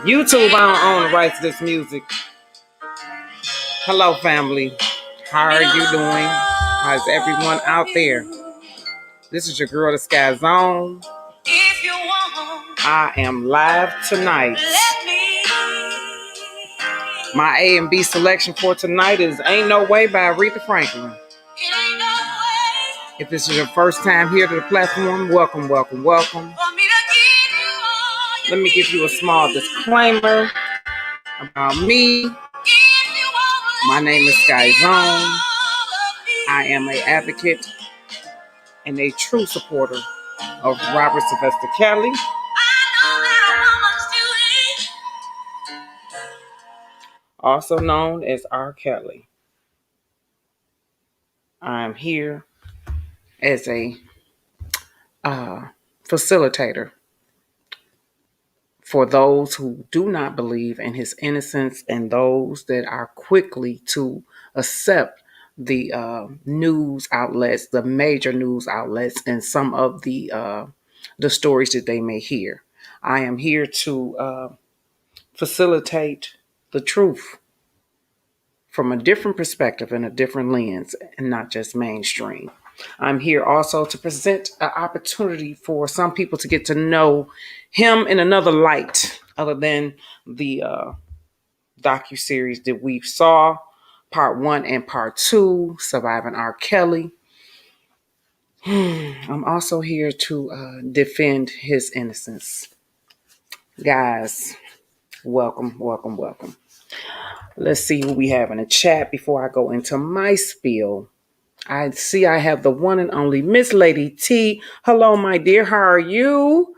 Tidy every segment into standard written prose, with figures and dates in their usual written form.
YouTube, I don't own the rights to this music. Hello, family. How are you doing? How's everyone out there? This is your girl, the SkkyZone. I am live tonight. My A and B selection for tonight is Ain't No Way by Aretha Franklin. If this is your first time here to the platform, welcome, welcome, welcome. Let me give you a small disclaimer about me. My name is SkkyZone. I am an advocate and a true supporter of Robert Sylvester Kelly. Also known as RKelly. I am here as a facilitator for those who do not believe in his innocence and those that are quickly to accept the news outlets, the major news outlets, and some of the stories that they may hear. I am here to facilitate the truth from a different perspective and a different lens, and not just mainstream. I'm here also to present an opportunity for some people to get to know him in another light other than the docuseries that we saw, part 1 and part 2, Surviving R. Kelly. I'm also here to defend his innocence. Guys, welcome, welcome, welcome. Let's see who we have in the chat before I go into my spiel. I see I have the one and only Miss Lady T. Hello, my dear. How are you?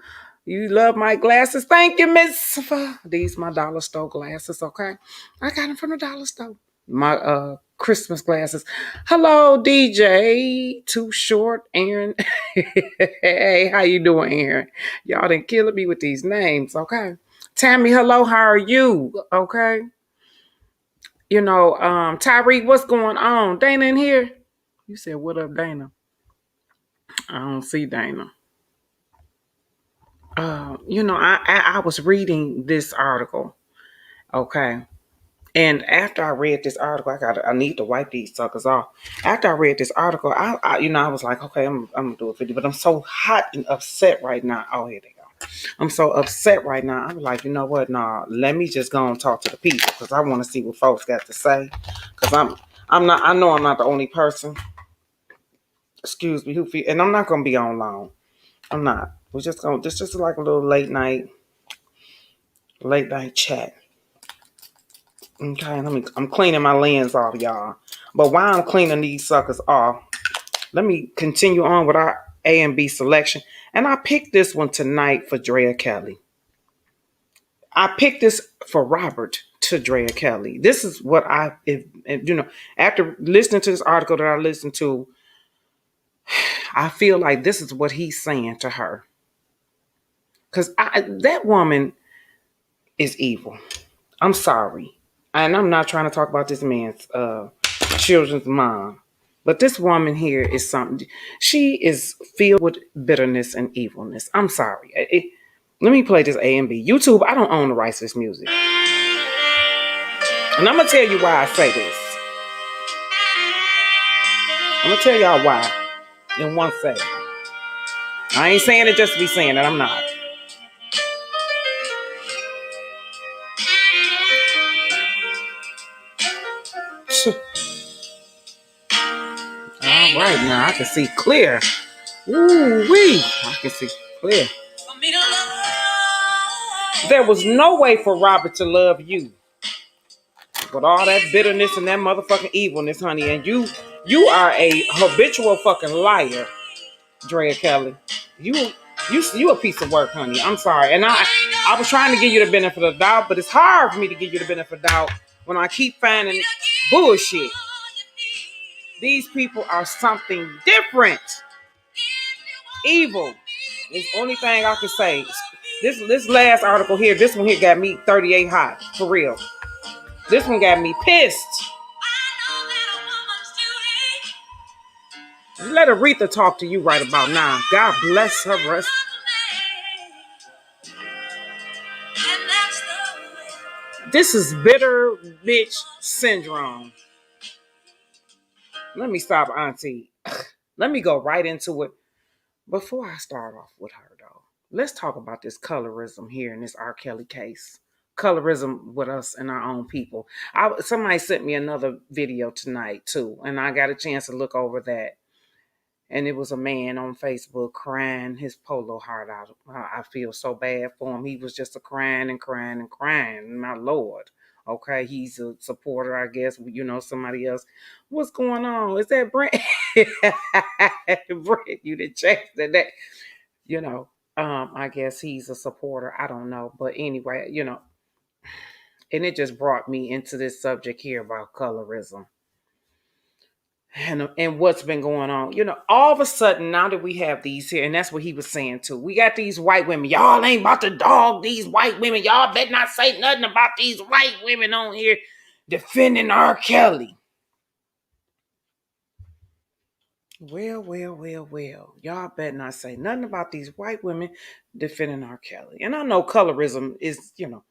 You love my glasses? Thank you, Miss. These my dollar store glasses, okay? I got them from the dollar store. My Christmas glasses. Hello, DJ. Too Short, Aaron. Hey, how you doing, Aaron? Y'all done killing me with these names, okay? Tammy, hello. How are you? Okay. You know, Tyreek, what's going on? Dana in here? You said, what up, Dana? I don't see Dana. I was reading this article, okay? And after I read this article, I need to wipe these suckers off. After I read this article, I was like, okay, I'm gonna do a video, but I'm so hot and upset right now. Oh, here they go. I'm so upset right now. I'm like, you know what? Nah, let me just go and talk to the people because I want to see what folks got to say. Because I know I'm not the only person. Excuse me, and I'm not gonna be on long. I'm not. We're just gonna this just like a little late night chat. Okay, I'm cleaning my lens off, y'all. But while I'm cleaning these suckers off, let me continue on with our A and B selection. And I picked this one tonight for Drea Kelly. I picked this for Robert to Drea Kelly. This is what after listening to this article that I listened to, I feel like this is what he's saying to her. Because that woman is evil. I'm sorry. And I'm not trying to talk about this man's children's mom. But this woman here is something. She is filled with bitterness and evilness. I'm sorry. Let me play this A and B. YouTube, I don't own the rights to this music. And I'm going to tell you why I say this. I'm going to tell y'all why in 1 second. I ain't saying it just to be saying it. I'm not. All right, now I can see clear. Ooh-wee. I can see clear. There was no way for Robert to love you with all that bitterness and that motherfucking evilness, honey. And you are a habitual fucking liar, Drea Kelly. You a piece of work, honey. I'm sorry. And I was trying to give you the benefit of the doubt, but it's hard for me to give you the benefit of the doubt when I keep finding bullshit. These people are something different. Evil is the only thing I can say. This last article here, this one here got me 38 hot, for real. This one got me pissed. Let Aretha talk to you right about now. God bless her rest. This is bitter bitch syndrome. Let me stop, Auntie. Let me go right into it. Before I start off with her, though, let's talk about this colorism here in this RKelly case. Colorism with us and our own people. Somebody sent me another video tonight, too, and I got a chance to look over that. And it was a man on Facebook crying his polo heart out. I feel so bad for him. He was just a crying and crying and crying. My Lord. Okay, he's a supporter, I guess. You know, somebody else. What's going on? Is that Brent? Brent, you didn't check that. You know, I guess he's a supporter. I don't know. But anyway, you know, and it just brought me into this subject here about colorism. And what's been going on, you know, all of a sudden now that we have these here, and that's what he was saying too, we got these white women. Y'all ain't about to dog these white women. Y'all better not say nothing about these white women on here defending R. Kelly. Well. Y'all better not say nothing about these white women defending R. Kelly. And I know colorism is, you know,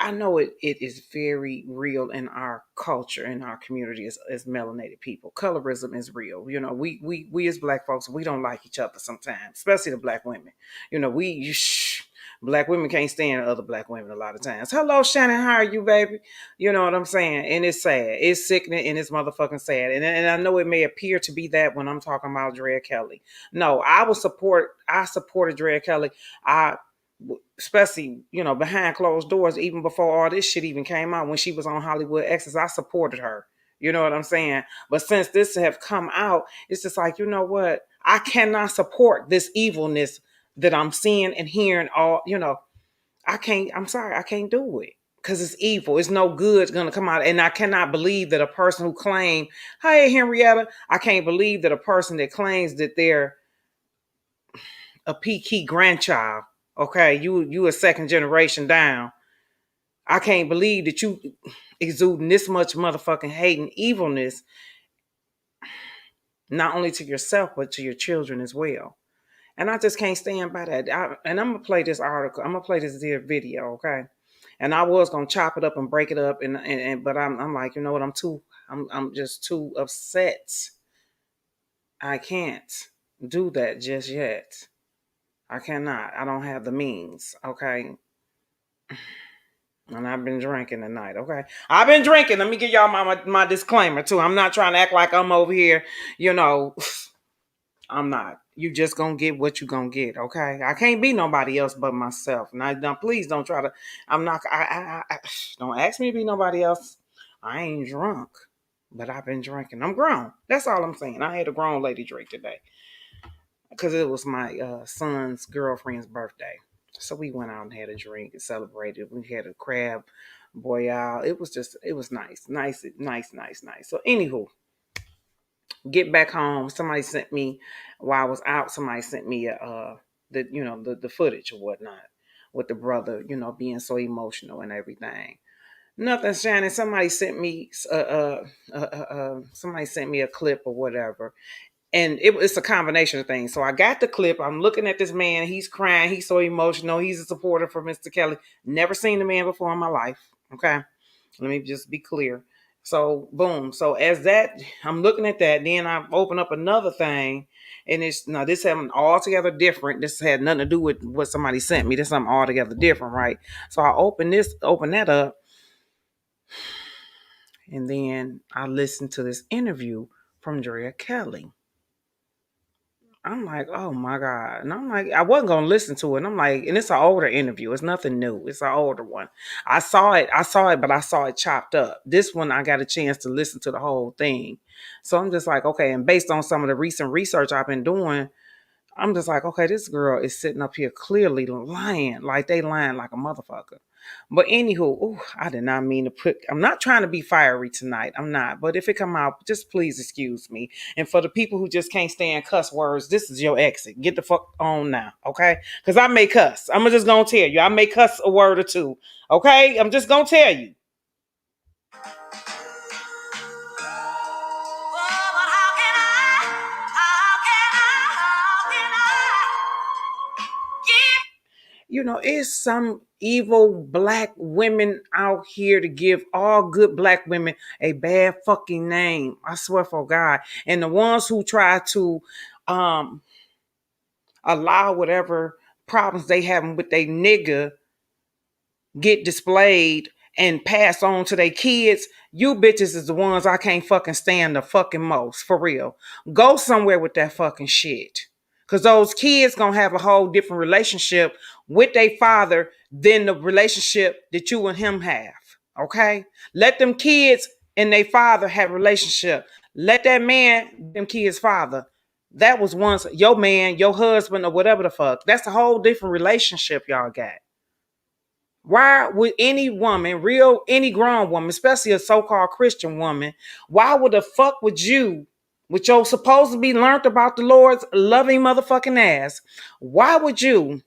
I know it is very real in our culture, in our community as melanated people. Colorism is real. You know, we as black folks, we don't like each other sometimes, especially the black women. You know, black women can't stand other black women a lot of times. Hello, Shannon, how are you, baby? You know what I'm saying? And it's sad. It's sickening and it's motherfucking sad. And I know it may appear to be that when I'm talking about Drea Kelly. No, I supported Drea Kelly. Especially, you know, behind closed doors, even before all this shit even came out, when she was on Hollywood Exes, I supported her. You know what I'm saying? But since this have come out, it's just like, you know what? I cannot support this evilness that I'm seeing and hearing all, you know, I'm sorry, I can't do it. Because it's evil. It's no good going to come out. And I cannot believe that a person who claimed, hey, Henrietta, I can't believe that a person that claims that they're a Key grandchild. Okay, you a second generation down. I can't believe that you exuding this much motherfucking hate and evilness, not only to yourself but to your children as well. And I just can't stand by that. And I'm gonna play this article. I'm gonna play this video. Okay. And I was gonna chop it up and break it up, and but I'm like, you know what? I'm just too upset. I can't do that just yet. I cannot. I don't have the means. Okay. And I've been drinking tonight, okay? I've been drinking. Let me give y'all my disclaimer, too. I'm not trying to act like I'm over here, you know. I'm not. You just gonna get what you gonna get, okay? I can't be nobody else but myself. Now please don't try to. I'm not. Don't ask me to be nobody else. I ain't drunk, but I've been drinking. I'm grown. That's all I'm saying. I had a grown lady drink today because it was my son's girlfriend's birthday. So we went out and had a drink and celebrated. We had a crab boil. It was nice. So anywho, get back home. Somebody sent me while I was out. Somebody sent me the footage or whatnot with the brother, you know, being so emotional and everything. Nothing, Shannon. Somebody sent me a clip or whatever, and it's a combination of things. So I got the clip. I'm looking at this man. He's crying. He's so emotional. He's a supporter for Mr. Kelly. Never seen the man before in my life. Okay. Let me just be clear. So boom. So as that, I'm looking at that. Then I open up another thing, and it's now this something altogether different. This had nothing to do with what somebody sent me. This is something altogether different, right? So I open that up, and then I listened to this interview from Drea Kelly. I'm like, oh my God. And I'm like, I wasn't going to listen to it. And I'm like, and it's an older interview. It's nothing new. It's an older one. But I saw it chopped up. This one, I got a chance to listen to the whole thing. So I'm just like, okay. And based on some of the recent research I've been doing, I'm just like, okay, this girl is sitting up here clearly lying. Like they lying like a motherfucker. But anywho, I did not mean to I'm not trying to be fiery tonight. I'm not. But if it come out, just please excuse me. And for the people who just can't stand cuss words, this is your exit. Get the fuck on now, okay? Because I may cuss. I'm just going to tell you. I may cuss a word or two, okay? I'm just going to tell you. it's some evil black women out here to give all good black women a bad fucking name. I swear for God. And the ones who try to um allow whatever problems they having with their nigga get displayed and passed on to their kids, you bitches is the ones I can't fucking stand the fucking most, for real. Go somewhere with that fucking shit. Because those kids gonna have a whole different relationship with their father than the relationship that you and him have. Okay? Let them kids and their father have a relationship. Let that man, them kids' father. That was once your man, your husband, or whatever the fuck. That's a whole different relationship y'all got. Why would any woman, any grown woman, especially a so-called Christian woman, why would the fuck would you, with your supposed to be learned about the Lord's loving motherfucking ass, why would you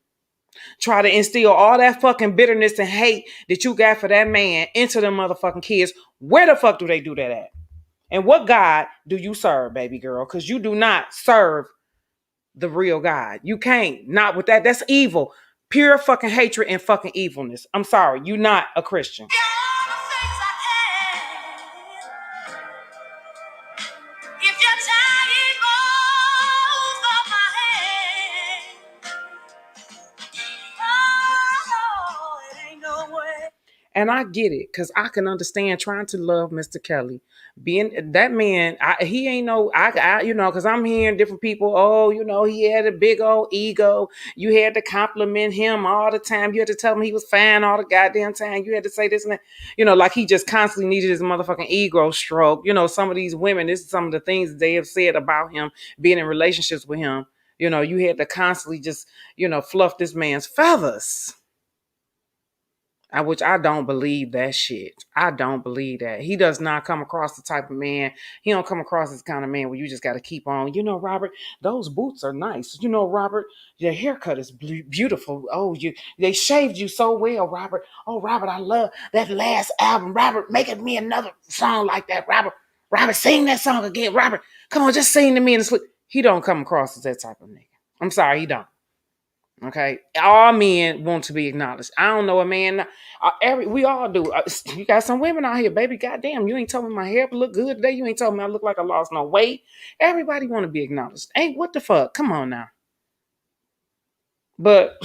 try to instill all that fucking bitterness and hate that you got for that man into them motherfucking kids? Where the fuck do they do that at? And what God do you serve, baby girl? Because you do not serve the real God. You can't. Not with that. That's evil. Pure fucking hatred and fucking evilness. I'm sorry. You're not a Christian. And I get it, because I can understand trying to love Mr. Kelly. Being that man, he ain't no, because I'm hearing different people, oh, he had a big old ego. You had to compliment him all the time. You had to tell him he was fine all the goddamn time. You had to say this and that. Like he just constantly needed his motherfucking ego stroke. Some of these women, this is some of the things they have said about him being in relationships with him. You had to constantly just, fluff this man's feathers. Which I don't believe that shit. I don't believe that. He does not come across the type of man. He don't come across this kind of man where you just got to keep on. Robert, those boots are nice. Robert, your haircut is beautiful. Oh, they shaved you so well, Robert. Oh, Robert, I love that last album. Robert, make me another song like that. Robert, sing that song again. Robert, come on, just sing to me in the sleep. He don't come across as that type of nigga. I'm sorry, he don't. Okay, all men want to be acknowledged. I don't know a man. We all do. You got some women out here, baby. Goddamn, you ain't told me my hair look good today. You ain't told me I look like I lost no weight. Everybody want to be acknowledged. Hey, what the fuck? Come on now. But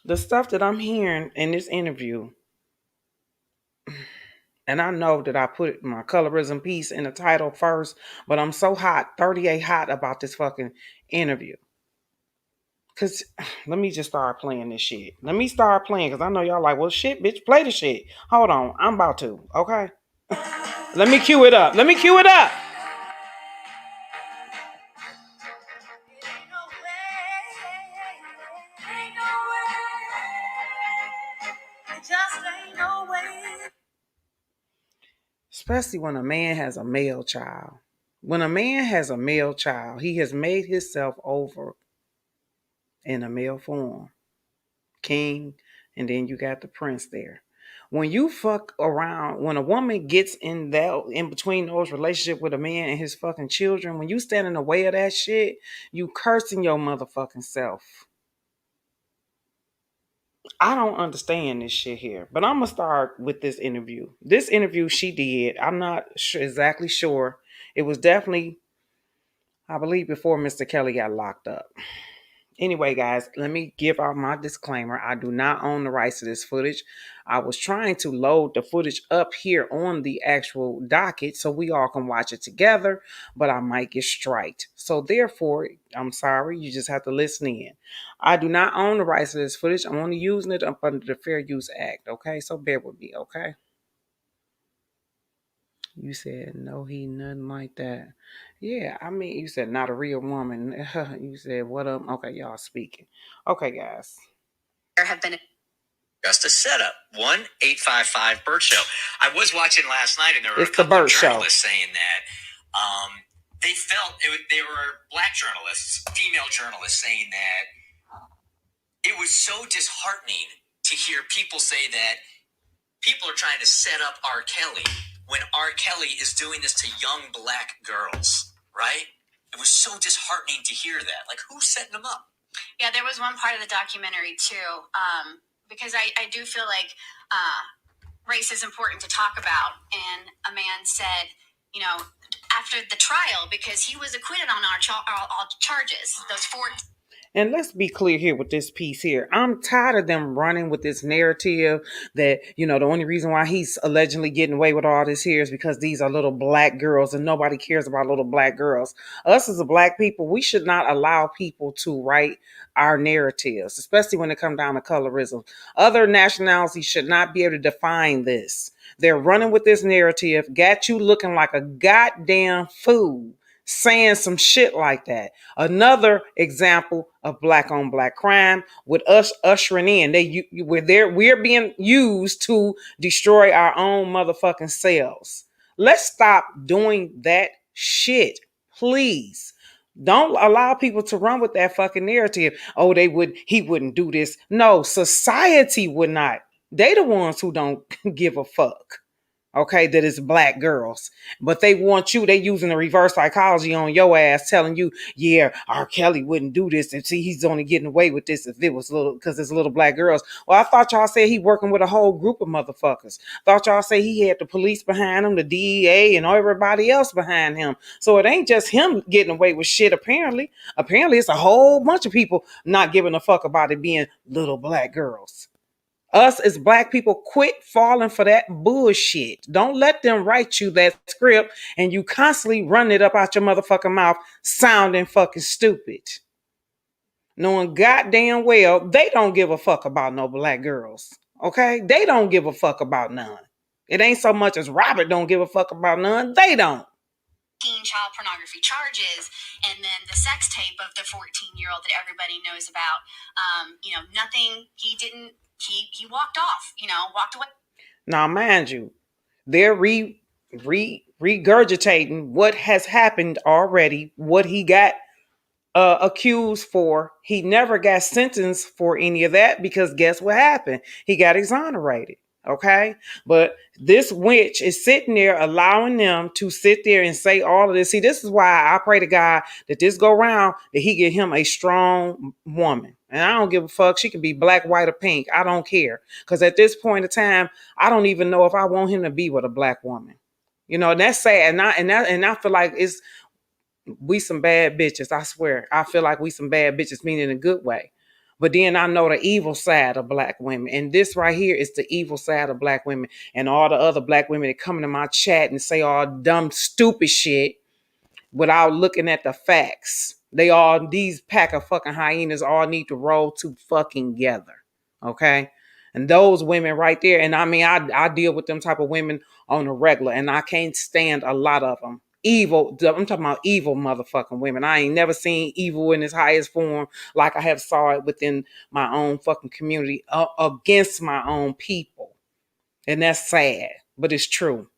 the stuff that I'm hearing in this interview, and I know that I put my colorism piece in the title first, but I'm so hot, 38 hot about this fucking interview. Because let me just start playing this shit. Let me start playing, because I know y'all like, well, shit, bitch, play the shit. Hold on. I'm about to, okay? Let me cue it up. Especially when a man has a male child. When a man has a male child, he has made himself over in a male form. King, and then you got the prince there. When you fuck around, when a woman gets in between those relationships with a man and his fucking children, when you stand in the way of that shit, you cursing your motherfucking self. I don't understand this shit here, but I'm gonna start with this interview. This interview she did, I'm not exactly sure. It was definitely, I believe, before Mr. Kelly got locked up. Anyway, guys, let me give out my disclaimer. I do not own the rights to this footage. I was trying to load the footage up here on the actual docket so we all can watch it together, but I might get striked. So therefore, I'm sorry, you just have to listen in. I do not own the rights to this footage. I'm only using it up under the Fair Use Act, okay? So bear with me, okay? You said, no, he nothing like that. Yeah, I mean, you said not a real woman. You said, what up? Okay, y'all speaking. Okay, guys. There have been just a setup. 1-855-BIRD Show. I was watching last night, and there were a couple of journalists saying that they felt they were black journalists, female journalists, saying that it was so disheartening to hear people say that people are trying to set up RKelly when RKelly is doing this to young black girls, right? It was so disheartening to hear that. Like, who's setting them up? Yeah, there was one part of the documentary too, because I do feel like race is important to talk about. And a man said, you know, after the trial, because he was acquitted on all charges, those four. And let's be clear here with this piece here. I'm tired of them running with this narrative that, the only reason why he's allegedly getting away with all this here is because these are little black girls and nobody cares about little black girls. Us as a black people, we should not allow people to write our narratives, especially when it comes down to colorism. Other nationalities should not be able to define this. They're running with this narrative, got you looking like a goddamn fool saying some shit like that. Another example of black on black crime with us ushering in. We're being used to destroy our own motherfucking selves. Let's stop doing that shit, please. Don't allow people to run with that fucking narrative. Oh, he wouldn't do this. No, society would not. They the ones who don't give a fuck. Okay, that is black girls. But they using the reverse psychology on your ass, telling you, yeah, RKelly wouldn't do this. And see, he's only getting away with this if it was because it's little black girls. Well, I thought y'all said he working with a whole group of motherfuckers. Thought y'all say he had the police behind him, the DEA, and everybody else behind him. So it ain't just him getting away with shit, apparently. Apparently, it's a whole bunch of people not giving a fuck about it being little black girls. Us as black people, quit falling for that bullshit. Don't let them write you that script and you constantly run it up out your motherfucking mouth sounding fucking stupid. Knowing goddamn well they don't give a fuck about no black girls. Okay? They don't give a fuck about none. It ain't so much as Robert don't give a fuck about none. They don't. Child pornography charges, and then the sex tape of the 14-year-old that everybody knows about. Nothing. He didn't. He walked off. Walked away. Now, mind you, they're regurgitating what has happened already. What he got accused for. He never got sentenced for any of that because guess what happened? He got exonerated. Okay, but this witch is sitting there allowing them to sit there and say all of this. See, this is why I pray to God that this go round that he get him a strong woman. And I don't give a fuck. She can be black, white, or pink. I don't care. Because at this point in time, I don't even know if I want him to be with a black woman. And that's sad. And I feel like we some bad bitches. I swear. I feel like we some bad bitches, meaning in a good way. But then I know the evil side of black women. And this right here is the evil side of black women. And all the other black women that come into my chat and say all dumb, stupid shit without looking at the facts. These pack of fucking hyenas all need to roll to fucking together. Okay? And those women right there, and I mean, I deal with them type of women on a regular, and I can't stand a lot of them. Evil, I'm talking about evil motherfucking women. I ain't never seen evil in its highest form like I have saw it within my own fucking community against my own people. And that's sad, but it's true.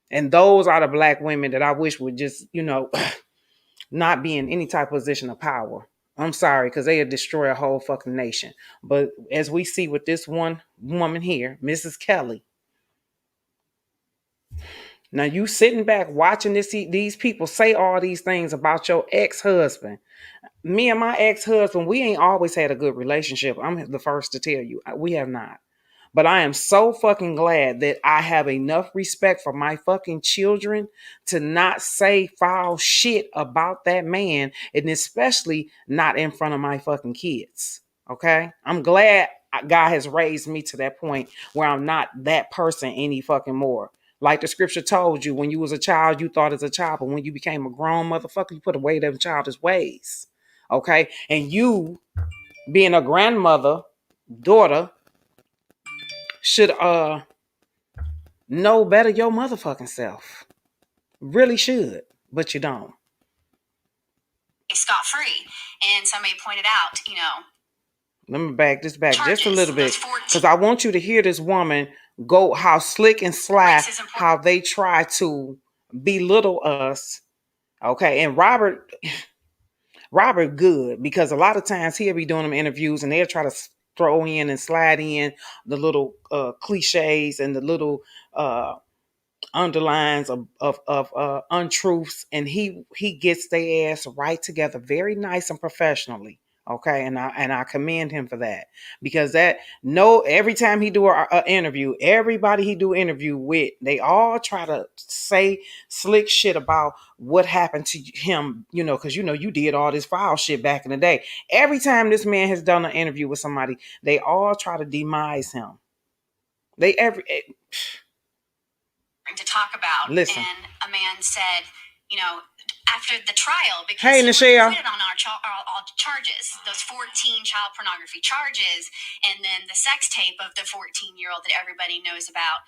And those are the black women that I wish would just, not be in any type of position of power. I'm sorry, because they would destroy a whole fucking nation. But as we see with this one woman here, Mrs. Kelly, now you sitting back watching these people say all these things about your ex-husband. Me and my ex-husband, we ain't always had a good relationship. I'm the first to tell you. We have not. But I am so fucking glad that I have enough respect for my fucking children to not say foul shit about that man, and especially not in front of my fucking kids. Okay? I'm glad God has raised me to that point where I'm not that person any fucking more. Like the scripture told you, when you was a child, you thought as a child, but when you became a grown motherfucker, you put away them childish ways. Okay? And you, being a grandmother, daughter, should know better your motherfucking self. Really should, but you don't. Scot-free. And somebody pointed out, Let me back this back just a little bit, because I want you to hear this woman go how slick and sly, how they try to belittle us. Okay, and Robert good, because a lot of times he'll be doing them interviews and they'll try to throw in and slide in the little cliches and the little underlines of untruths, and he gets their ass right together very nice and professionally. Okay, and I commend him for that, because every time he do a interview, everybody he do interview with, they all try to say slick shit about what happened to him, because you did all this foul shit back in the day. Every time this man has done an interview with somebody, they all try to demise him. To talk about. Listen. And a man said, after the trial, because he was acquitted on all charges, those 14 child pornography charges, and then the sex tape of the 14-year-old that everybody knows about.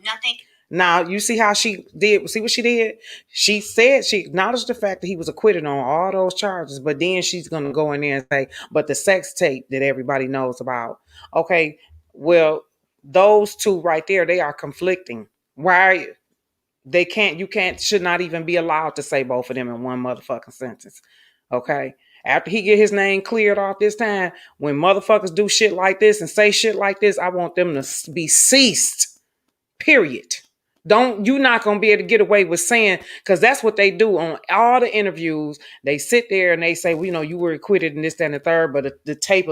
Nothing. Now, you see how she did? See what she did? She said she acknowledged the fact that he was acquitted on all those charges, but then she's going to go in there and say, but the sex tape that everybody knows about. Okay, well, those two right there, they are conflicting. Why? Should not even be allowed to say both of them in one motherfucking sentence. Okay? After he get his name cleared off this time, when motherfuckers do shit like this and say shit like this, I want them to be ceased. Period. You're not going to be able to get away with saying, because that's what they do on all the interviews. They sit there and they say, well, you were acquitted in this, that, and the third, but the tape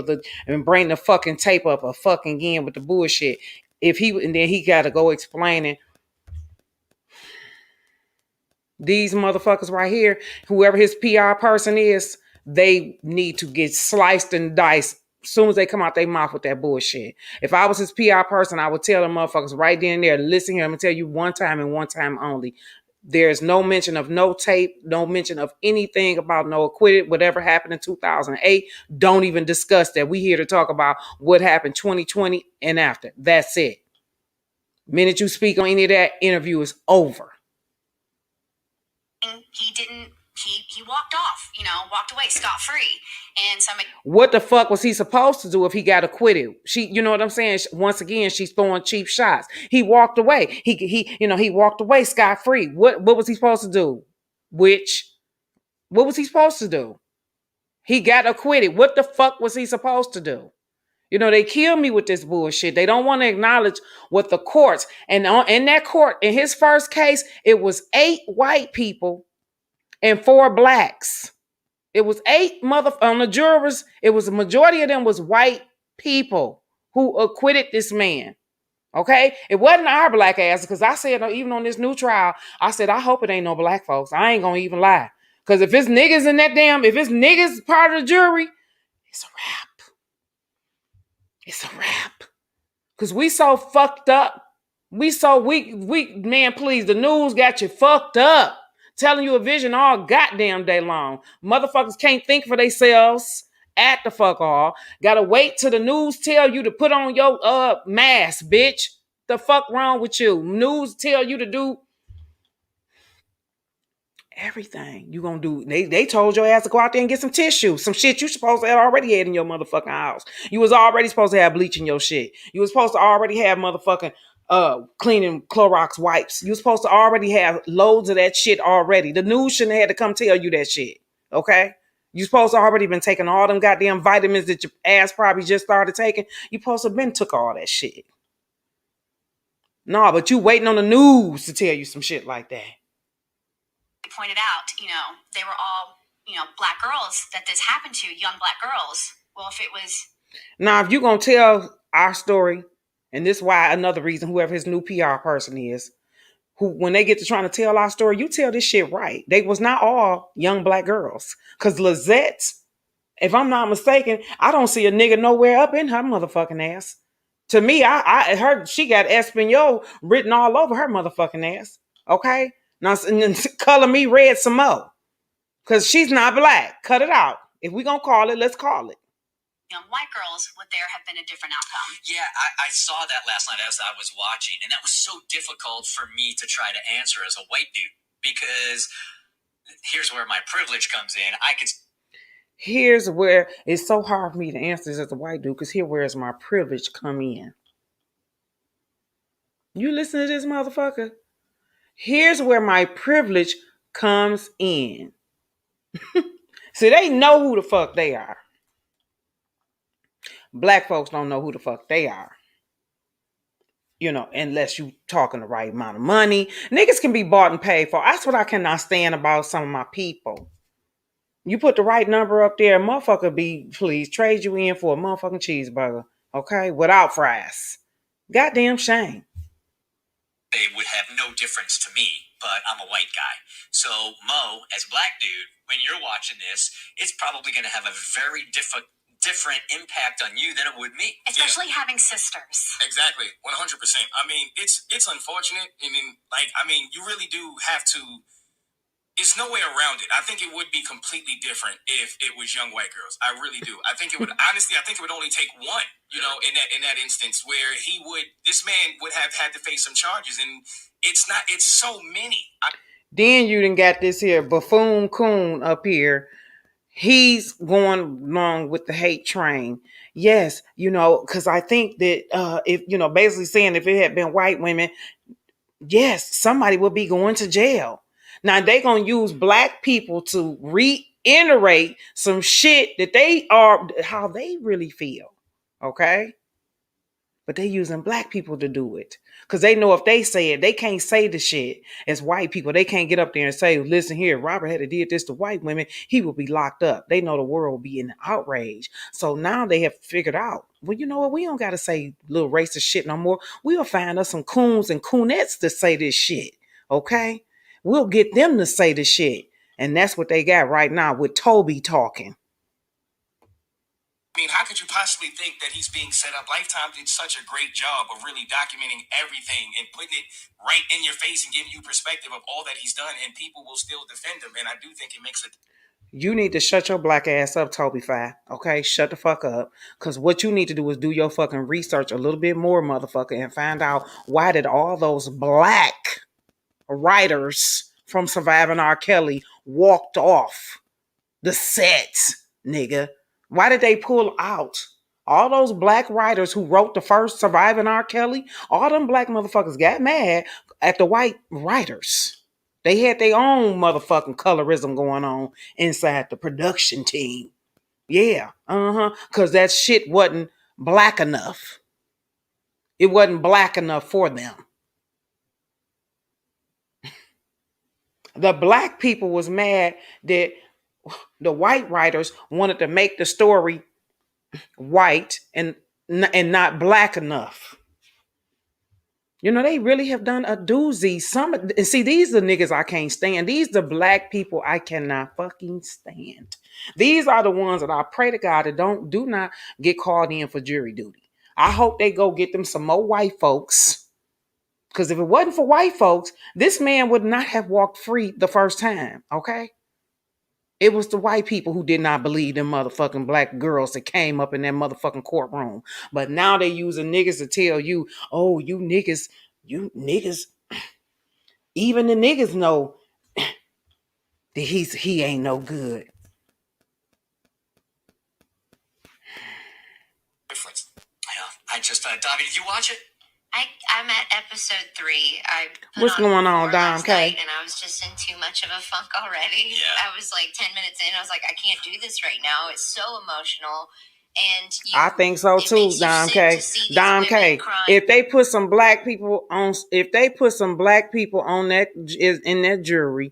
and bring the fucking tape up a fucking again with the bullshit. And then he got to go explaining. These motherfuckers right here, whoever his PR person is, they need to get sliced and diced as soon as they come out their mouth with that bullshit. If I was his PR person, I would tell them motherfuckers right then and there, listen here, I'm going to tell you one time and one time only. There's no mention of no tape, no mention of anything about no acquitted, whatever happened in 2008. Don't even discuss that. We here to talk about what happened 2020 and after. That's it. Minute you speak on any of that, interview is over. He walked off, walked away scot-free. And what the fuck was he supposed to do if he got acquitted? You know what I'm saying? Once again, she's throwing cheap shots. He walked away. He walked away scot-free. What was he supposed to do? What was he supposed to do? He got acquitted. What the fuck was he supposed to do? They kill me with this bullshit. They don't want to acknowledge what the courts, and in that court, in his first case, it was 8 white people and 4 blacks. It was 8 on the jurors. It was a majority of them was white people who acquitted this man. Okay? It wasn't our black ass, because I said, even on this new trial, I said, I hope it ain't no black folks. I ain't gonna even lie. Because if it's niggas in that if it's niggas part of the jury, it's a wrap. It's a wrap. Because we so fucked up. We so weak. Man, please, the news got you fucked up. Telling you a vision all goddamn day long. Motherfuckers can't think for themselves at the fuck all. Gotta wait till the news tell you to put on your mask, bitch. The fuck wrong with you? News tell you to do everything. You gonna do. They told your ass to go out there and get some tissue. Some shit you supposed to have already had in your motherfucking house. You was already supposed to have bleach in your shit. You was supposed to already have motherfucking cleaning Clorox wipes. You were supposed to already have loads of that shit already. The news shouldn't have had to come tell you that shit. Okay? You supposed to already been taking all them goddamn vitamins that your ass probably just started taking. You supposed to have been took all that shit. No, but you waiting on the news to tell you some shit like that. Pointed out, they were all, black girls that this happened to, young black girls. Well, if it was... Now, if you're going to tell our story, and this is why another reason whoever his new PR person is, who when they get to trying to tell our story, you tell this shit right. They was not all young black girls. Because Lizette, if I'm not mistaken, I don't see a nigga nowhere up in her motherfucking ass. To me, I heard she got Espanol written all over her motherfucking ass. Okay? Now, color me red some more. Because she's not black. Cut it out. If we going to call it, let's call it. Young white girls, would there have been a different outcome? Yeah, I saw that last night as I was watching. And that was so difficult for me to try to answer as a white dude. Because here's where my privilege comes in. Here's where it's so hard for me to answer this as a white dude. Because where's my privilege come in. You listen to this motherfucker? Here's where my privilege comes in. See, they know who the fuck they are. Black folks don't know who the fuck they are. Unless you talking the right amount of money. Niggas can be bought and paid for. That's what I cannot stand about some of my people. You put the right number up there, motherfucker be please trade you in for a motherfucking cheeseburger. Okay? Without fries. Goddamn shame. They would have no difference to me, but I'm a white guy. So Mo, as a black dude, when you're watching this, it's probably going to have a very different impact on you than it would me. Especially having sisters. Exactly. 100%. I mean, it's unfortunate. And you really do have to. It's no way around it. I think it would be completely different if it was young white girls. I really do. I think it would honestly. I think it would only take one. In that instance where this man would have had to face some charges, and it's not. It's so many. Then you done got this here buffoon coon up here. He's going along with the hate train. Yes, because I think that if basically saying if it had been white women, yes, somebody would be going to jail. Now they gonna use black people to reiterate some shit that they are how they really feel. Okay? But they using black people to do it. Because they know if they say it, they can't say the shit as white people. They can't get up there and say, listen here, Robert had did this to white women. He will be locked up. They know the world will be in outrage. So now they have figured out, well, you know what? We don't got to say little racist shit no more. We'll find us some coons and coonettes to say this shit. Okay? We'll get them to say the shit. And that's what they got right now with Toby talking. I mean, how could you possibly think that he's being set up? Lifetime did such a great job of really documenting everything and putting it right in your face and giving you perspective of all that he's done, and people will still defend him. And I do think it makes it. You need to shut your black ass up, Toby Fi. Okay, shut the fuck up. Because what you need to do is do your fucking research a little bit more, motherfucker, and find out why did all those black writers from Surviving RKelly walked off the set, nigga. Why did they pull out? All those black writers who wrote the first Surviving RKelly, all them black motherfuckers got mad at the white writers. They had their own motherfucking colorism going on inside the production team. Yeah, because that shit wasn't black enough. It wasn't black enough for them. The black people was mad that the white writers wanted to make the story white and not black enough. They really have done a doozy. See, these are the niggas I can't stand. These are the black people I cannot fucking stand. These are the ones that I pray to God that do not get called in for jury duty. I hope they go get them some more white folks. Because if it wasn't for white folks, this man would not have walked free the first time. Okay? It was the white people who did not believe them motherfucking black girls that came up in that motherfucking courtroom. But now they using niggas to tell you, oh, you niggas, even the niggas know that he ain't no good. Difference. Yeah, Dobby, did you watch it? I'm at episode 3. What's going on, Dom K? And I was just in too much of a funk already. Yeah. I was like 10 minutes in. I was like, I can't do this right now. It's so emotional. And I think so too, Dom K. Dom K. If they put some black people on that in that jury,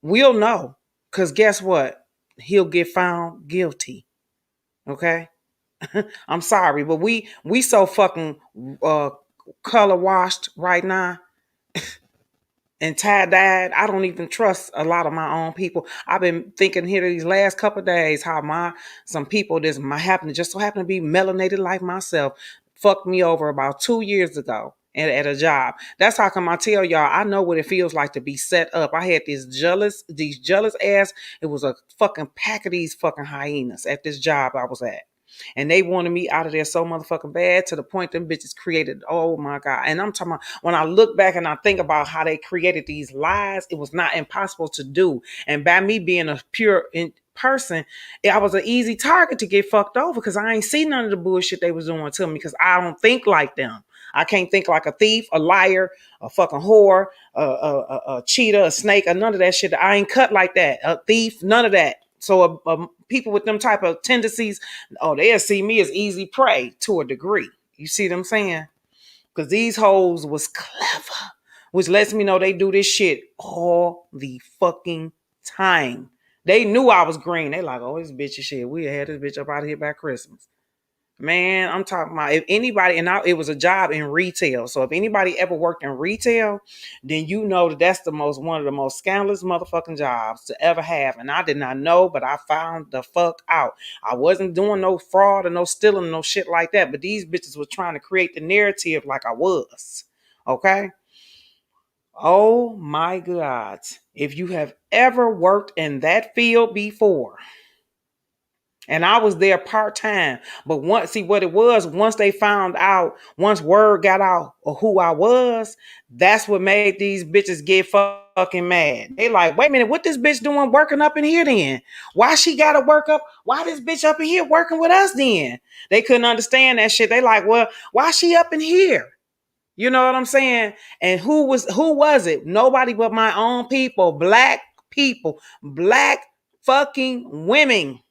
we'll know. Cause guess what? He'll get found guilty. Okay. I'm sorry, but we so fucking color washed right now and tie-dyed. I don't even trust a lot of my own people. I've been thinking here these last couple of days how some people just happen to be melanated like myself fucked me over about 2 years ago at a job. That's how come I tell y'all I know what it feels like to be set up. I had these jealous ass. It was a fucking pack of these fucking hyenas at this job I was at. And they wanted me out of there so motherfucking bad to the point them bitches created, oh my God. And I'm talking about when I look back and I think about how they created these lies, it was not impossible to do. And by me being a pure person, I was an easy target to get fucked over because I ain't seen none of the bullshit they was doing to me because I don't think like them. I can't think like a thief, a liar, a fucking whore, a cheater, a snake, or none of that shit. I ain't cut like that. A thief, none of that. So people with them type of tendencies, they'll see me as easy prey to a degree. You see what I'm saying? Because these hoes was clever, which lets me know they do this shit all the fucking time. They knew I was green. They like, oh, this bitch is shit. We had this bitch up out of here by Christmas. Man, I'm talking about if anybody, it was a job in retail. So if anybody ever worked in retail, then you know that's one of the most scandalous motherfucking jobs to ever have. And I did not know, but I found the fuck out. I wasn't doing no fraud or no stealing, no shit like that. But these bitches were trying to create the narrative like I was. Okay? Oh my God. If you have ever worked in that field before, and I was there part-time. But once they found out, once word got out of who I was, that's what made these bitches get fucking mad. They like, wait a minute, what this bitch doing working up in here then? Why she gotta work up? Why this bitch up in here working with us then? They couldn't understand that shit. They like, well, why she up in here? You know what I'm saying? And who was it? Nobody but my own people, black fucking women.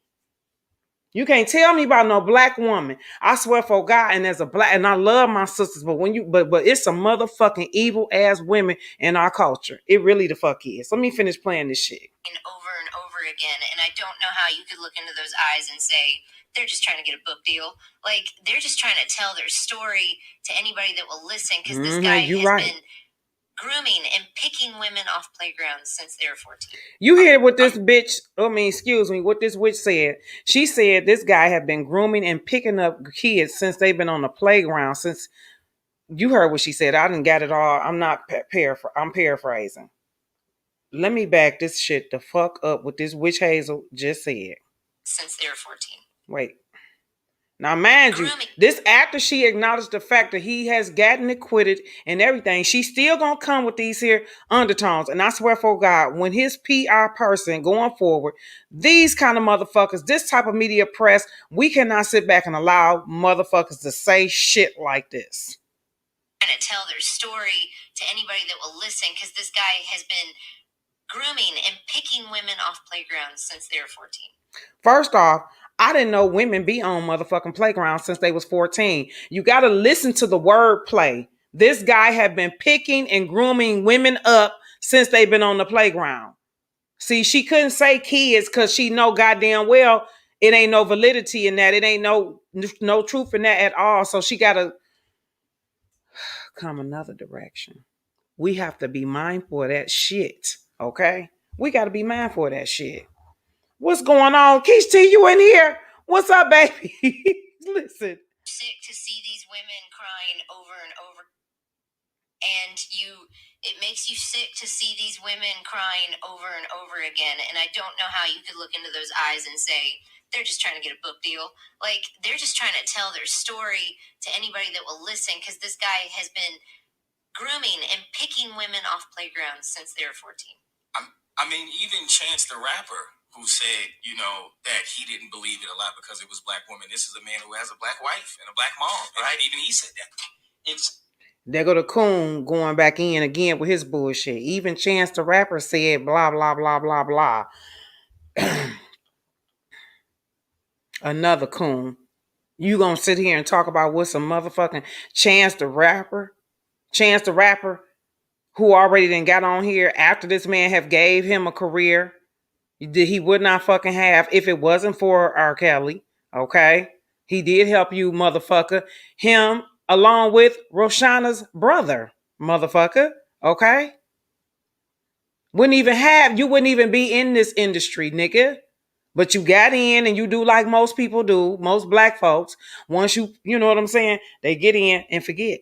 You can't tell me about no black woman. I swear for God, and there's a black, and I love my sisters, but but it's some motherfucking evil ass women in our culture. It really the fuck is. Let me finish playing this shit. And over again, and I don't know how you could look into those eyes and say they're just trying to get a book deal. Like they're just trying to tell their story to anybody that will listen, because this guy has been grooming and picking women off playgrounds since they were 14. You hear what this what this witch said. She said this guy had been grooming and picking up kids since they've been on the playground. Since you heard what she said. I didn't get it all. I'm not I'm paraphrasing. Let me back this shit the fuck up what this witch Hazel just said. Since they were 14. Wait. Now, mind you, this after she acknowledged the fact that he has gotten acquitted and everything, she's still gonna come with these here undertones. And I swear for God, when his PR person going forward, these kind of motherfuckers, this type of media press, we cannot sit back and allow motherfuckers to say shit like this. And tell their story to anybody that will listen, because this guy has been grooming and picking women off playgrounds since they were 14. First off, I didn't know women be on motherfucking playgrounds since they was 14. You got to listen to the wordplay. This guy had been picking and grooming women up since they've been on the playground. See, she couldn't say kids because she know goddamn well it ain't no validity in that. It ain't no truth in that at all. So she got to come another direction. We have to be mindful of that shit, okay? We got to be mindful of that shit. What's going on? Keish T, you in here? What's up, baby? Listen. Sick to see these women crying over and over. And it makes you sick to see these women crying over and over again. And I don't know how you could look into those eyes and say, they're just trying to get a book deal. Like, they're just trying to tell their story to anybody that will listen, because this guy has been grooming and picking women off playgrounds since they were 14. I mean, even Chance the Rapper, who said, that he didn't believe it a lot because it was black women. This is a man who has a black wife and a black mom, right? Even he said that. There go the coon going back in again with his bullshit. Even Chance the Rapper said blah, blah, blah, blah, blah. Another coon. You gonna sit here and talk about what some motherfucking Chance the Rapper, who already then got on here after this man have gave him a career that he would not fucking have if it wasn't for RKelly, okay? He did help you, motherfucker. Him along with Roshana's brother, motherfucker, okay? You wouldn't even be in this industry, nigga. But you got in and you do like most people do, most black folks. Once you know what I'm saying, they get in and forget.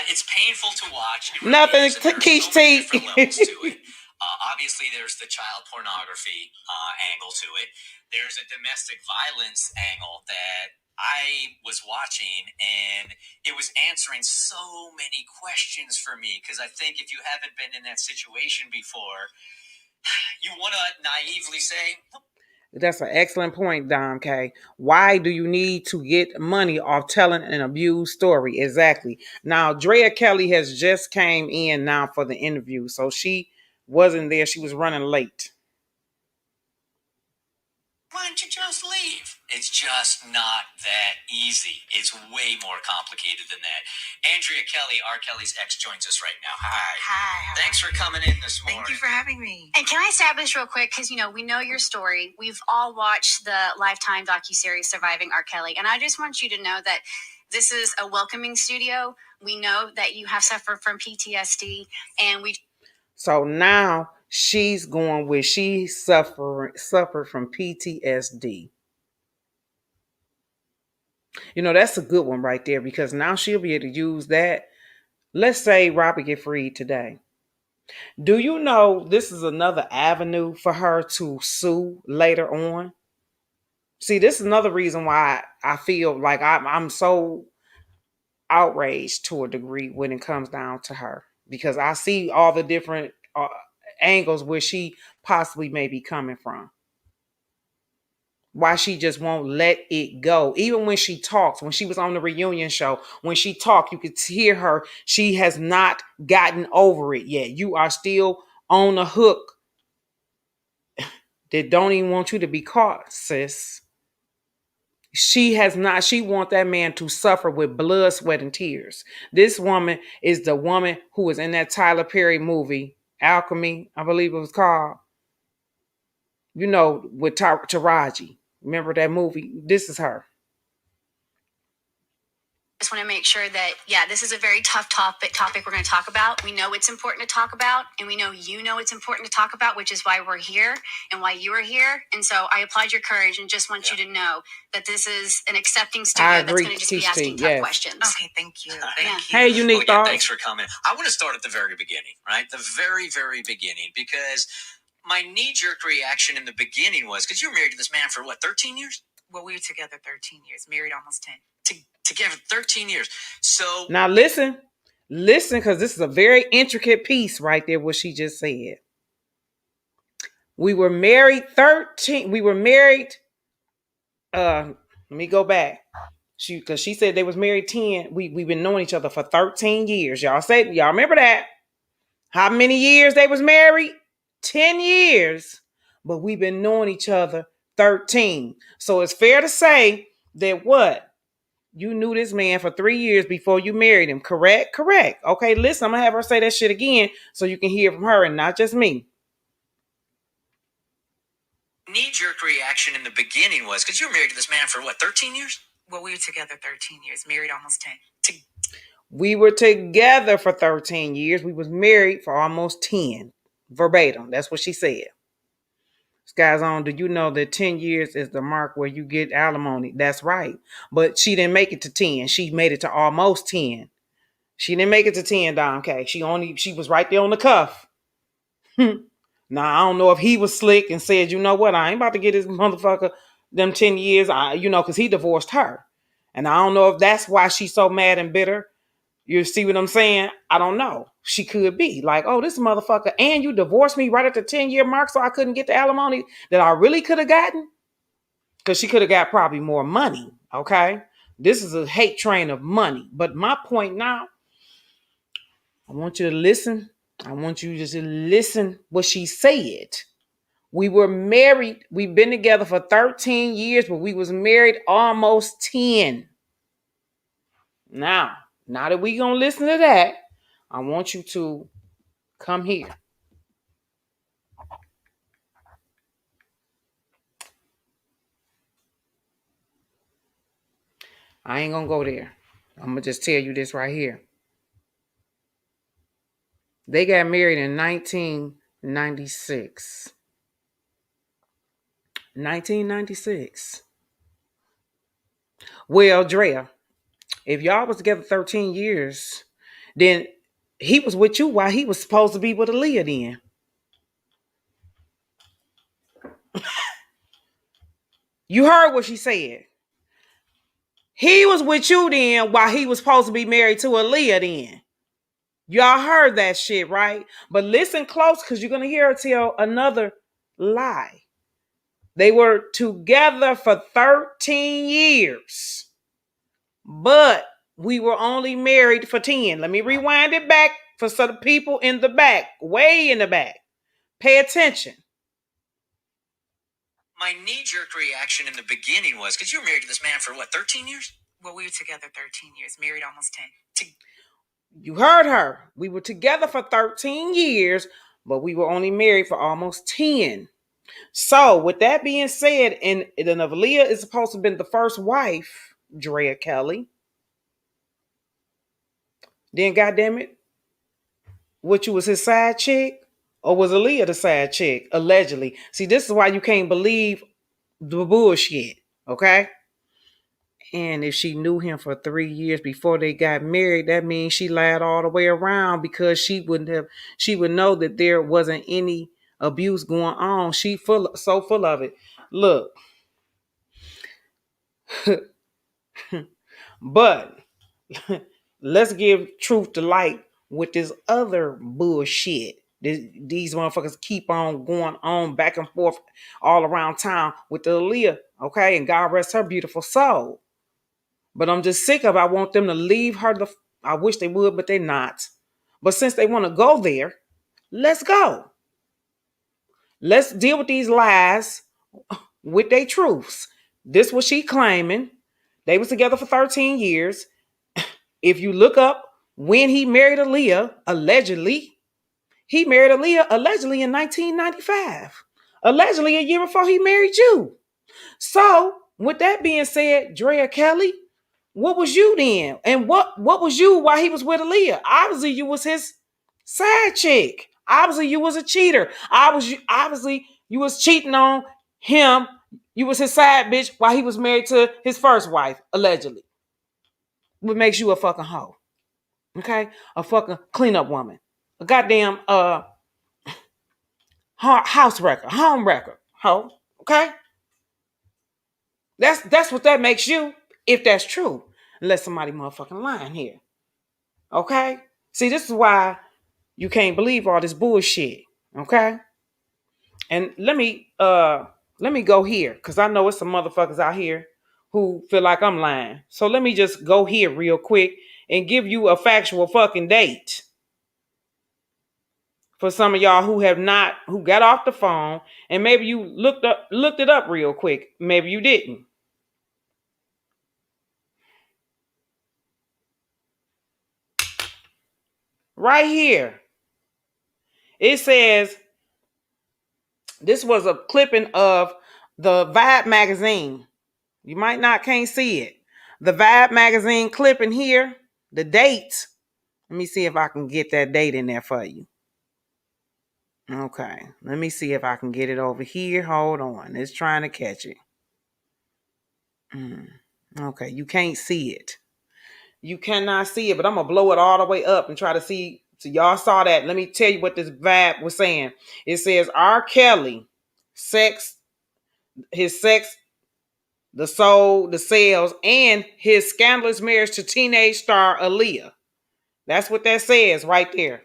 It's painful to watch. Really Nothing, Keish T. Obviously, there's the child pornography angle to it. There's a domestic violence angle that I was watching, and it was answering so many questions for me, because I think if you haven't been in that situation before, you want to naively say... That's an excellent point, Dom K. Why do you need to get money off telling an abused story? Exactly. Now, Drea Kelly has just came in now for the interview, so she wasn't there. She was running late. Why don't you just leave? It's just not that easy. It's way more complicated than that. Drea Kelly, RKelly's ex, joins us right now. Hi. Hi. Thanks for coming in this morning. Thank you for having me. And can I establish real quick, because, we know your story. We've all watched the Lifetime docuseries Surviving R. Kelly. And I just want you to know that this is a welcoming studio. We know that you have suffered from PTSD. So now she's going where she suffered from PTSD. That's a good one right there, because now she'll be able to use that. Let's say Robert get freed today. Do you know this is another avenue for her to sue later on? See, this is another reason why I feel like I'm so outraged to a degree when it comes down to her, because I see all the different angles where she possibly may be coming from. Why she just won't let it go. Even when she talks, when she was on the reunion show, when she talked, you could hear her. She has not gotten over it yet. You are still on the hook. They don't even want you to be caught, sis. She has not. She wants that man to suffer with blood, sweat, and tears. This woman is the woman who was in that Tyler Perry movie, Alchemy, I believe it was called. With Taraji. Remember that movie? This is her. Just want to make sure that, this is a very tough topic we're going to talk about. We know it's important to talk about, and we know it's important to talk about, which is why we're here and why you are here. And so I applaud your courage and just want you to know that this is an accepting studio that's going to just be asking tough questions. Okay, thank you. Thank you. Hey, Unique Thoughts. Thanks for coming. I want to start at the very beginning, right? The very, very beginning, because my knee-jerk reaction in the beginning was, because you were married to this man for 13 years? Well, we were together 13 years, married almost 10. Together 13 years. So now listen, because this is a very intricate piece right there, what she just said. We were married 13. We were married. Let me go back. Because she said they was married 10. We've been knowing each other for 13 years. Y'all remember that? How many years they was married? 10 years. But we've been knowing each other 13. So it's fair to say that what? You knew this man for 3 years before you married him. Correct? Correct. Okay, listen, I'm going to have her say that shit again so you can hear from her and not just me. Knee-jerk reaction in the beginning was, because you were married to this man for 13 years? Well, we were together 13 years, married almost 10. We were together for 13 years. We was married for almost 10. Verbatim. That's what she said. SkkyZone, do you know that 10 years is the mark where you get alimony? That's right. But she didn't make it to 10. She made it to almost 10. She didn't make it to 10, Don K. She was right there on the cuff. Now, I don't know if he was slick and said, you know what, I ain't about to get this motherfucker them 10 years, because he divorced her. And I don't know if that's why she's so mad and bitter. You see what I'm saying? I don't know. She could be like, oh, this motherfucker, and you divorced me right at the 10-year mark so I couldn't get the alimony that I really could have gotten? Because she could have got probably more money, okay? This is a hate train of money. But my point now, I want you to listen. I want you just to listen what she said. We were married. We've been together for 13 years, but we was married almost 10. Now that we gonna listen to that, I want you to come here. I ain't gonna go there. I'm gonna just tell you this right here. They got married in 1996. 1996. Well, Drea, if y'all was together 13 years, then he was with you while he was supposed to be with Aaliyah then. You heard what she said. He was with you then while he was supposed to be married to Aaliyah then. Y'all heard that shit, right? But listen close, because you're going to hear her tell another lie. They were together for 13 years. But we were only married for 10. Let me rewind it back for some people in the back, way in the back. Pay attention. My knee-jerk reaction in the beginning was, because you were married to this man for what, 13 years? Well, we were together 13 years, married almost 10. You heard her. We were together for 13 years, but we were only married for almost 10. So, with that being said, and if Aaliyah is supposed to have been the first wife, Drea Kelly, then goddamn it, what, you was his side chick? Or was Aaliyah the side chick? Allegedly. See, this is why you can't believe the bullshit, okay? And if she knew him for 3 years before they got married, that means she lied all the way around, because she would know that there wasn't any abuse going on. She so full of it. Look. But let's give truth to light with this other bullshit. These motherfuckers keep on going on back and forth all around town with the Aaliyah, okay? And God rest her beautiful soul. But I'm just sick of it. I want them to leave her. I wish they would, but they're not. But since they want to go there, let's go. Let's deal with these lies with their truths. This was she claiming. They was together for 13 years. If you look up when he married Aaliyah, allegedly, he married Aaliyah allegedly in 1995. Allegedly a year before he married you. So, with that being said, Drea Kelly, what was you then? And what was you while he was with Aaliyah? Obviously, you was his side chick. Obviously, you was a cheater. Obviously, you was cheating on him. You was his side bitch while he was married to his first wife, allegedly. What makes you a fucking hoe? Okay? A fucking cleanup woman. A goddamn house wrecker, home wrecker, hoe. Okay? That's what that makes you, if that's true. Unless somebody motherfucking lying here. Okay? See, this is why you can't believe all this bullshit. Okay? And let me go here, because I know it's some motherfuckers out here who feel like I'm lying. So let me just go here real quick and give you a factual fucking date. For some of y'all who got off the phone, and maybe you looked it up real quick. Maybe you didn't. Right here. It says, this was a clipping of the Vibe magazine. You can't see it. The Vibe magazine clipping here, the date. Let me see if I can get that date in there for you. Okay, let me see if I can get it over here. Hold on, it's trying to catch it. Okay, you can't see it. You cannot see it, but I'm going to blow it all the way up and try to see. So y'all saw that. Let me tell you what this Vibe was saying. It says RKelly, his sex, the soul, the sales, and his scandalous marriage to teenage star Aaliyah. That's what that says right there.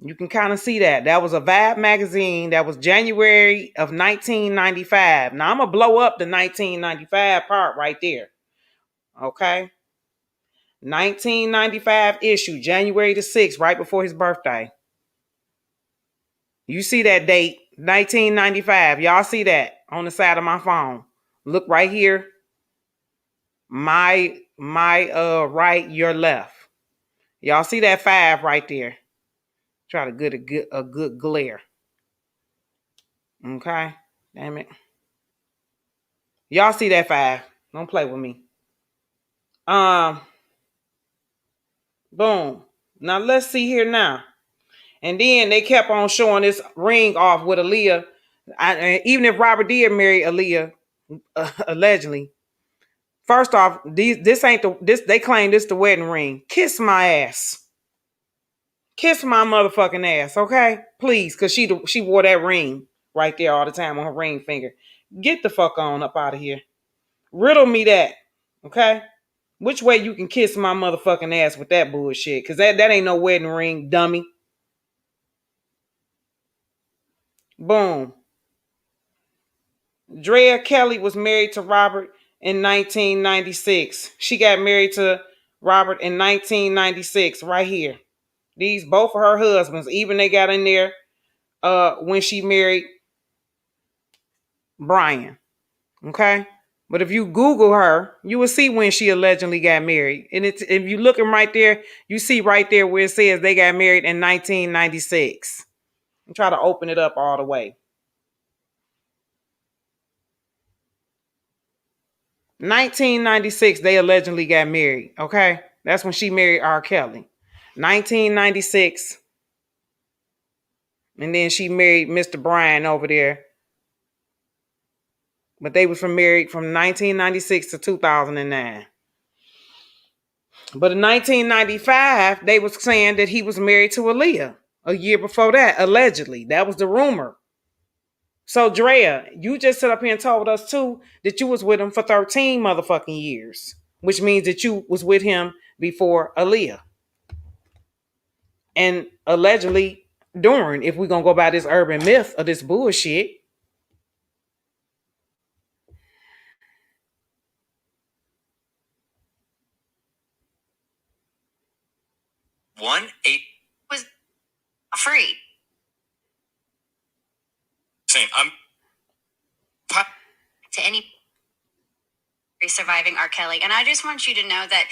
You can kind of see that. That was a Vibe magazine. That was January of 1995. Now, I'm going to blow up the 1995 part right there. Okay? 1995 issue, January the 6th, right before his birthday. You see that date, 1995. Y'all see that on the side of my phone. Look right here. My right, your left. Y'all see that 5 right there. Try to get a good glare. Okay? Damn it. Y'all see that 5. Don't play with me. Boom. Now let's see here now. And then they kept on showing this ring off with Aaliyah. Even if Robert did marry Aaliyah, allegedly. First off, they claim this the wedding ring. Kiss my ass. Kiss my motherfucking ass, okay? Please, because she wore that ring right there all the time on her ring finger. Get the fuck on up out of here. Riddle me that, okay? Which way you can kiss my motherfucking ass with that bullshit? Because that ain't no wedding ring, dummy. Boom. Drea Kelly was married to Robert in 1996. She got married to Robert in 1996, right here. These both of her husbands, even they got in there when she married Brian. Okay? But if you Google her, you will see when she allegedly got married. And it's, if you looking right there, you see right there where it says they got married in 1996. And try to open it up all the way. 1996, they allegedly got married. Okay? That's when she married RKelly. 1996. And then she married Mr. Brian over there. But they was married from 1996 to 2009. But in 1995, they was saying that he was married to Aaliyah a year before that, allegedly. That was the rumor. So, Drea, you just sit up here and told us, too, that you was with him for 13 motherfucking years, which means that you was with him before Aaliyah. And allegedly during, if we're going to go by this urban myth of this bullshit. Was free. Saying I'm To any surviving R. Kelly. And I just want you to know that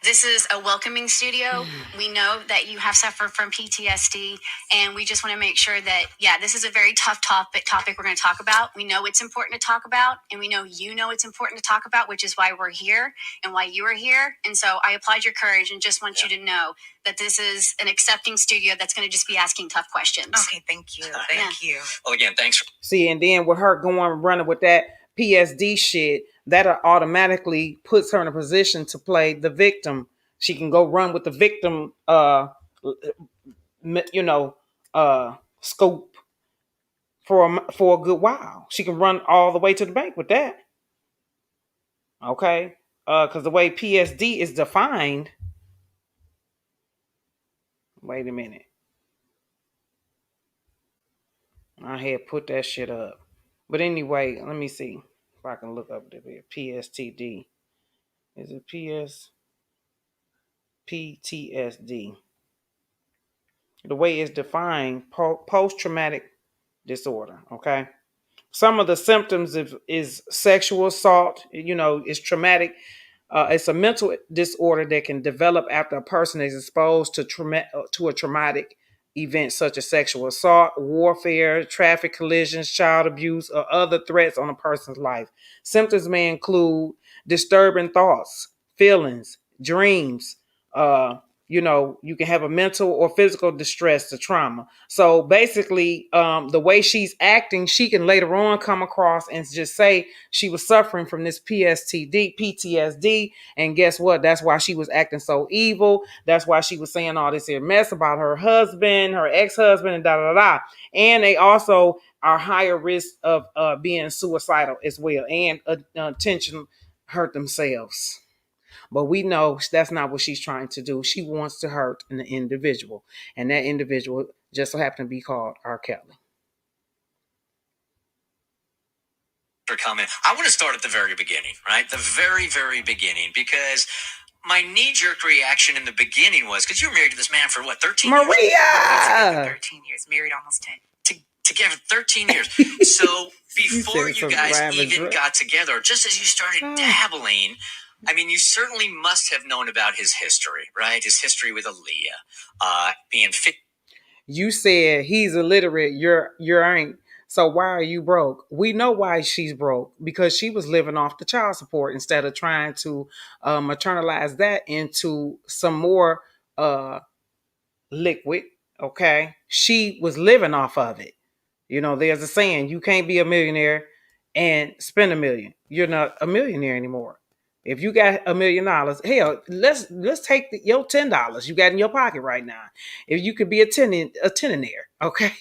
this is a welcoming studio. We know that you have suffered from PTSD, and we just want to make sure that, yeah, this is a very tough topic we're going to talk about. We know it's important to talk about, and we know you know it's important to talk about, which is why we're here and why you are here. And so I applaud your courage and just want you to know that this is an accepting studio that's going to just be asking tough questions. Okay, thank you. Thank you. well again, thanks. See, and then with her going running with that PSD shit, that automatically puts her in a position to play the victim. She can go run with the victim, scope for a good while. She can run all the way to the bank with that. Okay, because the way PSD is defined. Wait a minute. I had put that shit up. But anyway, let me see if I can look up the PSTD. Is it PTSD? The way it's defined, post-traumatic disorder, okay? Some of the symptoms is sexual assault, it's traumatic. It's a mental disorder that can develop after a person is exposed to a traumatic event such as sexual assault, warfare, traffic collisions, child abuse, or other threats on a person's life. Symptoms may include disturbing thoughts, feelings, dreams. You can have a mental or physical distress to trauma. So basically, the way she's acting, she can later on come across and just say she was suffering from this PTSD. And guess what? That's why she was acting so evil. That's why she was saying all this here mess about her husband, her ex-husband, and da-da-da. And they also are higher risk of being suicidal as well, and intention hurt themselves. But we know that's not what she's trying to do. She wants to hurt an individual. And that individual just so happened to be called R. Kelly. For comment. I want to start at the very beginning, right? The very, very beginning, because my knee-jerk reaction in the beginning was, because you were married to this man for what, 13 years? Maria! 13 years, married almost 10. Together 13 years. So before you guys even got together, just as you started dabbling, I mean, you certainly must have known about his history, right? His history with Aaliyah, being fit. You said he's illiterate. You're ain't. So why are you broke? We know why she's broke, because she was living off the child support instead of trying to maternalize that into some more liquid. Okay, she was living off of it. There's a saying: you can't be a millionaire and spend $1 million. You're not a millionaire anymore. If you got $1 million, hell, let's take your $10 you got in your pocket right now. If you could be a teninaire, okay?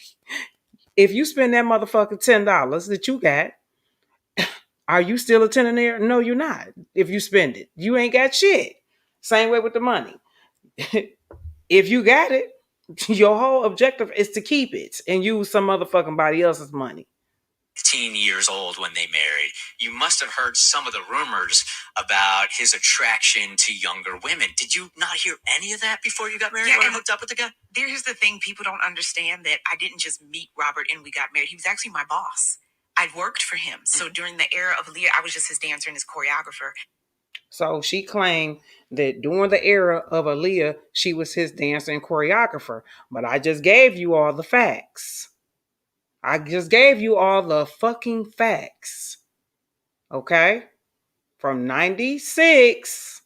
If you spend that motherfucking $10 that you got, are you still a teninaire? No, you're not. If you spend it, you ain't got shit. Same way with the money. If you got it, your whole objective is to keep it and use some motherfucking body else's money. 15 years old when they married. You must have heard some of the rumors about his attraction to younger women. Did you not hear any of that before you got married or hooked up with the guy? Here's the thing. People don't understand that I didn't just meet Robert and we got married. He was actually my boss. I'd worked for him. So during the era of Aaliyah, I was just his dancer and his choreographer. So she claimed that during the era of Aaliyah, she was his dancer and choreographer. But I just gave you all the facts. I just gave you all the fucking facts. Okay? From 96,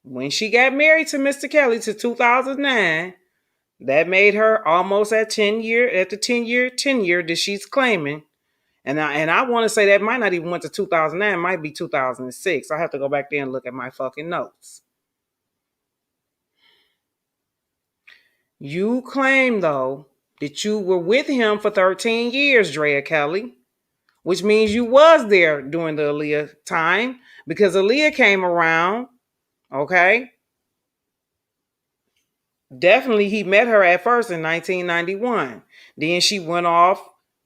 when she got married to Mr. Kelly, to 2009, that made her almost at the 10-year tenure that she's claiming. And I want to say that might not even went to 2009, it might be 2006. I have to go back there and look at my fucking notes. You claim, though, that you were with him for 13 years, Drea Kelly, which means you was there during the Aaliyah time, because Aaliyah came around, okay? Definitely he met her at first in 1991. Then she went off.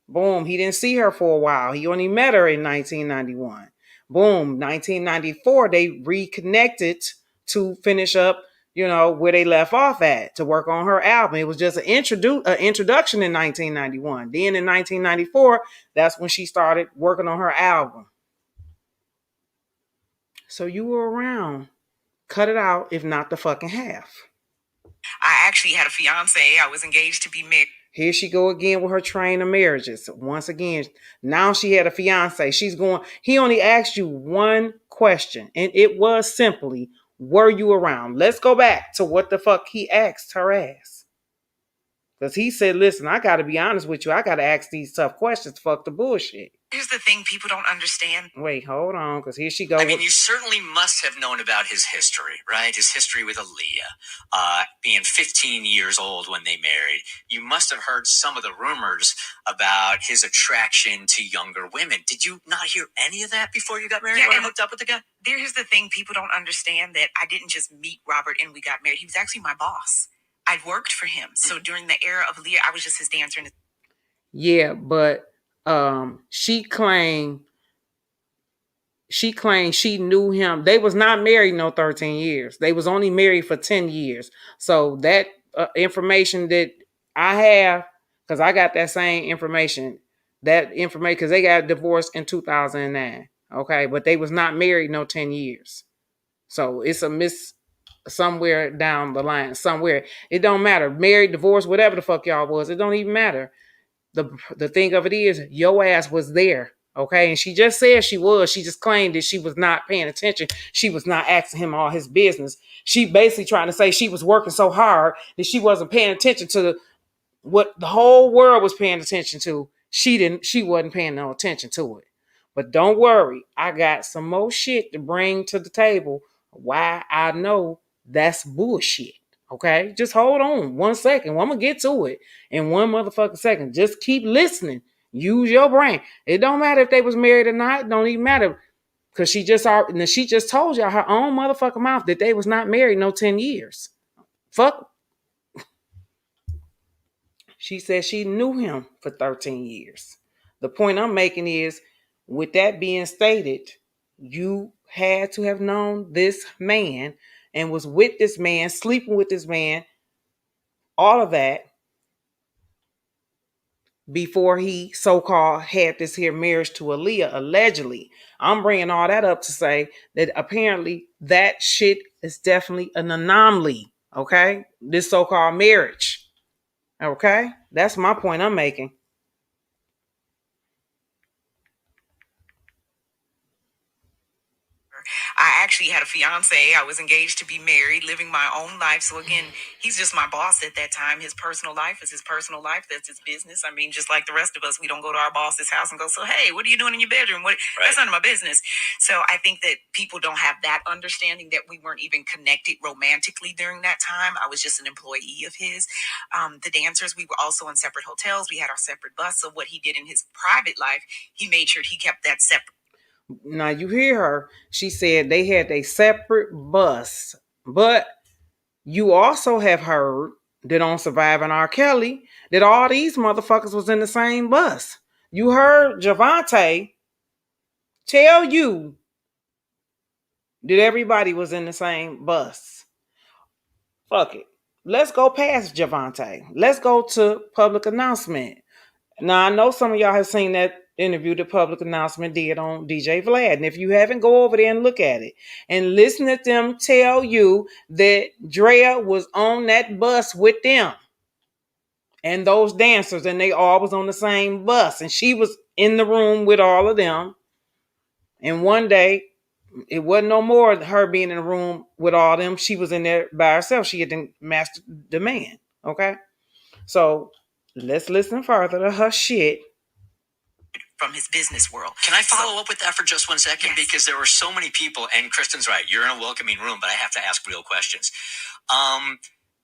Boom. He didn't see her for a while. He only met her in 1991. Boom. 1994, they reconnected to finish up, where they left off at, to work on her album. It was just an introduction in 1991. Then in 1994, that's when she started working on her album. So you were around. Cut it out, if not the fucking half. I actually had a fiance. I was engaged to be married. Here she go again with her train of marriages. Once again, now she had a fiance. He only asked you one question, and it was simply, were you around? Let's go back to what the fuck he asked her ass. Because he said, listen, I got to be honest with you. I got to ask these tough questions. Fuck the bullshit. Here's the thing people don't understand. Wait, hold on, because here she goes. I mean, you certainly must have known about his history, right? His history with Aaliyah, being 15 years old when they married. You must have heard some of the rumors about his attraction to younger women. Did you not hear any of that before you got married or hooked up with the guy? Here's the thing people don't understand, that I didn't just meet Robert and we got married. He was actually my boss. I'd worked for him. So during the era of Aaliyah, I was just his dancer. Yeah, but she claimed she knew him. They was not married no 13 years. They was only married for 10 years. So that information that I have, because I got that same information, because they got divorced in 2009. Okay, but they was not married no 10 years. So it's a miss somewhere down the line, somewhere. It don't matter. Married, divorced, whatever the fuck y'all was. It don't even matter. The thing of it is, your ass was there, okay? And she just said she was. She just claimed that she was not paying attention. She was not asking him all his business. She basically trying to say she was working so hard that she wasn't paying attention to what the whole world was paying attention to. She wasn't paying no attention to it. But don't worry, I got some more shit to bring to the table. Why I know that's bullshit. Okay, just hold on 1 second. Well, I'm gonna get to it in one motherfucking second. Just keep listening. Use your brain. It don't matter if they was married or not. It don't even matter, because she just told y'all her own motherfucking mouth that they was not married no 10 years. Fuck. She said she knew him for 13 years. The point I'm making is, with that being stated, you had to have known this man and was with this man, sleeping with this man, all of that, before he so-called had this here marriage to Aaliyah, allegedly. I'm bringing all that up to say that apparently that shit is definitely an anomaly, okay? This so-called marriage, okay? That's my point I'm making. I actually had a fiance. I was engaged to be married, living my own life. So again, he's just my boss at that time. His personal life is his personal life. That's his business. I mean, just like the rest of us, we don't go to our boss's house and go, so, hey, what are you doing in your bedroom? That's none of my business. So I think that people don't have that understanding that we weren't even connected romantically during that time. I was just an employee of his. The dancers, we were also in separate hotels. We had our separate bus. So what he did in his private life, he made sure he kept that separate. Now you hear her. She said they had a separate bus. But you also have heard that on Surviving RKelly, that all these motherfuckers was in the same bus. You heard Javante tell you that everybody was in the same bus. Fuck it. Let's go past Javante. Let's go to public announcement. Now, I know some of y'all have seen that interview the public announcement did on DJ Vlad. And if you haven't, go over there and look at it and listen to them tell you that Drea was on that bus with them and those dancers, and they all was on the same bus, and she was in the room with all of them. And one day, it wasn't no more her being in the room with all them. She was in there by herself. She had mastered the man. Okay, so let's listen further to her shit. From his business world. Can I follow up with that for just 1 second? Yes. Because there were so many people, and Kristen's right, you're in a welcoming room, but I have to ask real questions.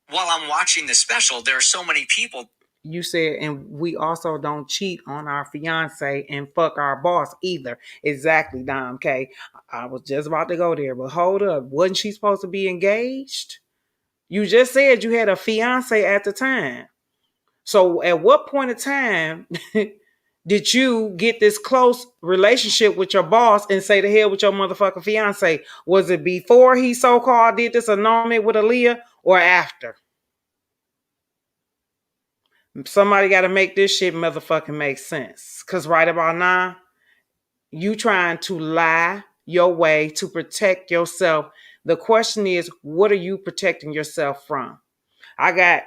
While I'm watching this special, there are so many people. You said, and we also don't cheat on our fiance and fuck our boss either. Exactly, Dom K. I was just about to go there, but hold up. Wasn't she supposed to be engaged? You just said you had a fiance at the time. So at what point in time did you get this close relationship with your boss and say the hell with your motherfucking fiance? Was it before he so-called did this annulment with Aaliyah or after? Somebody got to make this shit motherfucking make sense. Because right about now, you trying to lie your way to protect yourself. The question is, what are you protecting yourself from? I got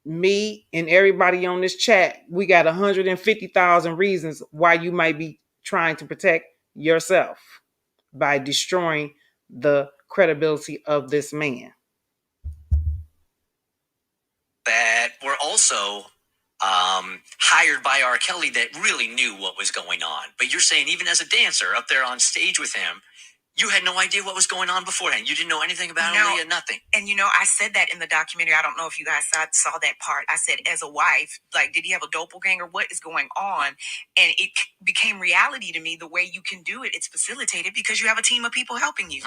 me and everybody on this chat. We got 150,000 reasons why you might be trying to protect yourself by destroying the credibility of this man. That were also hired by RKelly that really knew what was going on. But you're saying even as a dancer up there on stage with him, you had no idea what was going on beforehand. You didn't know anything about Aaliyah, nothing. And I said that in the documentary. I don't know if you guys saw that part. I said, as a wife, like, did he have a doppelganger? What is going on? And it became reality to me. The way you can do it, it's facilitated because you have a team of people helping you.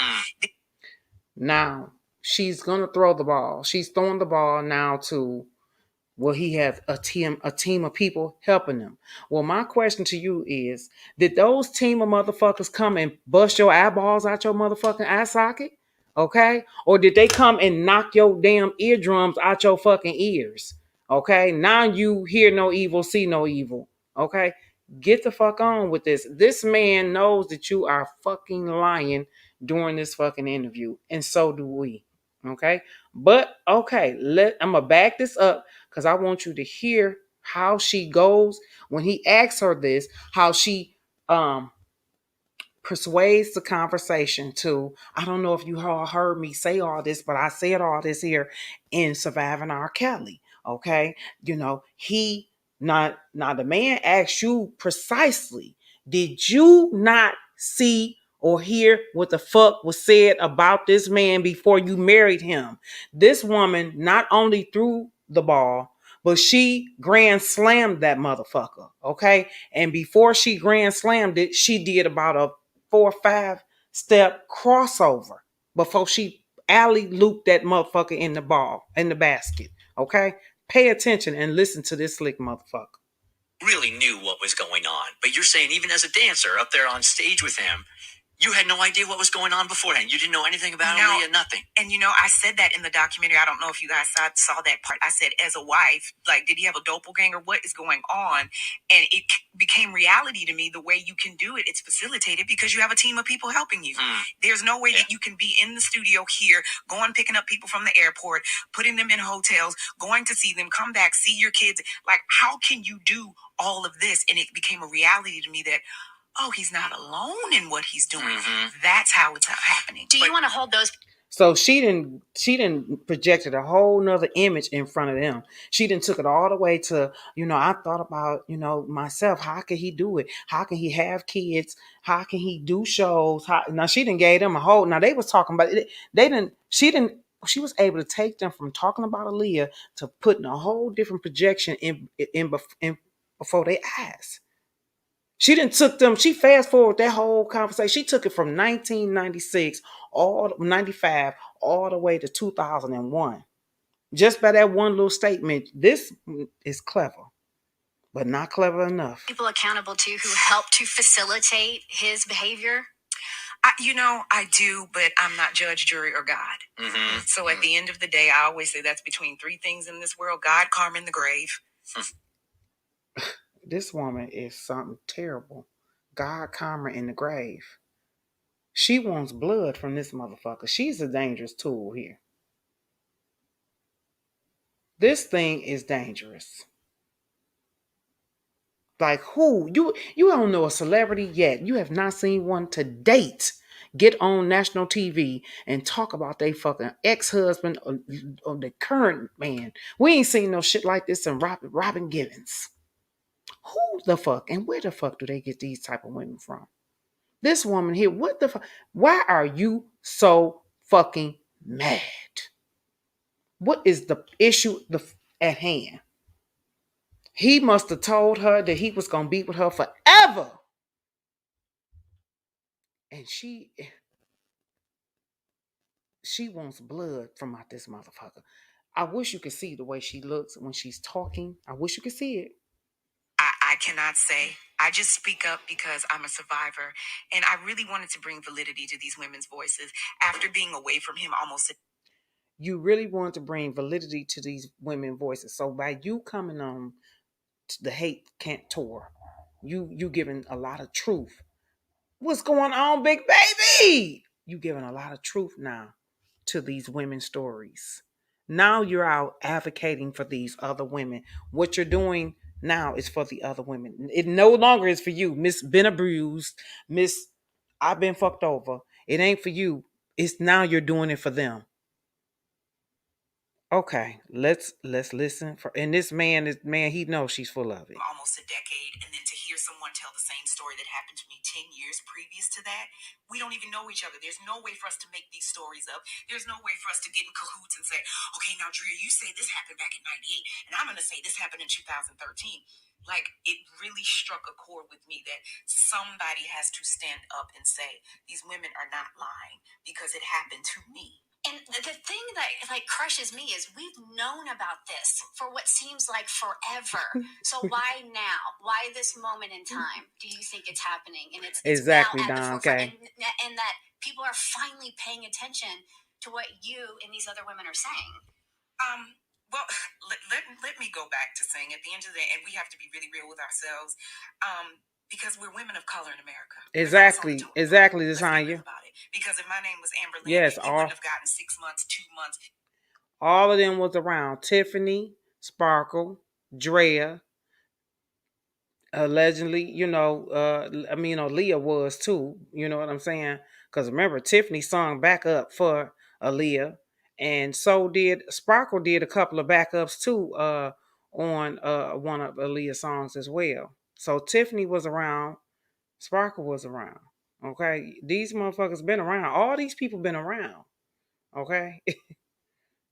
Now, she's going to throw the ball. She's throwing the ball now to, well, he has a team of people helping him. Well, my question to you is, did those team of motherfuckers come and bust your eyeballs out your motherfucking eye socket? Okay? Or did they come and knock your damn eardrums out your fucking ears? Okay? Now you hear no evil, see no evil. Okay? Get the fuck on with this. This man knows that you are fucking lying during this fucking interview. And so do we. Okay? But, okay, I'm going to back this up because I want you to hear how she goes when he asks her this, how she persuades the conversation to, I don't know if you all heard me say all this, but I said all this here in Surviving RKelly. Okay? He not the man asked you precisely, did you not see or hear what the fuck was said about this man before you married him? This woman not only threw the ball, but she grand slammed that motherfucker, okay? And before she grand slammed it, she did about a 4 or 5 step crossover before she alley-looped that motherfucker in the basket, okay? Pay attention and listen to this slick motherfucker. Really knew what was going on. But you're saying even as a dancer up there on stage with him, you had no idea what was going on beforehand. You didn't know anything about Aaliyah, nothing. And I said that in the documentary. I don't know if you guys saw that part. I said, as a wife, like, did he have a doppelganger? What is going on? And it became reality to me. The way you can do it, it's facilitated because you have a team of people helping you. There's no way that you can be in the studio here, going picking up people from the airport, putting them in hotels, going to see them, come back, see your kids. Like, how can you do all of this? And it became a reality to me that, oh, he's not alone in what he's doing. That's how it's happening. Do you want to hold those? So she didn't projected a whole nother image in front of them. She didn't took it all the way to, I thought about, myself. How can he do it? How can he have kids? How can he do shows? Now she didn't gave them a whole, now they was talking about it. She was able to take them from talking about Aaliyah to putting a whole different projection in before their eyes. She she fast forward that whole conversation. She took it from 1996, 95, all the way to 2001. Just by that one little statement. This is clever, but not clever enough. People accountable to who help to facilitate his behavior? I do, but I'm not judge, jury, or God. So at the end of the day, I always say that's between 3 things in this world: God, karma, and the grave. This woman is something terrible. God karma in the grave. She wants blood from this motherfucker. She's a dangerous tool here. This thing is dangerous. Like who? You don't know a celebrity yet. You have not seen one to date get on national TV and talk about they fucking ex-husband or the current man. We ain't seen no shit like this in Robin Givens. Who the fuck and where the fuck do they get these type of women from? This woman here, what the fuck? Why are you so fucking mad? What is the issue at hand? He must have told her that he was going to be with her forever. And she wants blood from out this motherfucker. I wish you could see the way she looks when she's talking. I wish you could see it. I cannot say. I just speak up because I'm a survivor. And I really wanted to bring validity to these women's voices after being away from him almost. You really wanted to bring validity to these women's voices. So by you coming on the hate can't tour, you giving a lot of truth. What's going on, big baby? You giving a lot of truth now to these women's stories. Now you're out advocating for these other women. What you're doing now is for the other women. It no longer is for you. Miss been abused. Miss I've been fucked over. It ain't for you. It's now you're doing it for them. Okay, let's listen for. And this man, he knows she's full of it. Almost a decade, and then to hear someone tell the same story that happened to me 10 years previous to that, we don't even know each other. There's no way for us to make these stories up. There's no way for us to get in cahoots and say, okay, now Drea, you say this happened back in 98, and I'm going to say this happened in 2013. Like, it really struck a chord with me that somebody has to stand up and say, these women are not lying because it happened to me. And the thing that like crushes me is we've known about this for what seems like forever. So why now? Why this moment in time do you think it's happening? And it's exactly now at the Don, forefront. okay. And that people are finally paying attention to what you and these other women are saying. Well, let me go back to saying at the end of the day, and we have to be really real with ourselves, because we're women of color in America. Exactly, Desanya. Because if my name was Amber Lynn, yes, he wouldn't have gotten 6 months, 2 months. All of them was around. Tiffany, Sparkle, Drea. Allegedly, Aaliyah was too. You know what I'm saying? Because remember, Tiffany sung backup for Aaliyah. And so did Sparkle did a couple of backups too on one of Aaliyah's songs as well. So Tiffany was around, Sparkle was around. Okay, these motherfuckers been around. All these people been around. Okay,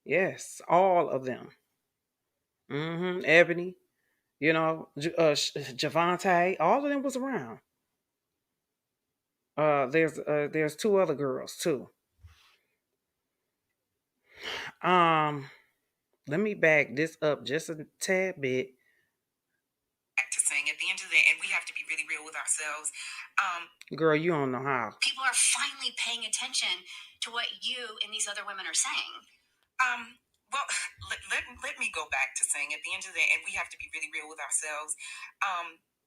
yes, all of them. Ebony, Javante, all of them was around. There's two other girls too. Let me back this up just a tad bit. Back to saying at the end of the day, and we have to be really real with ourselves. Girl, you don't know how. People are finally paying attention to what you and these other women are saying. Well, let me go back to saying at the end of the day, and we have to be really real with ourselves,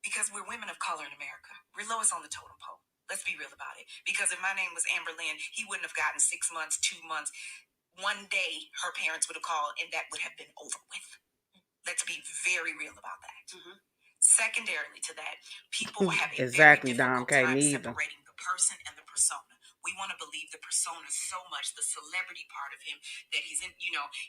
because we're women of color in America. We're lowest on the totem pole. Let's be real about it. Because if my name was Amber Lynn, he wouldn't have gotten 6 months, 2 months. One day, her parents would have called, and that would have been over with. Let's be very real about that. Mm-hmm. Secondarily to that, people have a very difficult time separating the person and the persona. We want to believe the persona so much, the celebrity part of him, that he's in,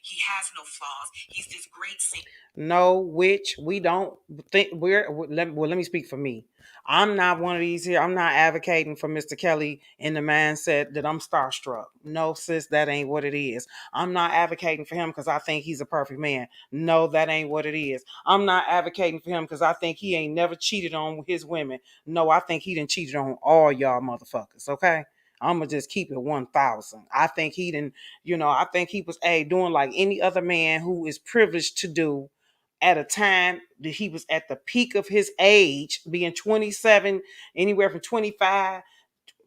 he has no flaws. He's this great singer. No, which we don't think let me speak for me. I'm not one of these here. I'm not advocating for Mr. Kelly in the mindset that I'm starstruck. No, sis, that ain't what it is. I'm not advocating for him because I think he's a perfect man. No, that ain't what it is. I'm not advocating for him because I think he ain't never cheated on his women. No, I think he done cheated on all y'all motherfuckers, okay? I'm going to just keep it 1,000. I think he didn't, I think he was doing like any other man who is privileged to do at a time that he was at the peak of his age, being 27, anywhere from 25,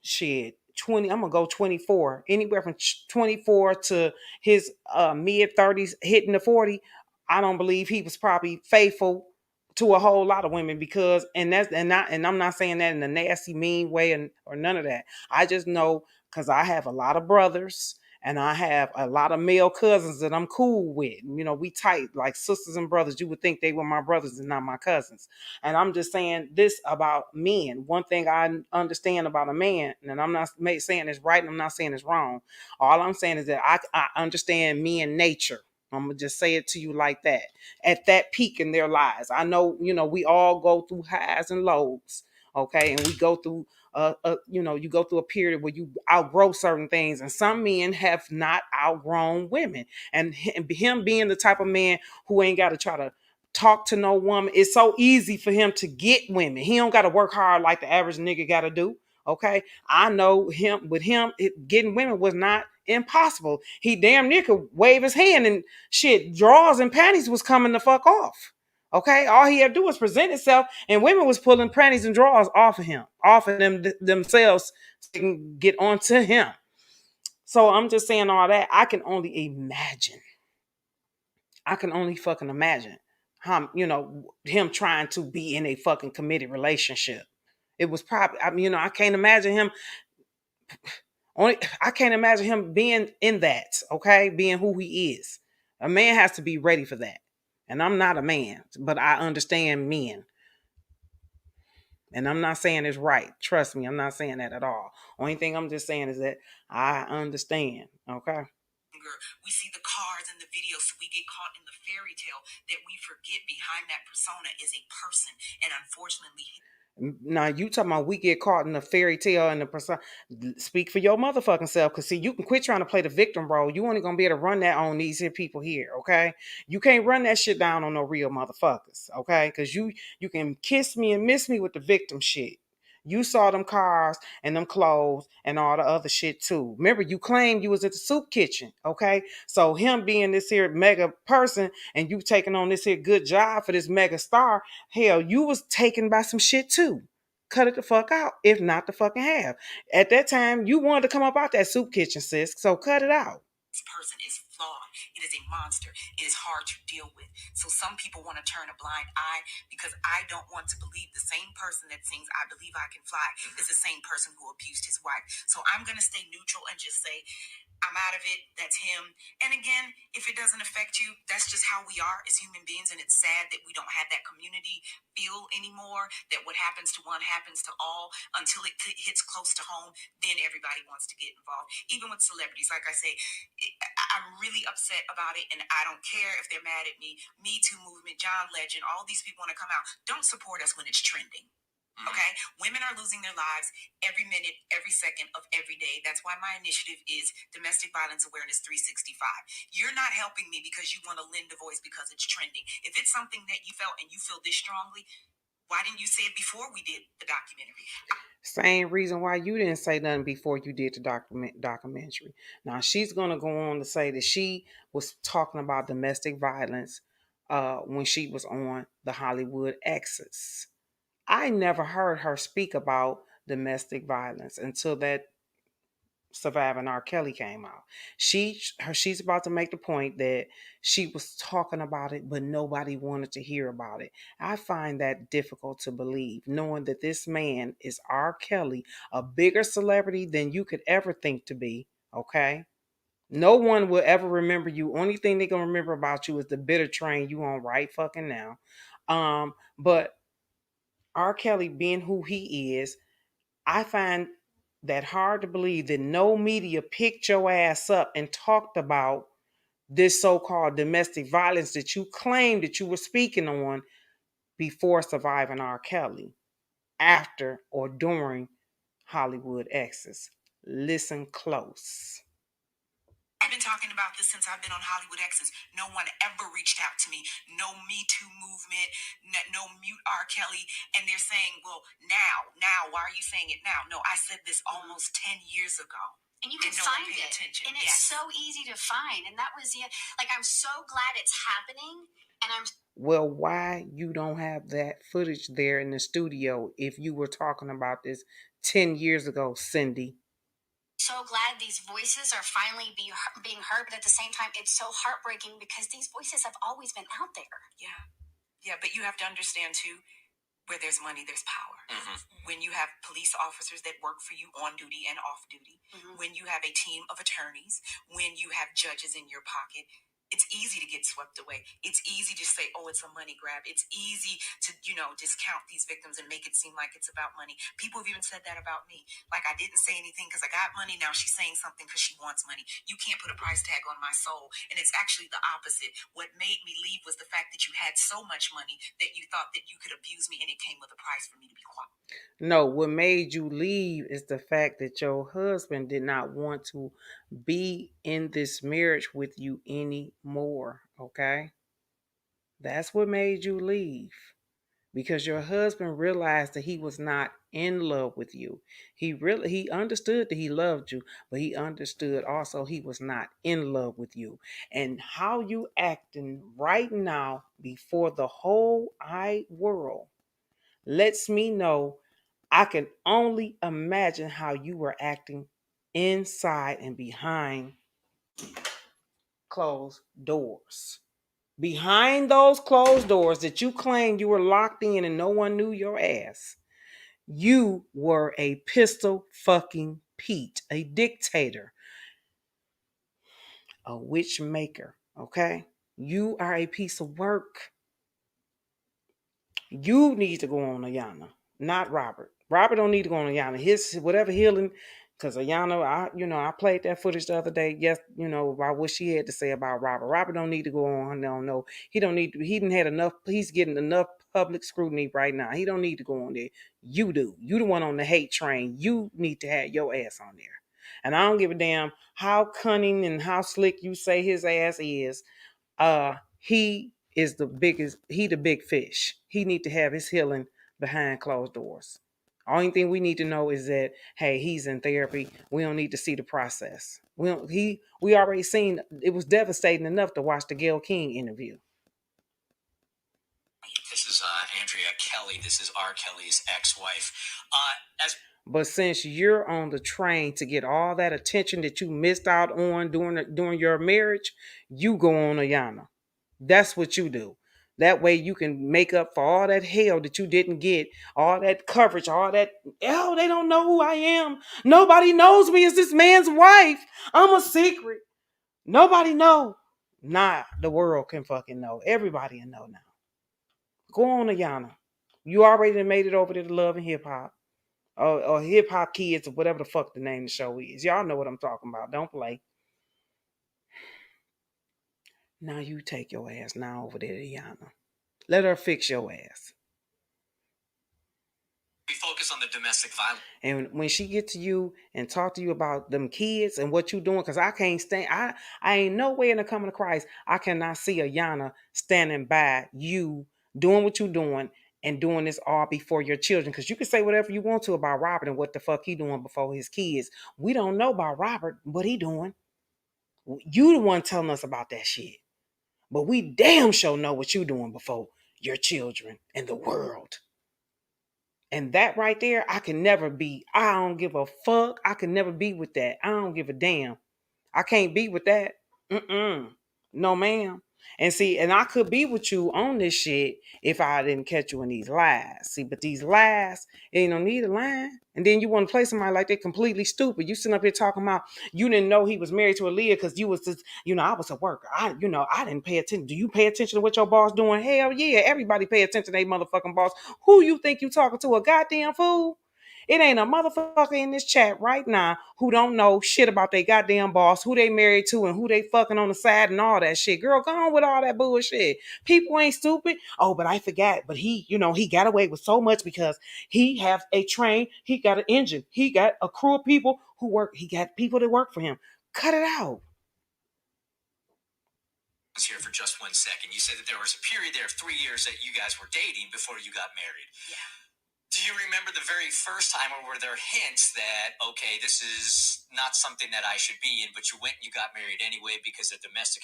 20, I'm going to go 24, anywhere from 24 to his mid 30s, hitting the 40. I don't believe he was probably faithful to a whole lot of women because, and I'm not saying that in a nasty, mean way or none of that. I just know because I have a lot of brothers and I have a lot of male cousins that I'm cool with. You know, we tight like sisters and brothers. You would think they were my brothers and not my cousins. And I'm just saying this about men. One thing I understand about a man, and I'm not saying it's right and I'm not saying it's wrong. All I'm saying is that I understand men nature. I'm going to just say it to you like that. At that peak in their lives. I know, you know, we all go through highs and lows, okay? And we go through, you know, you go through a period where you outgrow certain things. And some men have not outgrown women. And him being the type of man who ain't got to try to talk to no woman, it's so easy for him to get women. He don't got to work hard like the average nigga got to do. Okay, I know him. With him, getting women was not impossible. He damn near could wave his hand and shit, drawers and panties was coming the fuck off. Okay, all he had to do was present himself, and women was pulling panties and drawers off of him, off of them themselves, so they can get onto him. So I'm just saying all that. I can only imagine. I can only fucking imagine how, you know, him trying to be in a fucking committed relationship. It was probably, I mean, you know, I can't imagine him being in that, okay? Being who he is. A man has to be ready for that. And I'm not a man, but I understand men. And I'm not saying it's right. Trust me, I'm not saying that at all. Only thing I'm just saying is that I understand, okay? We see the cars and the videos, so we get caught in the fairy tale that we forget behind that persona is a person. And unfortunately, now you talking about we get caught in the fairy tale and the person. Speak for your motherfucking self, because see, you can quit trying to play the victim role. You only gonna be able to run that on these here people here, okay? You can't run that shit down on no real motherfuckers, okay? Because you can kiss me and miss me with the victim shit. You saw them cars and them clothes and all the other shit too. Remember, you claimed you was at the soup kitchen, okay? So him being this here mega person and you taking on this here good job for this mega star, hell, you was taken by some shit too. Cut it the fuck out, if not the fucking half. At that time, you wanted to come up out that soup kitchen, sis, so cut it out. this person is flawed. It is a monster. It is hard to deal with. So some people want to turn a blind eye because I don't want to believe the same person that sings I Believe I Can Fly is the same person who abused his wife. So I'm going to stay neutral and just say, I'm out of it. That's him. And again, if it doesn't affect you, that's just how we are as human beings. And it's sad that we don't have that community feel anymore, that what happens to one happens to all until it hits close to home. Then everybody wants to get involved. Even with celebrities, like I say, I'm really upset about it. And I don't care if they're mad at me. Me Too movement, John Legend, all these people want to come out. Don't support us when it's trending. Okay, women are losing their lives every minute, every second of every day. That's why my initiative is Domestic Violence Awareness 365. You're not helping me because you want to lend a voice because it's trending. If it's something that you felt and you feel this strongly, why didn't you say it before we did the documentary? Same reason why you didn't say nothing before you did the documentary. Now she's gonna go on to say that she was talking about domestic violence when she was on the Hollywood Exes. I never heard her speak about domestic violence until that Surviving RKelly came out. She's about to make the point that she was talking about it, but nobody wanted to hear about it. I find that difficult to believe, knowing that this man is RKelly, a bigger celebrity than you could ever think to be. Okay. No one will ever remember you. Only thing they're gonna remember about you is the bitter train you on right fucking now. But RKelly being who he is, I find that hard to believe that no media picked your ass up and talked about this so-called domestic violence that you claimed that you were speaking on before Surviving RKelly, after or during Hollywood Exes. Listen close. I've been talking about this since I've been on Hollywood Exes. No one ever reached out to me. No Me Too movement. No mute RKelly. And they're saying, well, now, why are you saying it now? No, I said this almost 10 years ago. And you can find it. Attention. And it's so easy to find. And that was, like, I'm so glad it's happening. And I'm... Well, why you don't have that footage there in the studio if you were talking about this 10 years ago, Cindy? So glad these voices are finally being heard, but at the same time, it's so heartbreaking because these voices have always been out there. Yeah. Yeah, but you have to understand too, where there's money, there's power. When you have police officers that work for you on duty and off duty, when you have a team of attorneys, when you have judges in your pocket, it's easy to get swept away. It's easy to say, oh, it's a money grab. It's easy to, discount these victims and make it seem like it's about money. People have even said that about me. Like, I didn't say anything because I got money. Now she's saying something because she wants money. You can't put a price tag on my soul. And it's actually the opposite. What made me leave was the fact that you had so much money that you thought that you could abuse me, and it came with a price for me to be quiet. No, what made you leave is the fact that your husband did not want to be in this marriage with you anymore, okay? That's what made you leave. Because your husband realized that he was not in love with you. He understood that he loved you, but he understood also he was not in love with you. And how you acting right now before the whole world lets me know I can only imagine how you were acting inside and behind closed doors. Behind those closed doors that you claimed you were locked in and no one knew your ass, you were a pistol fucking Pete, a dictator, a witch maker, okay? You are a piece of work. You need to go on Ayana, not Robert. Robert don't need to go on Ayana. His whatever healing, because Ayana, I played that footage the other day. Yes, about what she had to say about Robert. Robert don't need to go on. No, he don't need to. He didn't had enough. He's getting enough public scrutiny right now. He don't need to go on there. You do. You the one on the hate train. You need to have your ass on there. And I don't give a damn how cunning and how slick you say his ass is. He is the big fish. He need to have his healing behind closed doors. Only thing we need to know is that, hey, he's in therapy. We don't need to see the process. We already seen it was devastating enough to watch the Gayle King interview. This is Drea Kelly. This is RKelly's ex-wife. But since you're on the train to get all that attention that you missed out on during your marriage, you go on Ayana. That's what you do. That way you can make up for all that hell that you didn't get, all that coverage, all that, they don't know who I am. Nobody knows me as this man's wife. I'm a secret. Nobody know. Nah, the world can fucking know. Everybody will know now. Go on, Ayana. You already made it over to the Love and Hip Hop. Or Hip Hop Kids, or whatever the fuck the name of the show is. Y'all know what I'm talking about. Don't play. Now you take your ass now over there to Ayana. Let her fix your ass. We focus on the domestic violence. And when she get to you and talk to you about them kids and what you doing, because I can't stand, I ain't no way in the coming of Christ, I cannot see Ayana standing by you doing what you doing and doing this all before your children. Because you can say whatever you want to about Robert and what the fuck he doing before his kids. We don't know about Robert, what he doing. You the one telling us about that shit. But we damn sure know what you doing before your children and the world. And that right there, I can never be. I don't give a fuck. I can never be with that. I don't give a damn. I can't be with that. No, ma'am. And see, and I could be with you on this shit if I didn't catch you in these lies. See, but these lies, ain't no need a lie. And then you want to play somebody like they're completely stupid. You sitting up here talking about you didn't know he was married to Aaliyah because you was just, I was a worker. I didn't pay attention. Do you pay attention to what your boss doing? Hell yeah, everybody pay attention to their motherfucking boss. Who you think you talking to? A goddamn fool? It ain't a motherfucker in this chat right now who don't know shit about their goddamn boss, who they married to, and who they fucking on the side and all that shit. Girl, go on with all that bullshit. People ain't stupid. Oh, but I forgot. But he got away with so much because he have a train. He got an engine. He got a crew of people who work. He got people that work for him. Cut it out. Here for just 1 second. You said that there was a period there of 3 years that you guys were dating before you got married. Yeah. Do you remember the very first time, or were there hints that, okay, this is not something that I should be in, but you went and you got married anyway because the domestic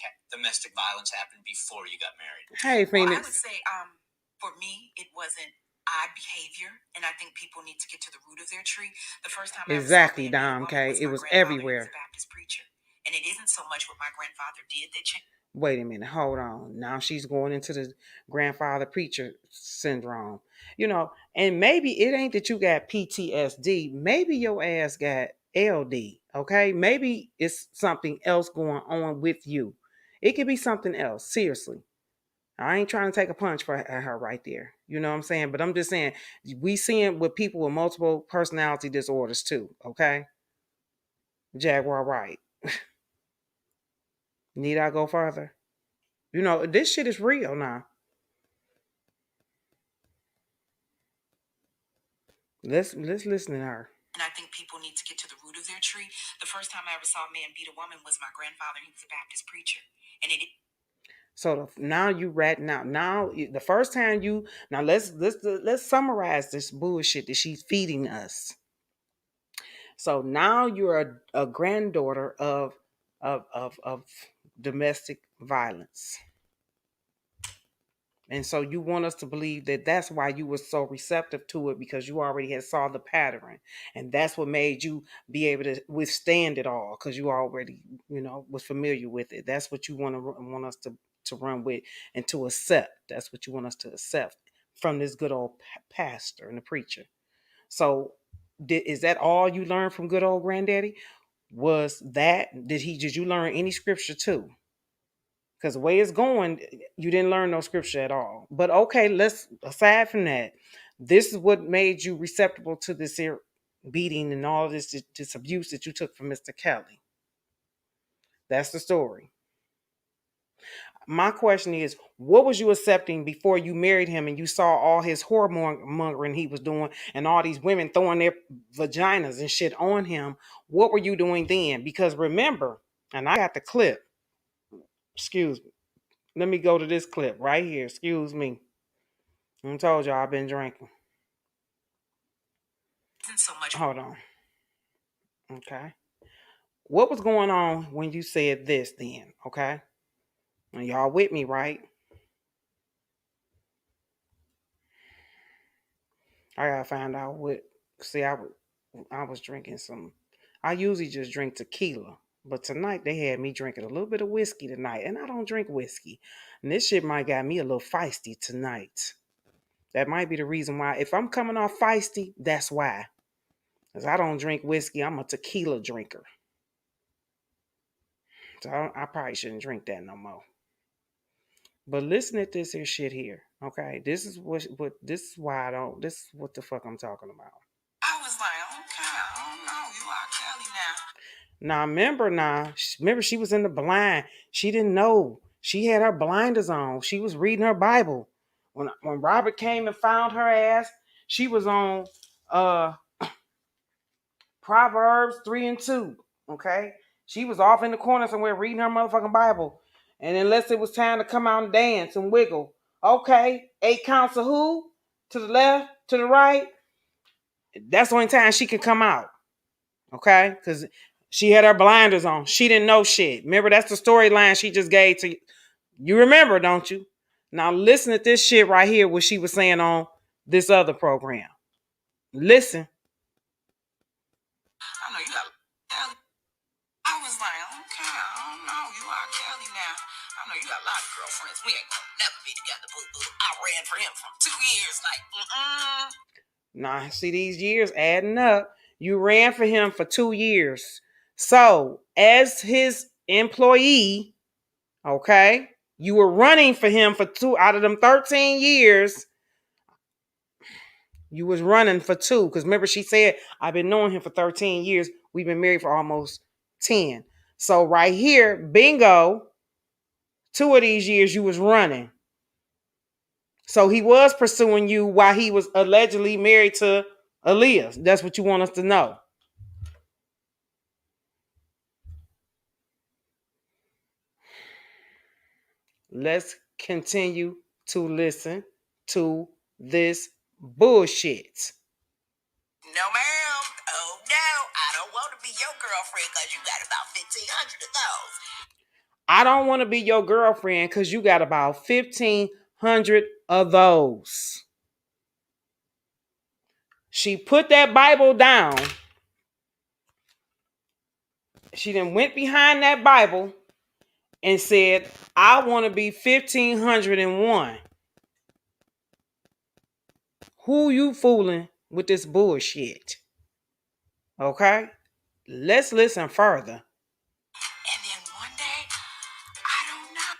violence happened before you got married? Hey, Phoenix. Well, I would say, for me, it wasn't odd behavior, and I think people need to get to the root of their tree. The first time exactly, I Dom, okay, it was everywhere. He was a Baptist preacher, and it isn't so much what my grandfather did that changed. Wait a minute, hold on. Now she's going into the grandfather preacher syndrome. And maybe it ain't that you got PTSD. Maybe your ass got LD. Okay. Maybe it's something else going on with you. It could be something else. Seriously. I ain't trying to take a punch for her right there. You know what I'm saying? But I'm just saying, we seeing with people with multiple personality disorders too. Okay. Jaguar right. Need I go further? This shit is real now. Let's listen to her. And I think people need to get to the root of their tree. The first time I ever saw a man beat a woman was my grandfather. He was a Baptist preacher. And it So now you ratting out. Now the first time let's summarize this bullshit that she's feeding us. So now you're a granddaughter of domestic violence. And so you want us to believe that that's why you were so receptive to it, because you already had saw the pattern. And that's what made you be able to withstand it all, because you already, was familiar with it. That's what you want us to run with and to accept. That's what you want us to accept from this good old pastor and the preacher. So is that all you learned from good old granddaddy? Did you learn any scripture too? Because the way it's going, you didn't learn no scripture at all. But okay, aside from that, this is what made you receptible to this here beating and all this abuse that you took from Mr. Kelly. That's the story. My question is, what was you accepting before you married him and you saw all his whoremongering he was doing and all these women throwing their vaginas and shit on him? What were you doing then? Because remember, and I got the clip. Excuse me. Let me go to this clip right here. Excuse me. I told y'all I've been drinking. so much. Hold on. Okay. What was going on when you said this then? Okay. And y'all with me, right? I gotta find out what. See, I was drinking some. I usually just drink tequila. But tonight they had me drinking a little bit of whiskey tonight. And I don't drink whiskey. And this shit might got me a little feisty tonight. That might be the reason why. If I'm coming off feisty, that's why. Because I don't drink whiskey. I'm a tequila drinker. So I probably shouldn't drink that no more. But listen at this here shit here. Okay. This is what this is why I don't. This is what the fuck I'm talking about. I was like, okay, I don't know. You RKelly now. Remember she was in the blind. She didn't know. She had her blinders on. She was reading her Bible. When Robert came and found her ass, she was on Proverbs 3:2. Okay? She was off in the corner somewhere reading her motherfucking Bible. And unless it was time to come out and dance and wiggle. Okay, 8 counts of who? To the left, to the right. That's the only time she could come out. Okay? Because she had her blinders on. She didn't know shit. Remember, that's the storyline she just gave to you. You remember, don't you? Now listen to this shit right here, what she was saying on this other program. Listen. I know you got. I was like, okay, I don't know. You RKelly now. I know you got a lot of girlfriends. We ain't gonna never be together, boo. I ran for him for 2 years. Nah, see these years adding up. You ran for him for 2 years. So, as his employee, okay, you were running for him for 2 out of them 13 years. You was running for 2. Because remember, she said, I've been knowing him for 13 years. We've been married for almost 10. So right here, bingo, 2 of these years you was running. So he was pursuing you while he was allegedly married to Aaliyah. That's what you want us to know. Let's continue to listen to this bullshit. No, ma'am. Oh, no. I don't want to be your girlfriend because you got about 1,500 of those. I don't want to be your girlfriend because you got about 1,500 of those. She put that Bible down. She then went behind that Bible and said, I want to be 1501. Who you fooling with this bullshit? Okay? Let's listen further. And then one day, I don't know.